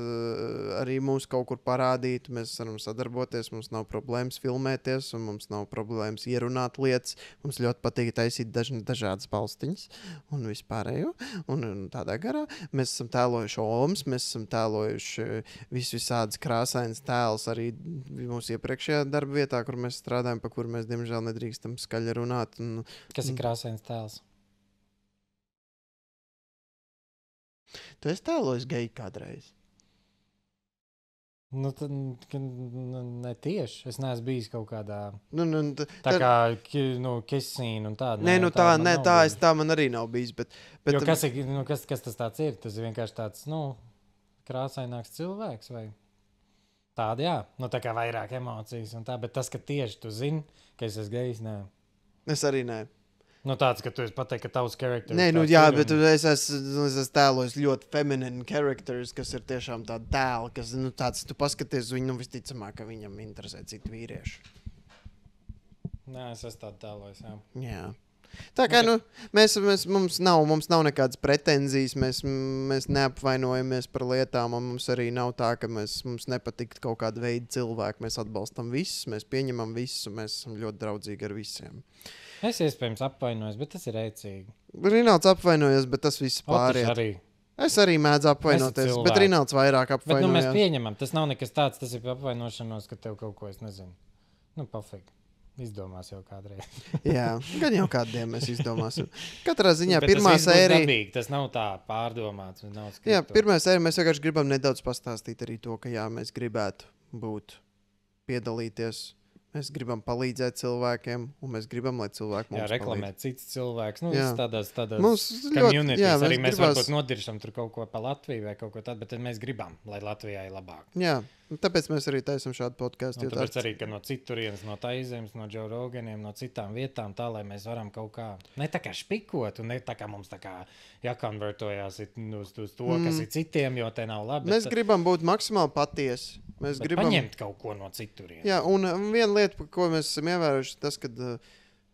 arī mūs kaut kur parādīt, mēs varam sadarboties. Mums nav problēmas filmēties, un mums nav problēmas ierunāt lietas. Mums ļoti patīk taisīt dažādas balstiņas un vispārējo. Un tādā garā mēs esam tēlojuši olmas, mēs esam tēlojuši visādas krāsainas tēlus arī mūsu iepriekšējā darba vietā, kur mēs strādājam, pa kuru mēs, diemžēl, nedrīkstam skaļi runāt. Kas ir krāsains tēls? Tu esi tēlojis geju kādreiz? Nu, tad ne tieši. Es neesmu bijis kaut kādā... Tā kā kisīna un tāda. Nē, tā man arī nav bijis. Bet jo kas tas tāds ir? Tas ir vienkārši tāds, krāsaināks cilvēks vai... Tāda, jā. Tā kā vairāk emocijas un tā. Bet tas, ka tieši tu zini, ka es esmu gejs, nē. Es arī nē. Tāds, ka tu esi pateikt, ka tavs characters... Nē, jā, bet es esmu tēlojis ļoti feminine characters, kas ir tiešām tādi tēli, kas, tāds, tu paskaties uz viņu, visticamāk, ka viņam interesē citu vīriešu. Nē, es esmu tādu tēlojis, jā. Jā. Tā kā, mums nav nekādas pretenzijas, mēs neapvainojamies par lietām, un mums arī nav tā, ka mums nepatīk kaut kāda veida cilvēki. Mēs atbalstam visus, mēs pieņemam visus, un mēs esam ļoti draudzīgi ar visiem. Es iespējams apvainojos, bet tas ir ēcīgi. Rināls apvainojas, bet tas viss pāriet. Es arī mēdzu apvainoties, bet Rināls vairāk apvainojas. Bet mēs pieņemam, tas nav nekas tāds, tas ir apvainošanos, ka tev kaut ko es nezinu. Pafīgi. Izdomās jau kādreiz. Jā, gan jau kādiem mēs izdomāsim. Katrā ziņā pirmā sērija... Tas nav tā pārdomāts. Jā, pirmā sērija mēs vienkārši gribam nedaudz pastāstīt arī to, ka jā, mēs gribētu piedalīties Mēs gribam palīdzēt cilvēkiem, un mēs gribam, lai cilvēki mums reklamēt cits cilvēks. Nu, Jā. tādās Mums communities. ļoti- jā, Arī mēs mēs gribās- varbūt nodiršam tur kaut ko pa Latviju vai kaut ko tādu, bet tad mēs gribam, lai Latvijai labāk. Jā, tāpēc mēs arī taisam šādu podcastu. Un tāpēc arī, ka no citurienes, no Taizemes, no Joe Roganiem, no citām vietām, tā, lai mēs varam kaut kā, ne tā kā špikot, un ne tā kā mums tā kā jākonvertojās uz to, kas ir citiem, jo te nav labi. Mēs gribam būt maksimāli patiesi. Mēs gribam paņemt kaut ko no citurienes. Jā, un viena lieta, ko mēs esam ievērojuši, tas, ka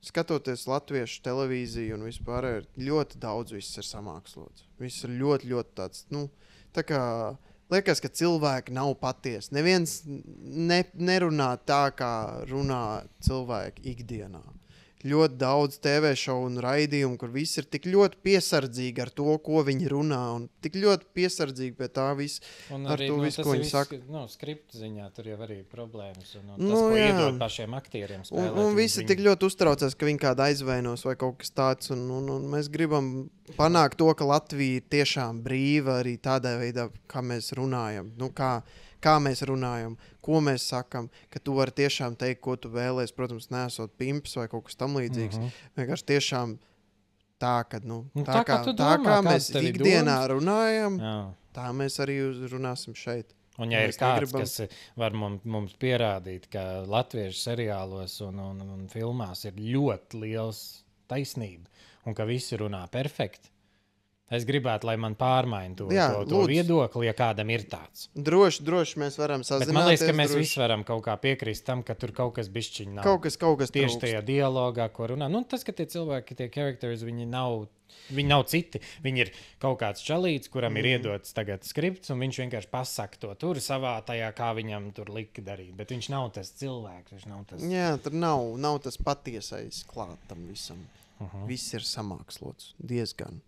skatoties latviešu televīziju un vispār, ļoti daudz viss ir samākslots. Viss ir ļoti, ļoti tāds, tā kā liekas, ka cilvēki nav patiesi. Neviens nerunā tā, kā runā cilvēki ikdienā. Ļoti daudz TV šovu un raidījumu, kur viss ir tik ļoti piesardzīgi ar to, ko viņi runā, un tik ļoti piesardzīgi pie tā visa. Un Ar arī, to visu, ko viņi saka. Skriptu ziņā tur jau arī ir problēmas. Un Nu, tas, ko jā. iedod pašiem aktieriem spēlēt. Un visi tik ļoti uztraucās, ka viņi kādu aizvainos vai kaut kas tāds. Un mēs gribam panākt to, ka Latvija ir tiešām brīva arī tādā veidā, kā mēs runājam. Kā mēs runājam, ko mēs sakam, ka tu vari tiešām teikt, ko tu vēlēsies. Protams, nesot pimps vai kaut kas tamlīdzīgs. Vienkārši tiešām tā, ka tā, kā tu domā, kā kāds mēs tev ir ikdienā runājam, Jā. tā mēs arī runāsim šeit. Un, ja ir Mēs kāds, negribam- kas var mums pierādīt, ka latviešu seriālos un filmās ir ļoti liels taisnība un ka visi runā perfekti, es gribētu, lai man pārmaina to lūdzu. viedokli, ja kādam ir tāds. Droši mēs varam sazināties. Bet man liekas, ka mēs droši. visi varam kaut kā piekrist tam, ka tur kaut kas bišķiņ nav. Kaut kas Tieši trūkst. tajā dialogā, ko runā. Tas, ka tie cilvēki, tie characters, viņi nav citi. Viņi ir kaut kāds čalīts, kuram ir iedots tagad skripts, un viņš vienkārši pasaka to tur savā tajā, kā viņam tur lika darīt. Bet viņš nav tas cilvēks, viņš nav tas. Jā, tur nav tas patiesais klāt tam visam. Viss ir samākslots diezgan.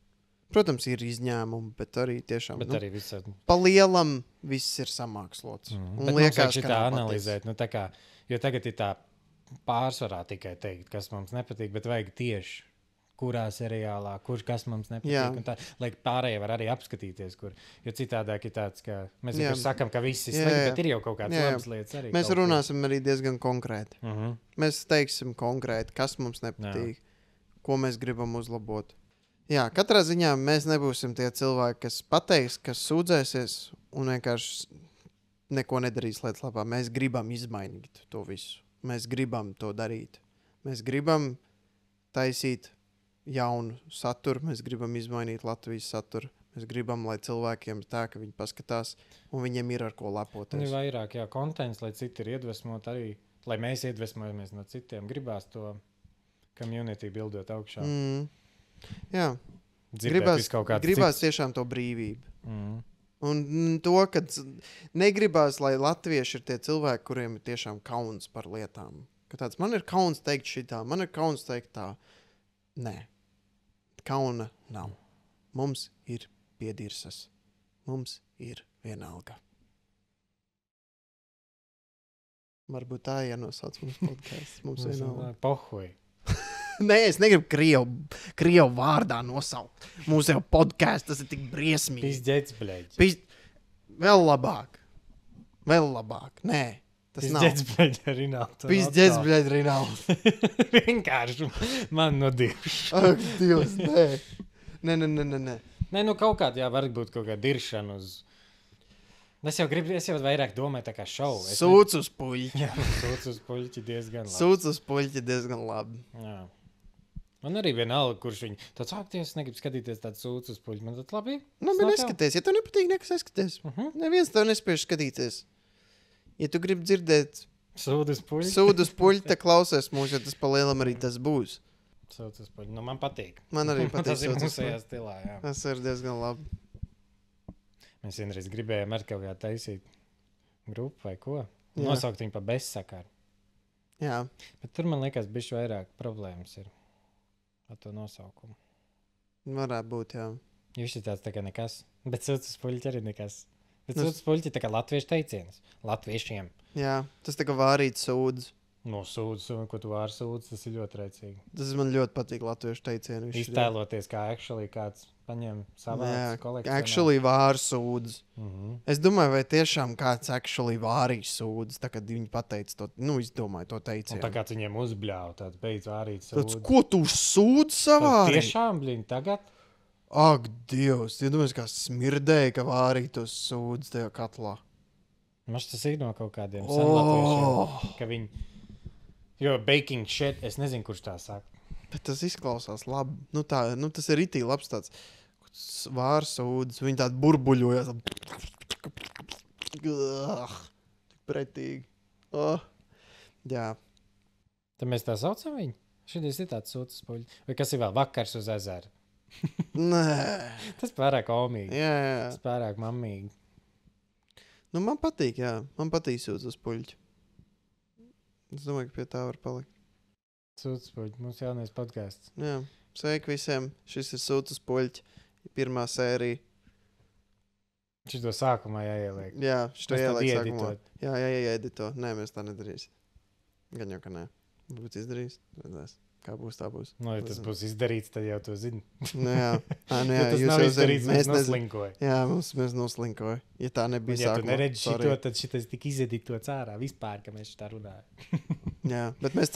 Protams, ir izņēmumi, bet arī tiešām Bet arī visādi. pa lielam viss ir samākslots. Un Bet liekas, mums ka tā nav analizēt, jo tagad ir tā pārsvarā tikai teikt, kas mums nepatīk, bet vajag tieši, kurā seriālā, kas mums nepatīk. Jā. Un tā, lai pārējie var arī apskatīties, jo citādāk ir tāds, ka mēs Jā. vienkārši sakam, ka viss ir Jā, slikti, jā. bet ir jau kaut kādas Jā, jā. labas lietas arī. Mēs kaut kur. runāsim arī diezgan konkrēti. Mhm. Mēs teiksim konkrēti, kas mums nepatīk, ko mēs gribam uzlabot. Jā, katrā ziņā mēs nebūsim tie cilvēki, kas pateiks, kas sūdzēsies un vienkārši neko nedarīs lietas labā. Mēs gribam izmainīt to visu. Mēs gribam to darīt. Mēs gribam taisīt jaunu saturu, mēs gribam izmainīt Latvijas saturu. Mēs gribam, lai cilvēkiem ir tā, ka viņi paskatās un viņiem ir ar ko Un ir lepoties. vairāk kontents, lai citi ir iedvesmoti arī, lai mēs iedvesmojamies no citiem. Gribās to community bildot augšā. Jā, Dzirdēt visu kaut kādu gribās citu. tiešām to brīvību. Mhm. Un to, ka negribās, lai latvieši ir tie cilvēki, kuriem ir tiešām kauns par lietām. Ka tāds, man ir kauns teikt šitā, man ir kauns teikt tā. Nē, kauna nav. Mums ir piedirsas. Mums ir vienalga. Varbūt tā jānosauc mums podcasts. Mums vienalga. Pohuj. Nē, es negribu krievu vārdā nosaukt. Mūsu jau podcasts, tas ir tik briesmīgi. Pizdzēts, bļeģi. Vēl labāk. Vēl labāk. Nē, tas nav. Pizdzēts, bļeģi, arī nav. Pizdzēs, bļaļ, Rinaldi. Vienkārši man nodīvš. Ak, Dievs, nē. Nē. Nē, kaut kādā, jā, var būt kaut kāda diršana uz... Es jau vairāk domāju tā kā šovu. Sūds uz puļķi. Jā, sūds uz puļķi diezgan labi. Sūds uz puļķi diezgan labi. Jā. Man arī vienalga, kurš viņi... Tāds akties, negribu skatīties tāds sūds uz puļķi. Man tāds labi. Nu, bet neskaties. Ja tev nepatīk, nekas neskaties. Neviens tev nespēj skatīties. Ja tu gribi dzirdēt Sūd uz puļķi. sūdu uz puļķi, tad klausies mūs, jo tas pa lielam arī tas būs. Sūd uz puļķi. Man patīk. Man arī patīk Tas ir sūds uz mūsējā puļķi. stilā, jā. Tas ir diezgan labi. Mēs vienreiz gribējām ar kaut kā taisīt grupu vai ko. Jā. Nosaukt viņu pa bezsakaru. Jā. Bet tur man liekas, bišķi vairāk problēmas ir ar to nosaukumu. Varētu būt, jā. Jūs ir tāds tā kā nekas. Bet sūds uz puļķi arī nekas. Bet Nu, sūds uz puļķi tā kā latviešu teiciens. Latviešiem. Jā, tas tā kā vārīt sūdz. No sūdzes, un ko tu vāri sūdzes, tas ir ļoti rēcīgi. Tas man ļoti patīk latviešu teicienu. Iztēloties, kā actually kāds paņem savā kolekcijā. Actually vāri sūdz. Es domāju, vai tiešām kāds actually vārīs sūdz, tā kad viņi pateica to, izdomāja to Un teicienu. tā kā viņiem uzbļāva, tāds beidz vārīt Tāds, sūdzi. ko tu sūdz savārī? Tiešām, blīn, tagad? Ak, Dievs, iedomājies, kā smirdēja, ka vārītos sūdz tajā katlā. Mums tas ir no kaut kādiem senlatviešiem, ka viņi... Jo baking shit, es nezinu, kurš tā saka. Bet tas izklausās labi. Tas ir itī labs tāds vārs sūdz. Viņi tādi burbuļojas. Tik pretīgi. Jā. Tad mēs tā saucam viņu? Šities ir tāds sūdzes puļi. Vai kas ir vēl vakars uz ezeru? Nē. Tas pārāk omīgi. Jā. Tas pārāk mammīgi. Nu, man patīk, jā. Man patīk sūdzes puļi. Es domāju, ka pie tā var palikt. Sūdzes puļi. Mums jaunais podcasts. Jā. Sveiki visiem. Šis ir sūdzes puļi. Pirmā sērija. Šito sākumā jāieliek. Jā, šito Mēs tad ieliek sākumā. ieditot. Jā, edito. Nē, mēs tā nedarīsim. Gan jau, ka nē. Būs izdarījis. Redzēs. Kā būs, tā būs. Nu, ja tas būs izdarīts, tad jau to zini. Nu, jā. Nu, jā, Ja tas jūs nav jau izdarīts, zināt, mēs nezin- noslinkoja. Jā, mēs noslinkoja. Ja tā nebija Ja tu sākumā. neredzi sorry. šito, tad šitas tik izeditots ārā. Vispār, ka mēs šitā runājam. Jā, bet mēs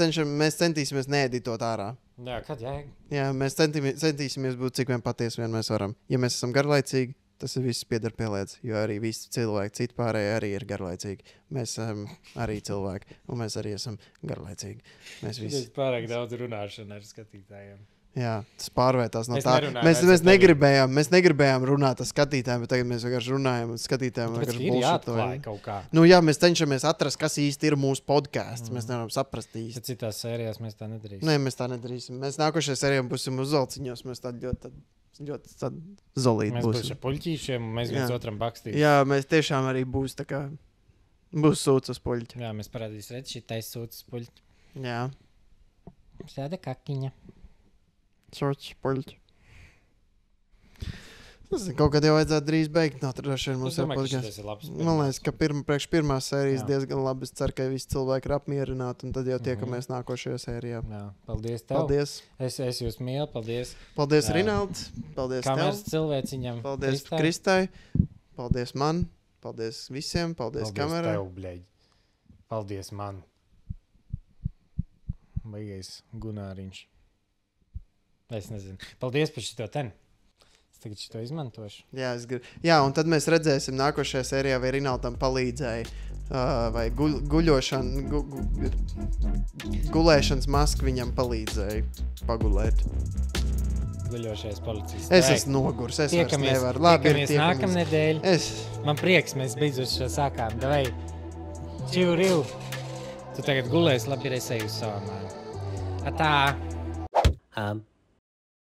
centīsimies needitot ārā. Jā, kad jēga? Jā, mēs centīsimies būt cik vien patiesi vien mēs varam. Ja mēs esam garlaicīgi, tas viss pieder pie lietas, jo arī visi cilvēki, citi pārējie arī ir garlaicīgi. Mēs esam arī cilvēki, un mēs arī esam garlaicīgi. Mēs Tas visi. ir pārāk daudz runāšana ar skatītājiem. Jā, tas pārvērtās no Es tā. nerunāju Mēs vairs ar tevi. negribējām runāt ar skatītājiem, bet tagad mēs vienkārši runājam un skatītājiem Tāpēc vienkārši ir bullshitojam. jāatklāj kaut kā. Nu jā, mēs cenšamies atrast, kas īsti ir mūsu podkāsts. Mēs nevaram saprast īsti. Bet citās sērijās mēs tā nedarīsim. Nē, mēs tā nedarīsim. Mēs nākošajā sērijā būsim uz zelciņos. Mēs tādi ļoti zolīti Mēs būsim. būsim puļķīšiem, un mēs viens Jā. otram bakstīsim. Jā, mēs tiešām arī būs tā kā būs sūds uz puļķi. Jā, mēs parādīsim, redz, šitais sūdzes puļķi. Jā, Šāda kakiņa. sūds puļķi. Tas kaut kad jau vajadzētu drīz beigt. Nav droši vien Es mums ir domāju, ka podkāsts. šitais ir labs. Man liekas, ka priekš pirmās sērijas Jā. diezgan labi. Es ceru, ka visi cilvēki ir apmierināti, un tad jau tiekamies nākošajā sērijā. Jā, paldies tev. Paldies! Es jūs mīlu, paldies. Paldies, Jā. Rinalds! Paldies, Kameras tev! cilvēciņam. Paldies, Kristai. Kristai! Paldies man! Paldies visiem! Paldies, kamerai! tev, bļeģ. Paldies man. Baigais Gunāriņš. Es nezinu. Paldies par šito ten. Es tagad šito izmantošu. Jā, Jā, un tad mēs redzēsim nākošajā sērijā, vai Rinaldam palīdzēja, vai gulēšanas maska viņam palīdzēja pagulēt. Guļošais policists. Es esmu nogurs, es vairs Tiekamies, nevaru. Labi, ir, tiekamies nākamnedēļ. Man prieks, mēs beidzot šo sākām. Davai, čiu, riu. Tu tagad gulēsi, labi, ir es eju uz savām mājām. Atā!